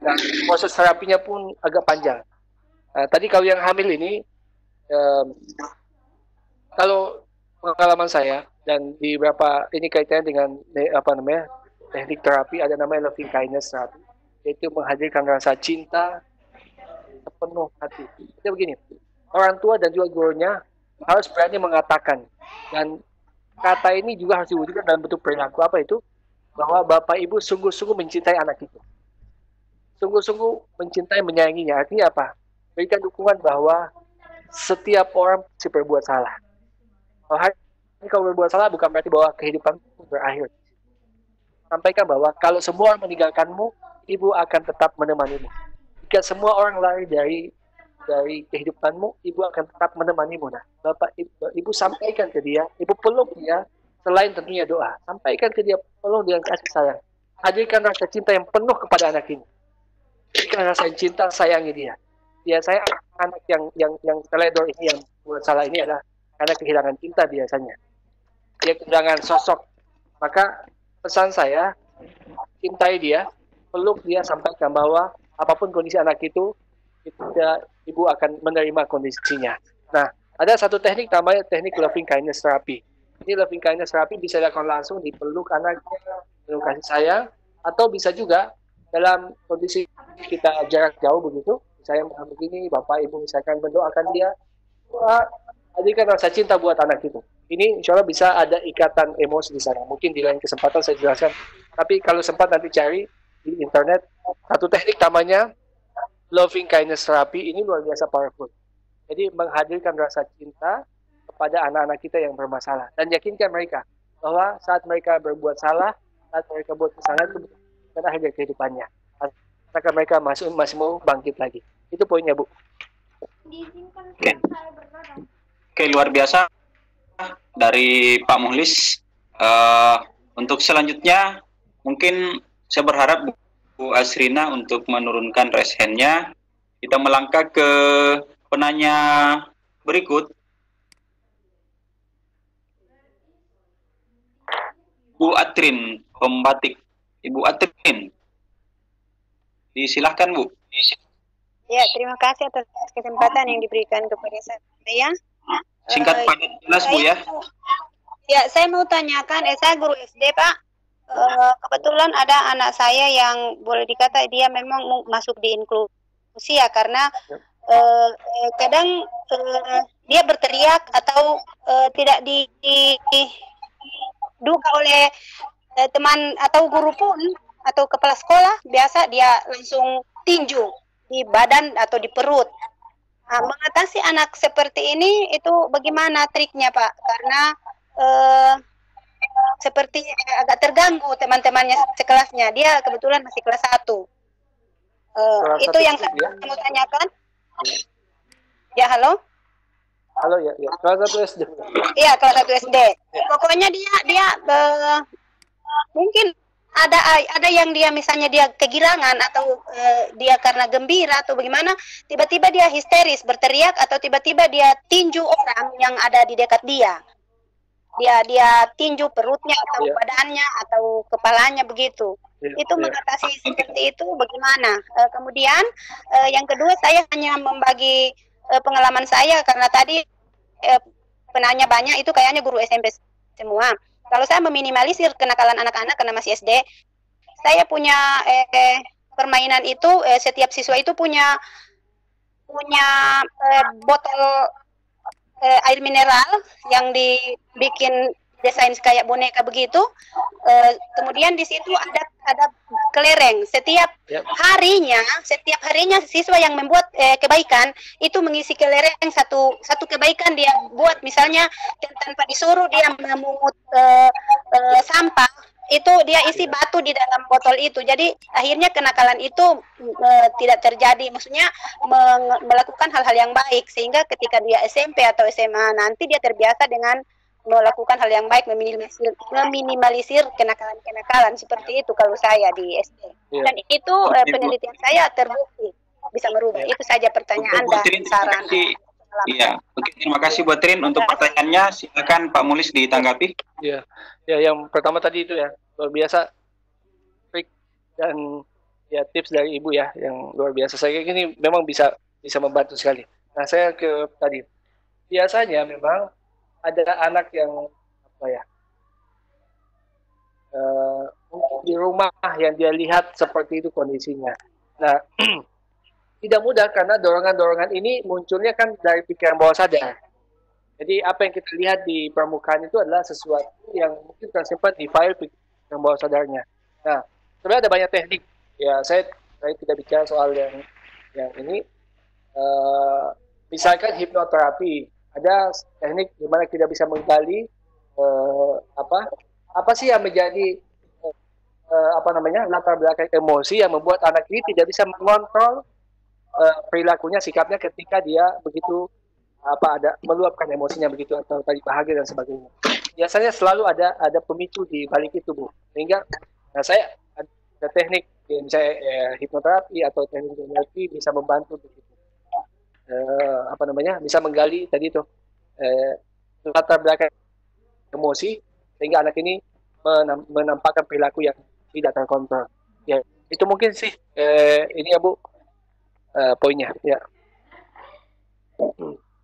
dan proses terapinya pun agak panjang. Tadi kalau yang hamil ini kalau pengalaman saya dan di beberapa ini kaitannya dengan teknik terapi, ada namanya loving kindness terapi, yaitu menghadirkan rasa cinta sepenuh hati. Jadi begini, orang tua dan juga gurunya harus berani mengatakan, dan kata ini juga harus diwujudkan dalam bentuk perilaku. Apa itu? Bahwa bapak ibu sungguh-sungguh mencintai anak itu, sungguh-sungguh mencintai, menyayanginya. Artinya apa? Berikan dukungan bahwa setiap orang pasti berbuat salah. Kalau berbuat salah bukan berarti bahwa kehidupan berakhir. Sampaikan bahwa kalau semua orang meninggalkanmu, ibu akan tetap menemanimu. Jika semua orang lari dari kehidupanmu, ibu akan tetap menemanimu. Nah, bapak ibu sampaikan ke dia, ibu peluk dia, selain tentunya doa, sampaikan ke dia peluk dengan kasih sayang. Hadirkan rasa cinta yang penuh kepada anak ini. Hadirkan rasa cinta, sayangi dia. Biasanya anak yang teledor ini, yang buat salah ini adalah karena kehilangan cinta biasanya. Dia kehilangan sosok. Maka pesan saya, cintai dia, peluk dia, sampaikan bahwa apapun kondisi anak itu ibu akan menerima kondisinya. Nah, ada satu teknik namanya teknik loving kindness therapy. Ini loving kindness therapy bisa dilakukan langsung, dipeluk anaknya, penuh kasih sayang, Atau bisa juga dalam kondisi kita jarak jauh begitu, saya begini, Bapak Ibu misalkan mendoakan dia, hadirkan rasa cinta buat anak itu. Ini insya Allah bisa ada ikatan emosi di sana. Mungkin di lain kesempatan saya jelaskan. Tapi kalau sempat nanti cari di internet, satu teknik namanya loving kindness therapy, ini luar biasa powerful. Jadi menghadirkan rasa cinta kepada anak-anak kita yang bermasalah. Dan yakinkan mereka bahwa saat mereka berbuat salah, saat mereka buat kesalahan, itu bukan akhir dari kehidupannya. Maka mereka masih mau bangkit lagi. Itu poinnya, Bu. Oke, luar biasa dari Pak Muhlis. Untuk selanjutnya, mungkin saya berharap Bu Asrina untuk menurunkan raise hand-nya. Kita melangkah ke penanya berikut. Bu Atrin, pembatik. Ibu Atrin, disilahkan Bu. Ya, terima kasih atas kesempatan yang diberikan kepada saya. Singkat padat jelas Bu ya. Ya, saya mau tanyakan, saya guru SD Pak. Kebetulan ada anak saya yang boleh dikata dia memang masuk di inklusi ya, karena kadang dia berteriak atau tidak diduga oleh teman atau guru pun atau kepala sekolah, biasa dia langsung tinju di badan atau di perut. Nah, mengatasi anak seperti ini itu bagaimana triknya Pak? Karena seperti agak terganggu teman-temannya sekelasnya. Dia kebetulan masih kelas 1. Itu yang saya mau tanyakan. Ya, halo? Halo ya, kelas 1 SD. Iya, kelas 1 SD. Pokoknya dia mungkin ada yang dia misalnya dia kegirangan atau dia karena gembira atau bagaimana, tiba-tiba dia histeris berteriak atau tiba-tiba dia tinju orang yang ada di dekat dia. Dia tinju perutnya atau badannya atau kepalanya begitu. Itu mengatasi seperti itu bagaimana? Kemudian yang kedua, saya hanya membagi pengalaman saya karena tadi penanya banyak, itu kayaknya guru SMP semua. Kalau saya meminimalisir kenakalan anak-anak karena masih SD, saya punya permainan itu, setiap siswa itu punya botol air mineral yang dibikin desain kayak boneka begitu. Kemudian di situ ada kelereng. Setiap harinya siswa yang membuat kebaikan itu mengisi kelereng satu kebaikan dia buat, misalnya tanpa disuruh dia memungut sampah, itu dia isi batu di dalam botol itu. Jadi akhirnya kenakalan itu tidak terjadi, maksudnya melakukan hal-hal yang baik, sehingga ketika dia SMP atau SMA nanti dia terbiasa dengan melakukan hal yang baik, meminimalisir kenakalan-kenakalan seperti itu kalau saya di SD. Dan itu penelitian saya terbukti bisa merubah. Itu saja pertanyaan dan saran. Iya, oke, terima kasih Bu Trin untuk pertanyaannya. Silakan Pak Muhlis ditanggapi. Iya, ya yang pertama tadi itu ya luar biasa trik dan ya tips dari Ibu ya yang luar biasa. Saya ini memang bisa membantu sekali. Nah, saya ke tadi. Biasanya memang ada anak yang di rumah yang dia lihat seperti itu kondisinya. Nah, tidak mudah karena dorongan-dorongan ini munculnya kan dari pikiran bawah sadar. Jadi apa yang kita lihat di permukaan itu adalah sesuatu yang mungkin tersimpan di file pikiran bawah sadarnya. Nah, sebenarnya ada banyak teknik. Ya, saya tidak bicara soal yang ini. Misalkan hipnoterapi. Ada teknik di mana kita bisa menggali apa sih yang menjadi latar belakang emosi yang membuat anak ini tidak bisa mengontrol perilakunya, sikapnya ketika dia begitu ada meluapkan emosinya begitu atau tadi bahagia dan sebagainya. Biasanya selalu ada pemicu di balik itu, Bu. Sehingga saya ada teknik misalnya hipnoterapi atau teknik NLP bisa membantu begitu. Bisa menggali tadi itu latar belakang emosi sehingga anak ini menampakkan perilaku yang tidak terkontrol. Ya, itu mungkin sih ini ya Bu poinnya ya.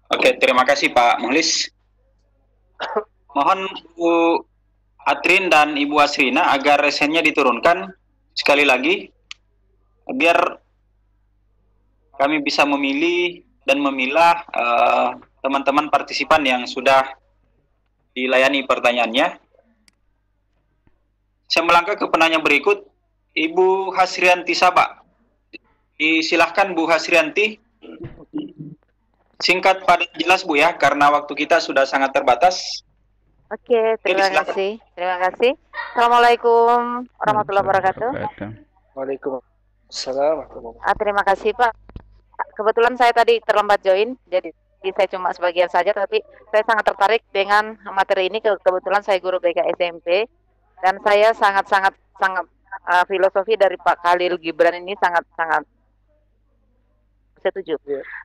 Oke, terima kasih Pak Muhlis. Mohon Bu Atrin dan Ibu Asrina agar resennya diturunkan sekali lagi, biar kami bisa memilih dan memilah teman-teman partisipan yang sudah dilayani pertanyaannya. Saya melangkah ke penanya berikut, Ibu Hasrianti Sabak. Silahkan Bu Hasrianti. Singkat padat jelas Bu ya, karena waktu kita sudah sangat terbatas. Oke, terima kasih. Terima kasih. Assalamualaikum warahmatullahi wabarakatuh. Waalaikumsalam. Terima kasih Pak. Kebetulan saya tadi terlambat join, jadi saya cuma sebagian saja, tapi saya sangat tertarik dengan materi ini. Kebetulan saya guru BK SMP dan saya sangat filosofi dari Pak Khalil Gibran ini sangat setuju.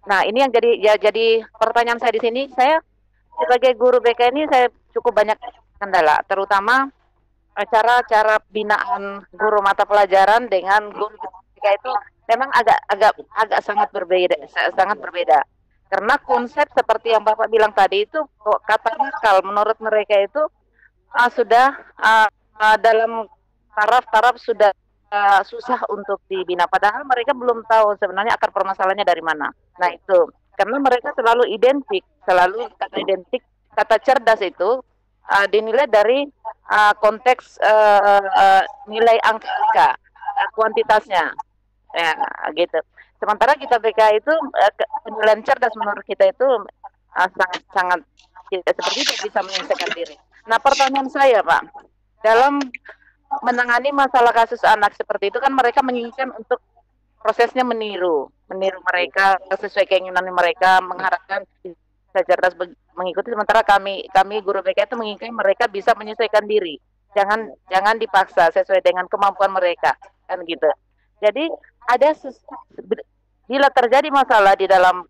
Nah, ini yang jadi pertanyaan saya di sini. Saya sebagai guru BK ini saya cukup banyak kendala, terutama cara binaan guru mata pelajaran dengan guru BK itu memang agak sangat berbeda. Karena konsep seperti yang Bapak bilang tadi itu, kata nakal menurut mereka itu sudah dalam taraf sudah susah untuk dibina, padahal mereka belum tahu sebenarnya akar permasalahannya dari mana. Nah itu karena mereka selalu kata cerdas itu dinilai dari konteks nilai angka kuantitasnya ya gitu. Sementara kita BK itu penilaian cerdas menurut kita itu sangat tidak seperti itu, bisa menyelesaikan diri. Nah pertanyaan saya Pak, dalam menangani masalah kasus anak seperti itu kan mereka menginginkan untuk prosesnya meniru mereka sesuai keinginan mereka, mengharapkan bisa cerdas mengikuti, sementara kami guru BK itu menginginkan mereka bisa menyesuaikan diri, jangan dipaksa, sesuai dengan kemampuan mereka kan gitu. Jadi bila terjadi masalah di dalam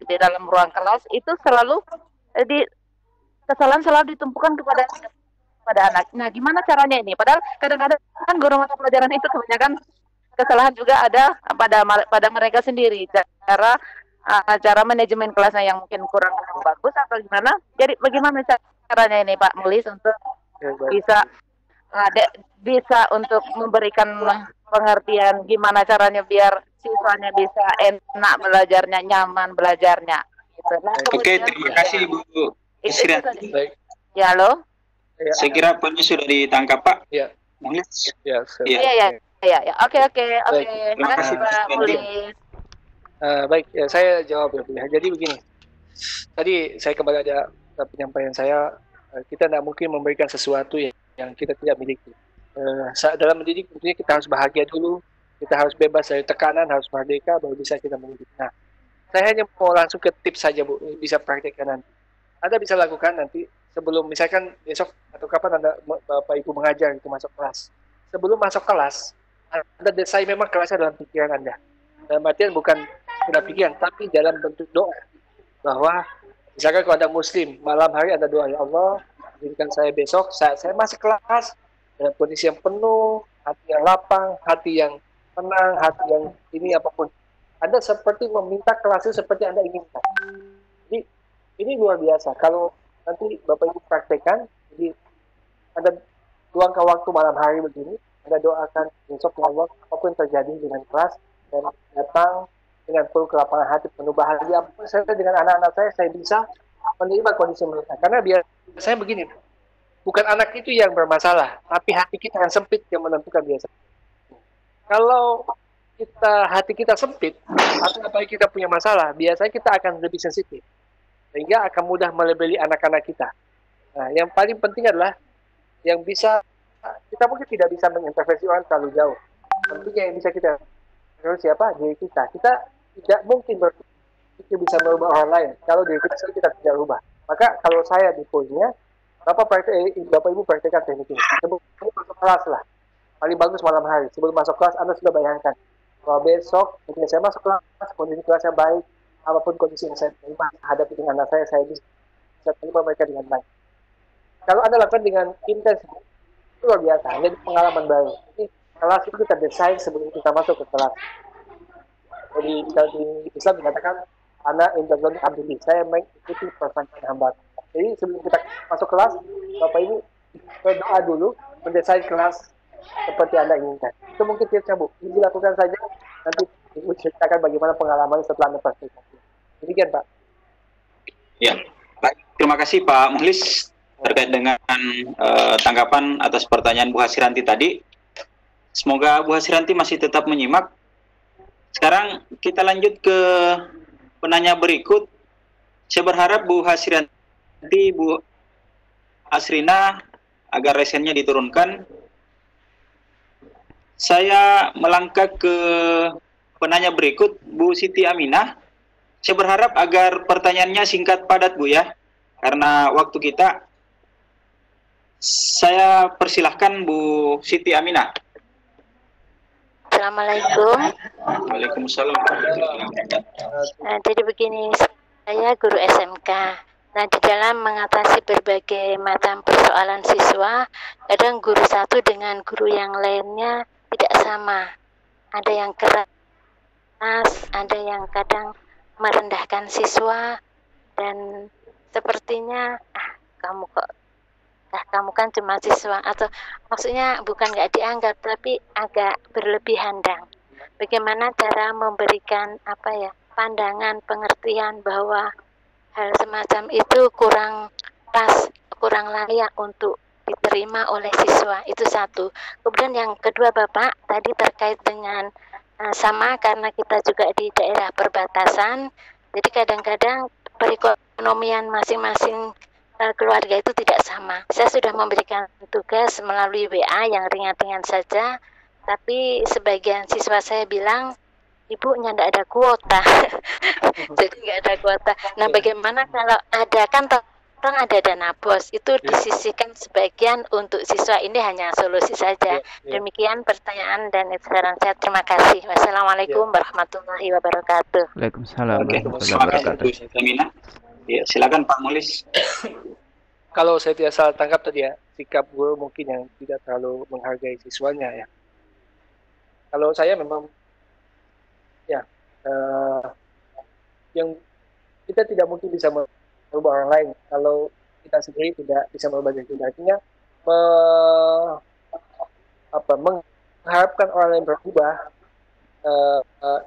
ruang kelas itu kesalahan selalu ditumpukan kepada anak. Nah, gimana caranya ini? Padahal kadang-kadang kan guru mata pelajaran itu kebanyakan kesalahan juga ada pada mereka sendiri. Cara manajemen kelasnya yang mungkin kurang bagus atau gimana? Jadi bagaimana caranya ini Pak Mulis untuk bisa untuk memberikan pengertian gimana caranya biar siswanya bisa enak belajarnya, nyaman belajarnya. Gitu. Nah, oke, terima kasih Bu Hasrianti. Ya, halo. Saya kira poinnya sudah ditangkap Pak. Ya. Mulis. Ya. Oke. Terima kasih Pak Mulis. Baik, ya, saya jawab ya. Jadi begini. Tadi saya kembali ada penyampaian saya, kita tidak mungkin memberikan sesuatu yang kita tidak miliki. Dalam mendidik tentunya kita harus bahagia dulu, kita harus bebas dari tekanan, harus merdeka baru bisa kita mendidik. Nah, saya hanya mau langsung ke tips saja Bu, bisa praktekkan nanti. Anda bisa lakukan nanti sebelum misalkan besok atau kapan Anda Bapak Ibu mengajar itu masuk kelas. Sebelum masuk kelas, Anda desain memang kelasnya dalam pikiran Anda. Dalam artian bukan sudah pikiran, tapi dalam bentuk doa. Bahwa misalkan kalau Anda Muslim, malam hari Anda doa, ya Allah, izinkan saya besok saat saya masuk kelas dengan kondisi yang penuh, hati yang lapang, hati yang tenang, hati yang ini apapun. Anda seperti meminta kelasnya seperti Anda inginkan. Jadi ini luar biasa. Kalau nanti Bapak Ibu praktekkan, jadi Anda luangkan waktu malam hari begini, Anda doakan besok ya Allah apapun yang terjadi dengan kelas dan datang dengan full kelapangan hati, penuh bahagia. Saya dengan anak-anak saya bisa menerima kondisi mereka. Karena biasanya begini, bukan anak itu yang bermasalah, tapi hati kita yang sempit yang menentukan biasa. Kalau hati kita sempit, atau apalagi kita punya masalah, biasanya kita akan lebih sensitif, sehingga akan mudah melebeli anak-anak kita. Nah, yang paling penting adalah yang bisa kita mungkin tidak bisa mengintervensi orang terlalu jauh. Tentunya yang bisa kita siapa? Diri kita. Kita tidak mungkin berpikir bisa merubah orang lain kalau diri kita tidak rubah. Maka kalau saya di poinnya, Bapak Ibu praktekkan teknik ini. Sebelum masuk kelas lah, paling bagus malam hari. Sebelum masuk kelas, Anda sudah bayangkan kalau besok ketika saya masuk kelas, kondisi kelasnya baik, apapun kondisi yang saya terima hadapi dengan anak saya bisa terima mereka dengan baik. Kalau Anda lakukan dengan intens, itu luar biasa. Jadi pengalaman baru. Jadi kelas itu kita desain sebelum kita masuk ke kelas. Jadi kalau di Islam dikatakan anak internally abdi, saya mengikuti persamaan hamba. Jadi sebelum kita masuk kelas, Bapak Ibu berdoa dulu, mendesain kelas seperti Anda inginkan. Itu mungkin tipsnya Bu. Ini dilakukan saja, nanti Ibu ceritakan bagaimana pengalaman setelah mempraktikasi. Demikian Pak. Ya, baik. Terima kasih Pak Muhlis terkait dengan tanggapan atas pertanyaan Bu Hasranti tadi. Semoga Bu Hasranti masih tetap menyimak. Sekarang kita lanjut ke penanya berikut. Saya berharap Bu Hasranti, Bu Asrina agar resennya diturunkan. Saya melangkah ke penanya berikut, Bu Siti Aminah. Saya berharap agar pertanyaannya singkat padat Bu ya, karena waktu kita. Saya persilahkan Bu Siti Aminah. Assalamualaikum. Waalaikumsalam. Jadi begini, saya guru SMK. Nah, di dalam mengatasi berbagai macam persoalan siswa, kadang guru satu dengan guru yang lainnya tidak sama. Ada yang keras, ada yang kadang merendahkan siswa, dan sepertinya kamu kan cuma siswa, atau maksudnya bukan nggak dianggap, tapi agak berlebihan dang. Bagaimana cara memberikan pandangan, pengertian bahwa hal semacam itu kurang pas, kurang layak untuk diterima oleh siswa. Itu satu. Kemudian yang kedua Bapak, tadi terkait dengan sama karena kita juga di daerah perbatasan, jadi kadang-kadang perekonomian masing-masing keluarga itu tidak sama. Saya sudah memberikan tugas melalui WA yang ringan-ringan saja, tapi sebagian siswa saya bilang, Ibu nggak ada kuota. Jadi nggak ada kuota. Nah, bagaimana kalau ada, kan orang ada dana BOS, itu disisihkan sebagian untuk siswa, ini hanya solusi saja. Demikian pertanyaan dan saran saya. Terima kasih. Wassalamualaikum warahmatullahi wabarakatuh. Waalaikumsalam warahmatullahi wabarakatuh. Ya, silakan Pak Muhlis. Kalau saya tidak salah tangkap tadi ya, sikap guru mungkin yang tidak terlalu menghargai siswanya ya. Kalau saya memang yang kita tidak mungkin bisa merubah orang lain kalau kita sendiri tidak bisa merubah diri kita. Artinya mengharapkan orang lain berubah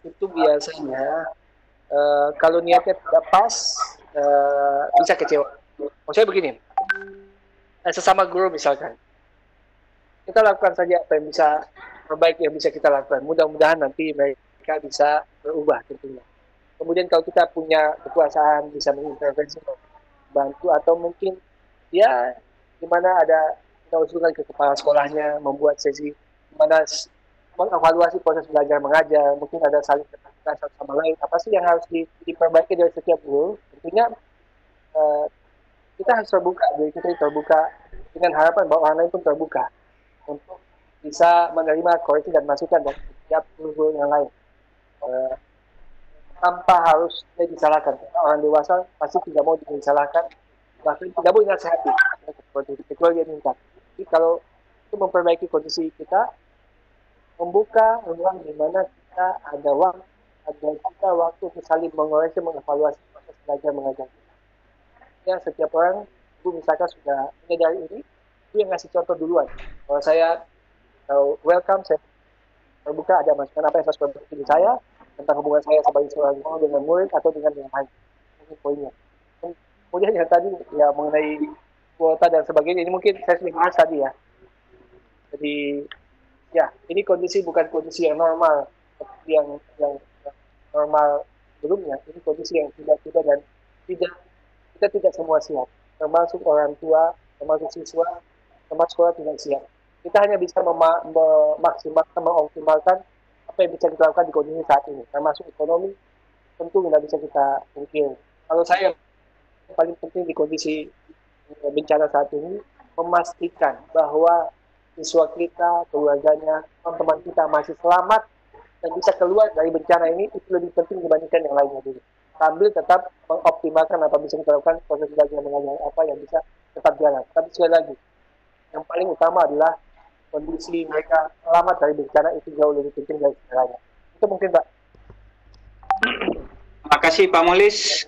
itu biasanya kalau niatnya tidak pas bisa kecewa. Maksudnya begini, sesama guru misalkan, kita lakukan saja apa yang bisa terbaik yang bisa kita lakukan. Mudah-mudahan nanti mereka bisa berubah tentunya. Kemudian kalau kita punya kekuasaan bisa mengintervensi, bantu, atau mungkin ya dimana ada kita usulkan ke kepala sekolahnya membuat sesi dimana mengevaluasi proses belajar mengajar, mungkin ada saling ketakutan satu sama lain, apa sih yang harus diperbaiki dari setiap guru. Tentunya kita harus terbuka, jadi kita terbuka dengan harapan bahwa orang lain pun terbuka untuk bisa menerima koreksi dan masukan dari setiap guru yang lain. Tanpa harus disalahkan. Orang dewasa pasti tidak mau disalahkan, bahkan tidak mau dinasihati. Kecuali dia minta. Jadi kalau itu memperbaiki kondisi kita, membuka ruang di mana kita ada waktu untuk saling mengoreksi, mengevaluasi proses belajar mengajar. Ya, setiap orang, Ibu misalkan sudah menyadari ini, Ibu yang ngasih contoh duluan. Kalau saya welcome, saya terbuka, ada masukan apa yang harus perbaiki saya tentang hubungan saya sebagai seorang guru dengan murid atau dengan yang lain. Ini poinnya. Kemudian yang tadi ya mengenai kuota dan sebagainya, ini mungkin saya sudah bahas tadi ya. Jadi ya ini kondisi bukan kondisi yang normal, yang normal sebelumnya. Ini kondisi yang tiba-tiba dan kita tidak semua siap, termasuk orang tua, termasuk siswa, termasuk sekolah tidak siap. Kita hanya bisa memaksimalkan, mengoptimalkan apa yang bisa kita lakukan di kondisi saat ini, termasuk ekonomi, tentu tidak bisa kita pungkiri. Kalau saya yang paling penting di kondisi bencana saat ini, memastikan bahwa siswa kita, keluarganya, teman-teman kita masih selamat dan bisa keluar dari bencana ini, itu lebih penting dibandingkan yang lainnya dulu. Sambil tetap mengoptimalkan apa bisa kita lakukan, proses belajar mengajar apa yang bisa tetap jalan. Tapi sekali lagi, yang paling utama adalah kondisi mereka selamat dari bencana, itu jauh lebih penting dari segalanya. Itu mungkin Pak. Terima kasih Pak Muhlis.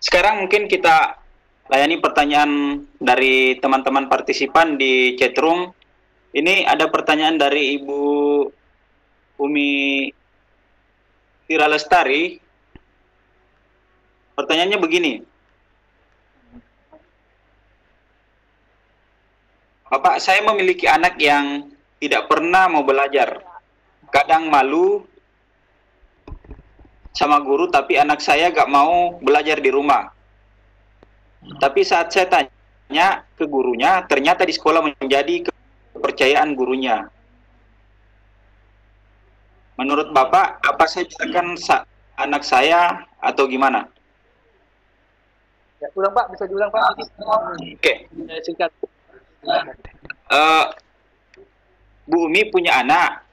Sekarang mungkin kita layani pertanyaan dari teman-teman partisipan di chatroom. Ini ada pertanyaan dari Ibu Umi Tira Lestari. Pertanyaannya begini. Bapak, saya memiliki anak yang tidak pernah mau belajar. Kadang malu sama guru, tapi anak saya gak mau belajar di rumah. Tapi saat saya tanya ke gurunya, ternyata di sekolah menjadi kepercayaan gurunya. Menurut Bapak, apa saya biarkan anak saya atau gimana? Ya, ulang Pak, bisa diulang Pak. Oke. Singkat. Bu Umi punya anak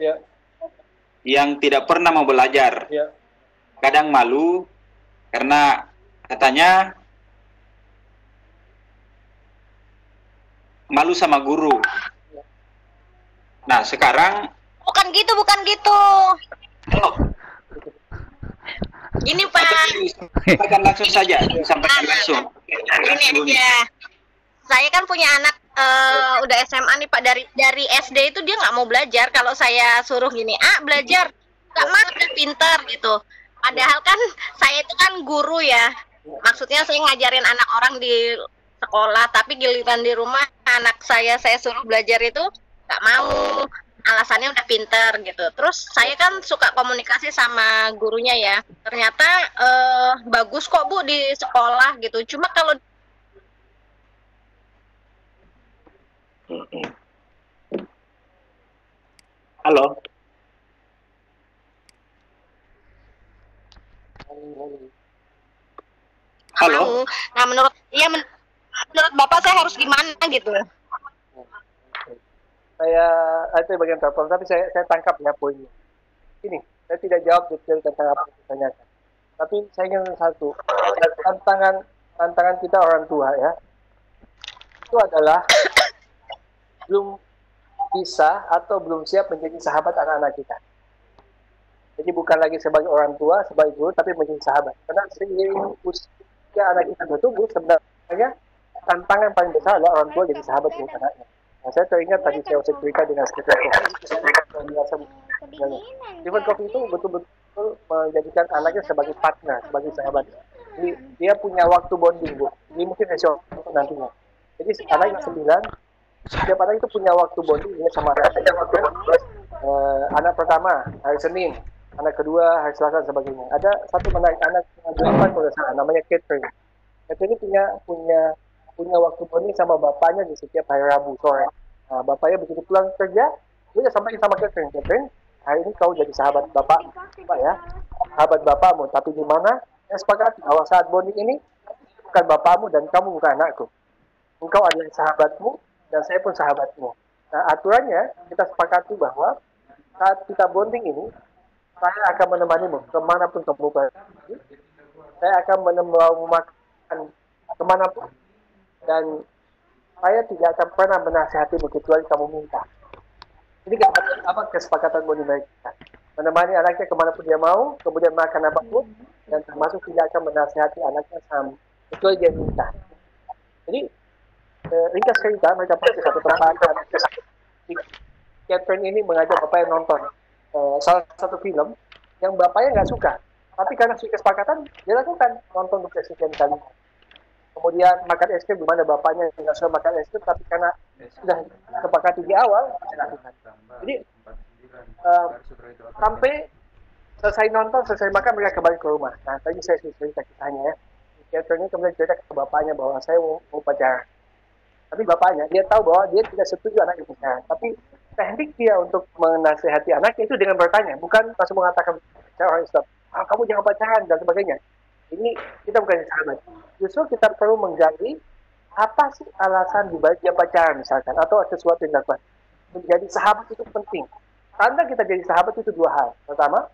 yang tidak pernah mau belajar. Kadang malu karena katanya malu sama guru. Nah, sekarang Bukan gitu. Gini Pak. Sampaikan langsung saja, sampaikan langsung. Ini aja. Saya kan punya anak udah SMA nih Pak, dari SD itu dia nggak mau belajar. Kalau saya suruh gini, belajar, nggak mau, udah pinter gitu. Padahal kan saya itu kan guru ya. Maksudnya saya ngajarin anak orang di sekolah, tapi giliran di rumah anak saya suruh belajar itu nggak mau. Alasannya udah pinter gitu. Terus saya kan suka komunikasi sama gurunya ya. Ternyata bagus kok Bu di sekolah gitu. Cuma kalau halo. Halo. Nah, menurut Bapak saya harus gimana gitu? Saya itu bagian telepon, tapi saya tangkap ya poinnya. Ini, saya tidak jawab detail tentang apa yang ditanyakan. Tapi saya ingin satu, tantangan kita orang tua ya, itu adalah belum bisa atau belum siap menjadi sahabat anak-anak kita. Jadi bukan lagi sebagai orang tua, sebagai guru, tapi menjadi sahabat. Karena seiring usia anak kita bertumbuh, sebenarnya tantangan paling besar adalah orang tua jadi sahabat dengan anaknya. Nah, saya teringat tadi saya cerita dengan Stephen Covey itu betul-betul menjadikan anaknya sebagai partner, sebagai sahabat. Jadi dia punya waktu bonding, Bu. Ini mungkin esok nantinya. Jadi anak yang 9, setiap anak itu punya waktu bonding sama anaknya. Anak pertama hari Senin, anak kedua hari Selasa dan sebagainya. Ada satu anak 8 kalau salah, namanya Catherine. Catherine ini punya waktu bonding sama bapaknya di setiap hari Rabu sore. Nah, bapaknya begitu pulang kerja, dia sampai sama Catherine. Catherine, hari ini kau jadi sahabat bapak ya, sahabat bapakmu. Tapi di mana? Saya sepakati bahwa saat bonding ini bukan bapakmu dan kamu bukan anakku. Engkau adalah sahabatmu dan saya pun sahabatmu. Nah, aturannya kita sepakati bahwa saat kita bonding ini, saya akan menemanimu kemanapun kamu pergi. Saya akan menemanimu makan kemanapun. Dan saya tidak akan pernah menasihatimu kecuali kamu minta. Ini apa kesepakatan bonding kita? Menemani anaknya kemanapun dia mau, kemudian makan apapun, dan termasuk tidak akan menasihati anaknya kecuali dia minta. Jadi ringkas cerita, mereka pasti satu tempat. Catherine ini mengajak bapaknya nonton salah satu film yang bapaknya nggak suka, tapi karena sudah kesepakatan dia lakukan nonton untuk kesekian kali. Kemudian makan es krim, di mana bapaknya nggak suka makan es krim, tapi karena sudah sepakati di awal dia lakukan. Jadi sampai selesai nonton, selesai makan, mereka kembali ke rumah. Nah, tadi saya cerita kisahnya ya. Catherine ini kemudian cerita ke bapaknya bahwa saya mau pacaran. Tapi bapaknya, dia tahu bahwa dia tidak setuju anaknya pacaran. Tapi teknik dia untuk menasehati anaknya itu dengan bertanya, bukan langsung mengatakan orang Islam, kamu jangan pacaran dan sebagainya. Ini kita bukan sahabat. Justru kita perlu menggali apa sih alasan dibalik dia pacaran misalkan, atau sesuatu yang dilakukan. Menjadi sahabat itu penting. Tanda kita jadi sahabat itu dua hal. Pertama,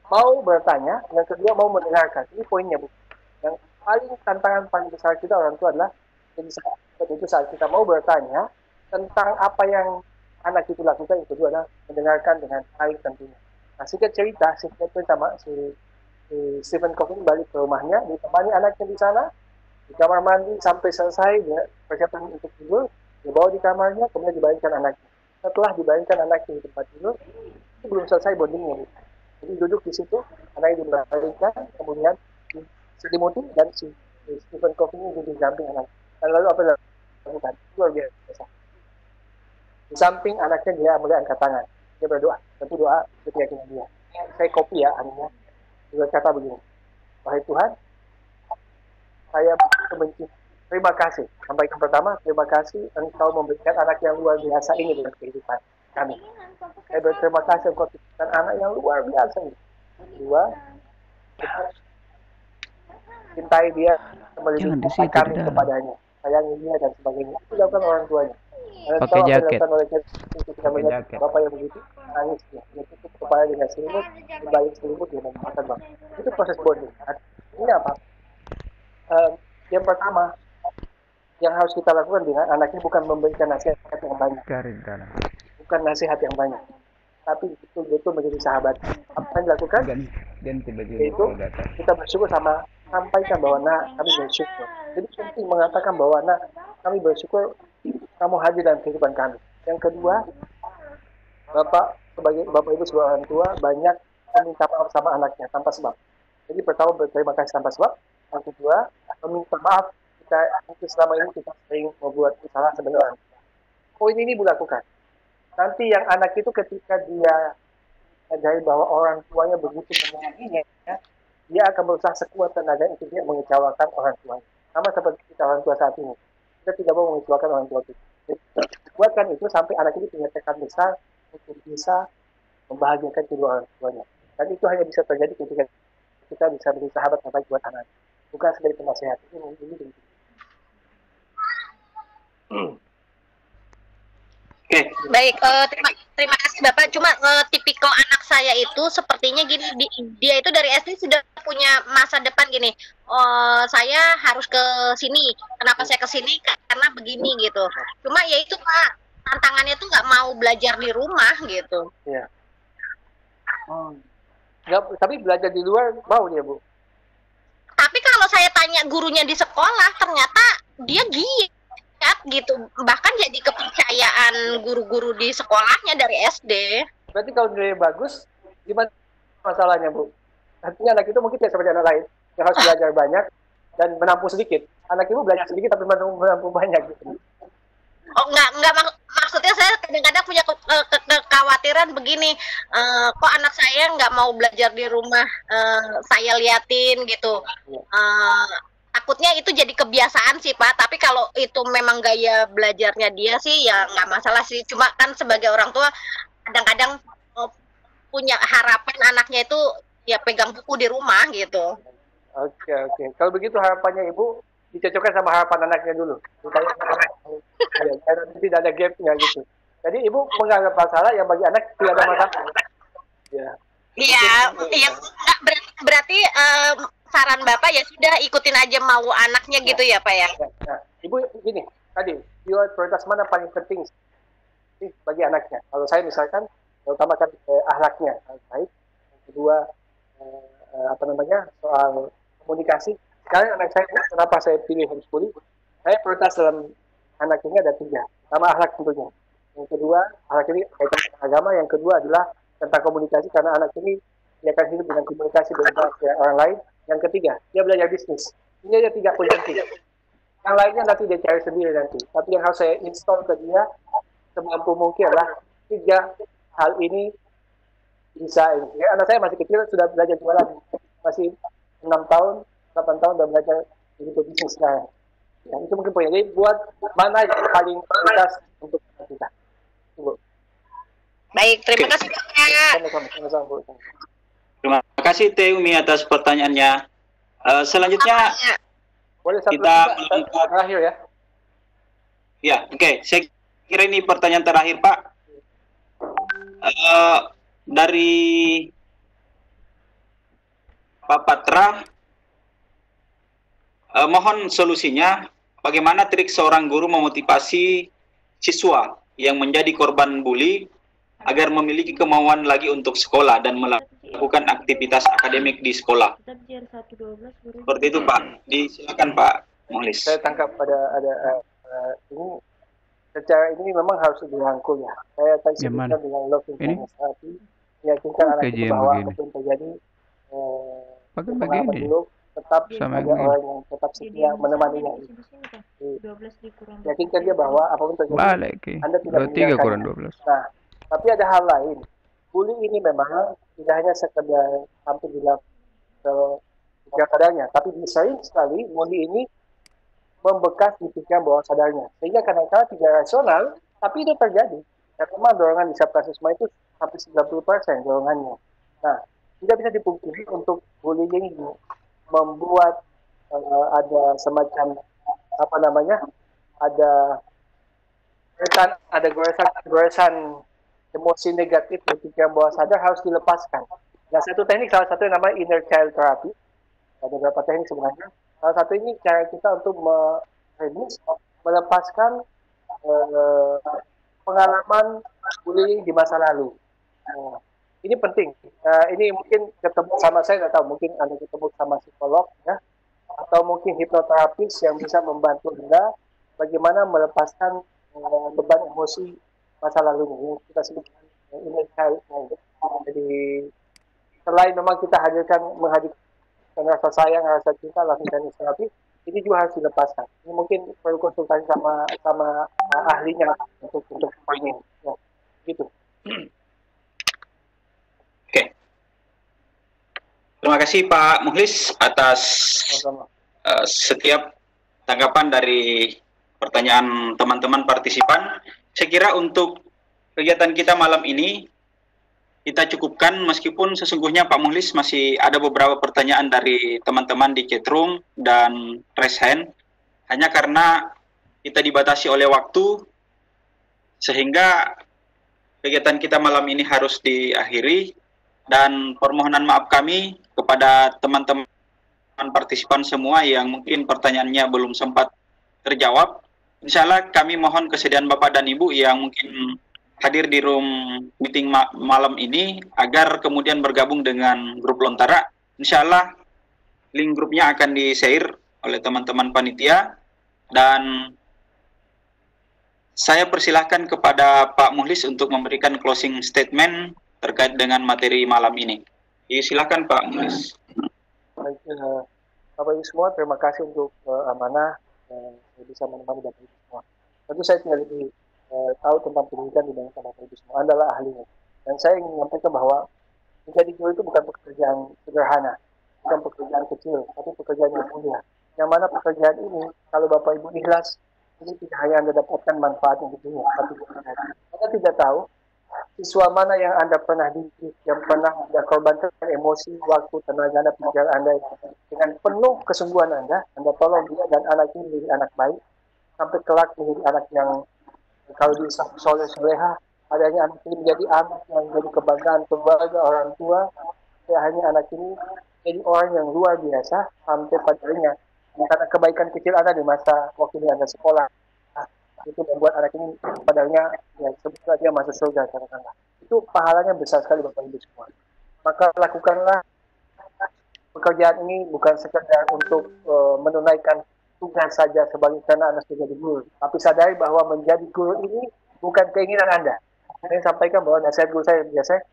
mau bertanya, yang kedua mau mendengarkan. Ini poinnya, Bu. Yang paling tantangan paling besar kita orang tua adalah jadi sahabat. Itu saat kita mau bertanya tentang apa yang anak itu lakukan, yang kedua adalah mendengarkan dengan baik tentunya. Nah, singkat cerita sama si Stephen Covey balik ke rumahnya, ditemani anaknya di sana, di kamar mandi sampai selesai dia persiapan untuk tidur, dibawa di kamarnya, kemudian dibalikkan anaknya. setelah dibayangkan anaknya di tempat tidur, itu belum selesai bondingnya. Jadi duduk di situ, anaknya dibaringkan, kemudian diselimuti dan si Stephen Covey ini di samping anak. Dan lalu apa yang dilakukan? Luar biasa. Di samping anaknya dia mulai angkat tangan, dia berdoa, tentu doa itu keyakinan dia. Saya copy ya anaknya, dia kata begini, wahai Tuhan, saya benci. Terima kasih. Sampaikan pertama, terima kasih Engkau memberikan anak yang luar biasa ini dalam kehidupan kami. Saya berterima kasih Engkau memberikan anak yang luar biasa ini. Kedua, cintai dia, melibatkan kami kepadanya, sayangi dia dan sebagainya. Itu dilakukan orang tuanya. Pakai jaket. Kita melihat bapak yang begitu nangis dia tutup kepala dengan selimut, dibalik selimut dia memakan bapak. Itu proses bonding. Ini apa? Yang pertama yang harus kita lakukan dengan anak ini bukan memberikan nasihat yang banyak, bukan nasihat yang banyak, tapi betul-betul menjadi sahabat. Apa yang dilakukan? Itu kita bersyukur sama, sampaikan bahwa nak kami bersyukur. Jadi penting mengatakan bahwa nak kami bersyukur kamu hadir dalam kehidupan kami. Yang kedua, sebagai bapak ibu sebagai orang tua banyak meminta maaf sama anaknya tanpa sebab. Jadi pertama berterima kasih tanpa sebab. Yang kedua, meminta maaf jika mungkin selama ini kita sering membuat kesalahan sebagai orang tua. Poin ini dilakukan. Nanti yang anak itu ketika dia menyadari bahwa orang tuanya begitu menyayanginya, dia akan berusaha sekuat tenaga untuk dia mengecewakan orang tuanya. Sama seperti kita orang tua saat ini. Kita tidak mau mengecewakan orang tua kita. Kuatkan itu sampai anak ini punya tekad besar untuk bisa membahagiakan kedua orang tuanya. Dan itu hanya bisa terjadi ketika kita bisa menjadi sahabat yang baik buat anak. Bukan sebagai penasehat. Ini. Oke. Baik, terima kasih Bapak. Cuma tipikal anak saya itu sepertinya gini, dia itu dari SD sudah punya masa depan gini. Saya harus ke sini. Kenapa saya ke sini? Karena begini gitu. Cuma ya itu Pak, tantangannya tuh nggak mau belajar di rumah gitu. Iya. Tapi belajar di luar mau dia, Bu. Tapi kalau saya tanya gurunya di sekolah, ternyata dia giat gitu, bahkan jadi kepercayaan guru-guru di sekolahnya dari SD. Berarti kalau nilai bagus, gimana masalahnya, Bu? Artinya anak itu mungkin tidak seperti anak lain yang harus belajar banyak dan menampung sedikit. Anak ibu belajar sedikit tapi menampung banyak gitu. Oh enggak maksudnya saya kadang-kadang punya kekhawatiran begini, kok anak saya nggak mau belajar di rumah, saya liatin gitu. Takutnya itu jadi kebiasaan sih Pak, tapi kalau itu memang gaya belajarnya dia sih ya nggak masalah sih. Cuma kan sebagai orang tua kadang-kadang punya harapan anaknya itu ya pegang buku di rumah gitu. Oke. Kalau begitu harapannya Ibu dicocokkan sama harapan anaknya dulu. Karena tidak ada gapnya gitu. Jadi Ibu menganggap masalah yang bagi anak tidak ada masalah. Iya. Berarti saran Bapak ya sudah ikutin aja mau anaknya gitu ya Pak ya. Nah, Ibu gini, tadi prioritas mana paling penting sih bagi anaknya? Kalau saya misalkan utamakan akhlaknya baik. Yang kedua soal komunikasi. Sekarang anak saya, kenapa saya pilih homeschooling? Saya prioritas dalam anak ini ada 3. Pertama akhlak tentunya. Yang kedua, akhlak ini kaitan dengan agama. Yang kedua adalah tentang komunikasi, karena anak ini dia akan hidup dengan komunikasi dengan orang lain. Yang ketiga, dia belajar bisnis. Ini ada 3 poin penting. Yang lainnya nanti dia cari sendiri nanti. Tapi yang harus saya install ke dia semampu mungkin adalah 3 hal ini bisa ini. Ya, anak saya masih kecil sudah belajar jualan, masih 6 tahun, 8 tahun sudah belajar hidup bisnis sekarang. Ya, itu mungkin poin. Jadi buat mana yang paling prioritas untuk kita. Baik, terima kasih. Sama-sama. Terima kasih Teh Umi atas pertanyaannya. Selanjutnya boleh kita terakhir ya. Ya, oke. Saya kira ini pertanyaan terakhir Pak. Dari Pak Patra, mohon solusinya. Bagaimana trik seorang guru memotivasi siswa yang menjadi korban bully agar memiliki kemauan lagi untuk sekolah dan melakukan aktivitas akademik di sekolah? Seperti itu Pak. Silakan Pak Muhlis. Saya tangkap pada ada ini secara ini memang harus dirangkul ya. Saya tadi sebutkan dengan love terapi, meyakinkan anak itu bahwa apapun terjadi, pengalaman dulu tetap ada orang yang tetap setia menemaninya. Yakinkan dia bahwa apapun terjadi, Anda tidak meninggalkannya. Nah, tapi ada hal lain. Bullying ini memang tidak hanya sekedar tampil di dalam keadaannya, tapi sering sekali bullying ini membekas di pikiran bawah sadarnya, sehingga kadang-kadang tidak rasional, tapi itu terjadi. Dan memang dorongan di subconsciousness itu sampai 90% dorongannya. Nah, tidak bisa dipungkiri untuk bullying ini membuat ada semacam ada goresan emosi negatif di pikiran bawah sadar harus dilepaskan. Nah, satu teknik salah satu yang namanya inner child therapy. Ada beberapa teknik sebenarnya. Salah satu ini cara kita untuk melepaskan pengalaman bullying di masa lalu. Ini penting. Ini mungkin ketemu sama saya, nggak tahu, mungkin Anda ketemu sama psikolog ya, atau mungkin hipnoterapis yang bisa membantu Anda bagaimana melepaskan beban emosi masa lalu ini. Kita sebut inner child. Jadi selain memang kita menghadirkan rasa sayang, rasa cinta, lakukan terapi, ini juga harus dilepaskan. Ini mungkin perlu konsultasi sama ahlinya untuk ini. Ya, gitu. Oke. Terima kasih Pak Mukhlis atas setiap tanggapan dari pertanyaan teman-teman partisipan. Saya kira untuk kegiatan kita malam ini kita cukupkan, meskipun sesungguhnya Pak Mukhlis masih ada beberapa pertanyaan dari teman-teman di chatroom dan raise hand. Hanya karena kita dibatasi oleh waktu, sehingga kegiatan kita malam ini harus diakhiri. Dan permohonan maaf kami kepada teman-teman partisipan semua yang mungkin pertanyaannya belum sempat terjawab. Insya Allah kami mohon kesediaan Bapak dan Ibu yang mungkin hadir di room meeting malam ini agar kemudian bergabung dengan grup Lontara. Insya Allah link grupnya akan di-share oleh teman-teman panitia, dan saya persilahkan kepada Pak Mukhlis untuk memberikan closing statement terkait dengan materi malam ini. Silakan Pak Mukhlis. Baik, Bapak Ibu semua, terima kasih untuk amanah bisa menemani Bapak Ibu semua. Tentu saya tidak lebih tahu tentang pendidikan dibandingkan Bapak Ibu semua. Anda adalah ahlinya. Dan saya ingin menyampaikan bahwa menjadi guru itu bukan pekerjaan sederhana, bukan pekerjaan kecil, tapi pekerjaan yang mulia. Yang mana pekerjaan ini, kalau Bapak Ibu ikhlas, ini tidak hanya Anda dapatkan manfaat yang dunia, tapi Anda tidak tahu siswa mana yang Anda pernah didik, yang pernah Anda korbankan emosi, waktu, tenaga Anda, pikiran Anda dengan penuh kesungguhan Anda tolong dia dan anak ini menjadi anak baik, sampai kelak menjadi anak yang kalau di soleh-soleha, adanya anak ini menjadi anak yang menjadi kebanggaan keluarga, orang tua. Ya, hanya anak ini jadi orang yang luar biasa sampai padanya. Karena kebaikan kecil Anda di masa waktu di Anda sekolah, itu membuat anak ini padanya ya sebetulnya dia masuk surga katakanlah. Itu pahalanya besar sekali Bapak Ibu semua. Maka lakukanlah pekerjaan ini bukan sekedar untuk menunaikan tugas saja sebagai karena Anda menjadi guru, tapi sadari bahwa menjadi guru ini bukan keinginan Anda. Saya sampaikan bahwa nasihat guru saya biasa,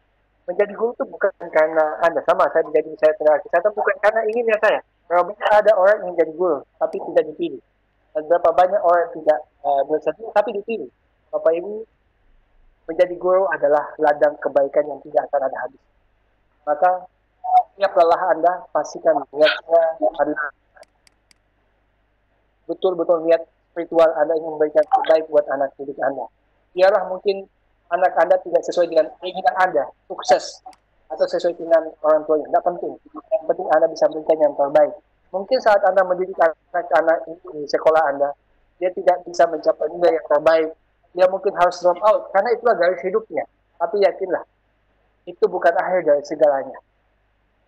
menjadi guru itu bukan karena Anda, sama saya menjadi saya tenaga kesehatan bukan karena inginnya saya. Berapa banyak ada orang yang menjadi guru tapi tidak dipilih, dan berapa banyak orang yang tidak bersedia tapi dipilih. Bapak Ibu, menjadi guru adalah ladang kebaikan yang tidak akan ada habis. Maka setiap lelah Anda pastikan niatnya adalah betul-betul niat spiritual Anda ingin memberikan terbaik buat anak didik Anda. Biarlah mungkin anak Anda tidak sesuai dengan keinginan Anda, sukses, atau sesuai dengan orang tuanya, tidak penting. Yang penting Anda bisa memberikan yang terbaik. Mungkin saat Anda mendidik anak-anak di sekolah Anda, dia tidak bisa mencapai nilai yang terbaik. Dia mungkin harus drop out, karena itulah garis hidupnya. Tapi yakinlah, itu bukan akhir dari segalanya.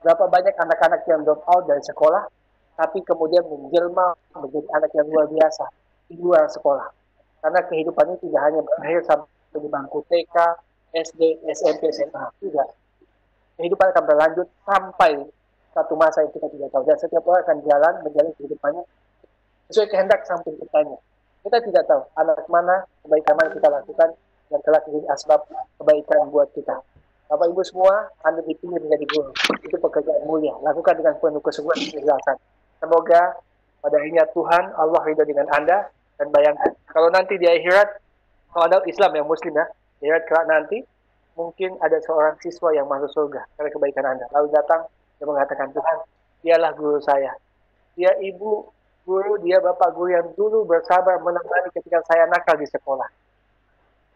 Berapa banyak anak-anak yang drop out dari sekolah, tapi kemudian menjelma menjadi anak yang luar biasa di luar sekolah. Karena kehidupannya tidak hanya berakhir sampai di bangku TK, SD, SMP, SMA. Tidak. Kehidupan akan berlanjut sampai satu masa yang kita tidak tahu. Dan setiap orang akan menjalani kehidupannya sesuai kehendak sang penciptanya. Kita tidak tahu anak mana, kebaikan mana kita lakukan yang telah menjadi asbab kebaikan buat kita. Bapak Ibu semua, Anda dipilih menjadi guru. Itu pekerjaan mulia. Lakukan dengan penuh kesungguhan dan keikhlasan. Semoga pada akhirnya Tuhan Allah ridho dengan Anda. Dan bayangkan, kalau nanti di akhirat, kalau ada Islam yang Muslim ya, di akhirat kelak nanti, mungkin ada seorang siswa yang masuk surga karena kebaikan Anda. Lalu datang dan mengatakan, Tuhan, dialah guru saya. Dia ibu guru, dia bapak guru yang dulu bersabar menemani ketika saya nakal di sekolah.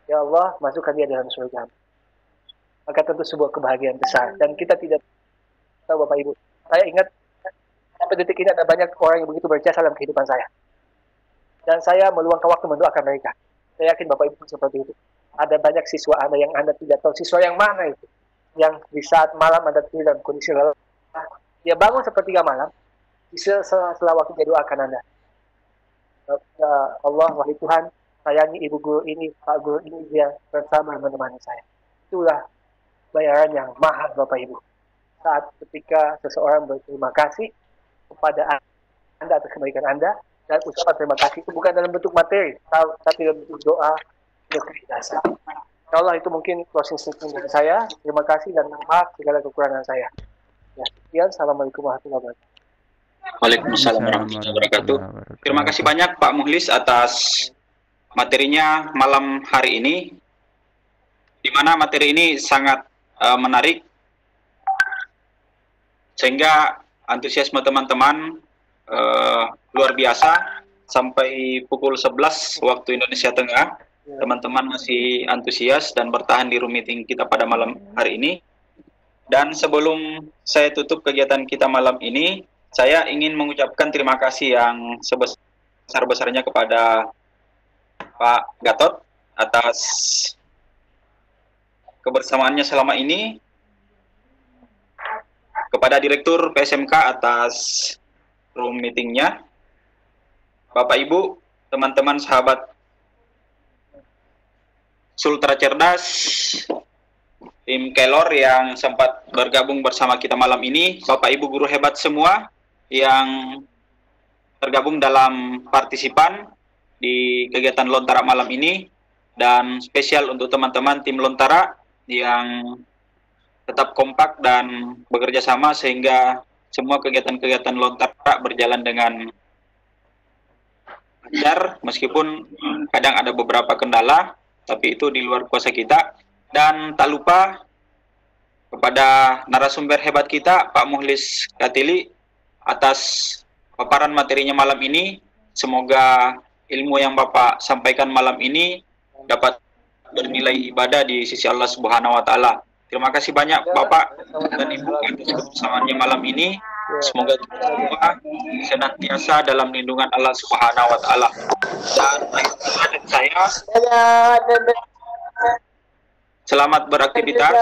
Ya Allah, masukkan dia dalam surga. Maka tentu sebuah kebahagiaan besar. Dan kita tidak tahu Bapak Ibu. Saya ingat, sampai detik ini ada banyak orang yang begitu berjasa dalam kehidupan saya. Dan saya meluangkan waktu mendoakan mereka. Saya yakin Bapak Ibu seperti itu. Ada banyak siswa Anda yang Anda tidak tahu. Siswa yang mana itu? Yang di saat malam Anda tidur dalam kondisi lelah. Dia bangun sepertiga malam. Setelah waktu dia doakan Anda. Ya Allah, wahai Tuhan, sayangi ibu guru ini, pak guru ini, dia bersabar menemani saya. Itulah bayaran yang mahal Bapak Ibu. Saat ketika seseorang berterima kasih kepada Anda atas kebaikan Anda, dan ucapan terima kasih itu bukan dalam bentuk materi, tapi dalam bentuk doa dan keikhlasan. Insyaallah itu mungkin closing statement dari saya. Terima kasih dan maaf segala kekurangan saya. Ya, sekian. Assalamualaikum warahmatullahi wabarakatuh. Waalaikumsalam warahmatullahi wabarakatuh. Terima kasih banyak Pak Muhlis atas materinya malam hari ini, di mana materi ini sangat menarik, sehingga antusiasme teman-teman luar biasa. Sampai pukul 11 waktu Indonesia Tengah, teman-teman masih antusias dan bertahan di room meeting kita pada malam hari ini. Dan sebelum saya tutup kegiatan kita malam ini, saya ingin mengucapkan terima kasih yang sebesar-besarnya kepada Pak Gatot atas kebersamaannya selama ini, kepada Direktur PSMK atas room meetingnya, Bapak Ibu, teman-teman sahabat Sultra Cerdas, tim Kelor yang sempat bergabung bersama kita malam ini, Bapak Ibu guru hebat semua yang tergabung dalam partisipan di kegiatan Lontara malam ini, dan spesial untuk teman-teman tim Lontara yang tetap kompak dan bekerja sama sehingga semua kegiatan-kegiatan Lontara berjalan dengan lancar, meskipun kadang ada beberapa kendala, tapi itu di luar kuasa kita. Dan tak lupa kepada narasumber hebat kita, Pak Muhlis Katili, atas paparan materinya malam ini. Semoga ilmu yang Bapak sampaikan malam ini dapat bernilai ibadah di sisi Allah Subhanahu wa Ta'ala. Terima kasih banyak Bapak dan Ibu atas kebersamaannya malam ini. Semoga kita semua senantiasa dalam lindungan Allah Subhanahu wa Ta'ala. Dan saya selamat beraktivitas.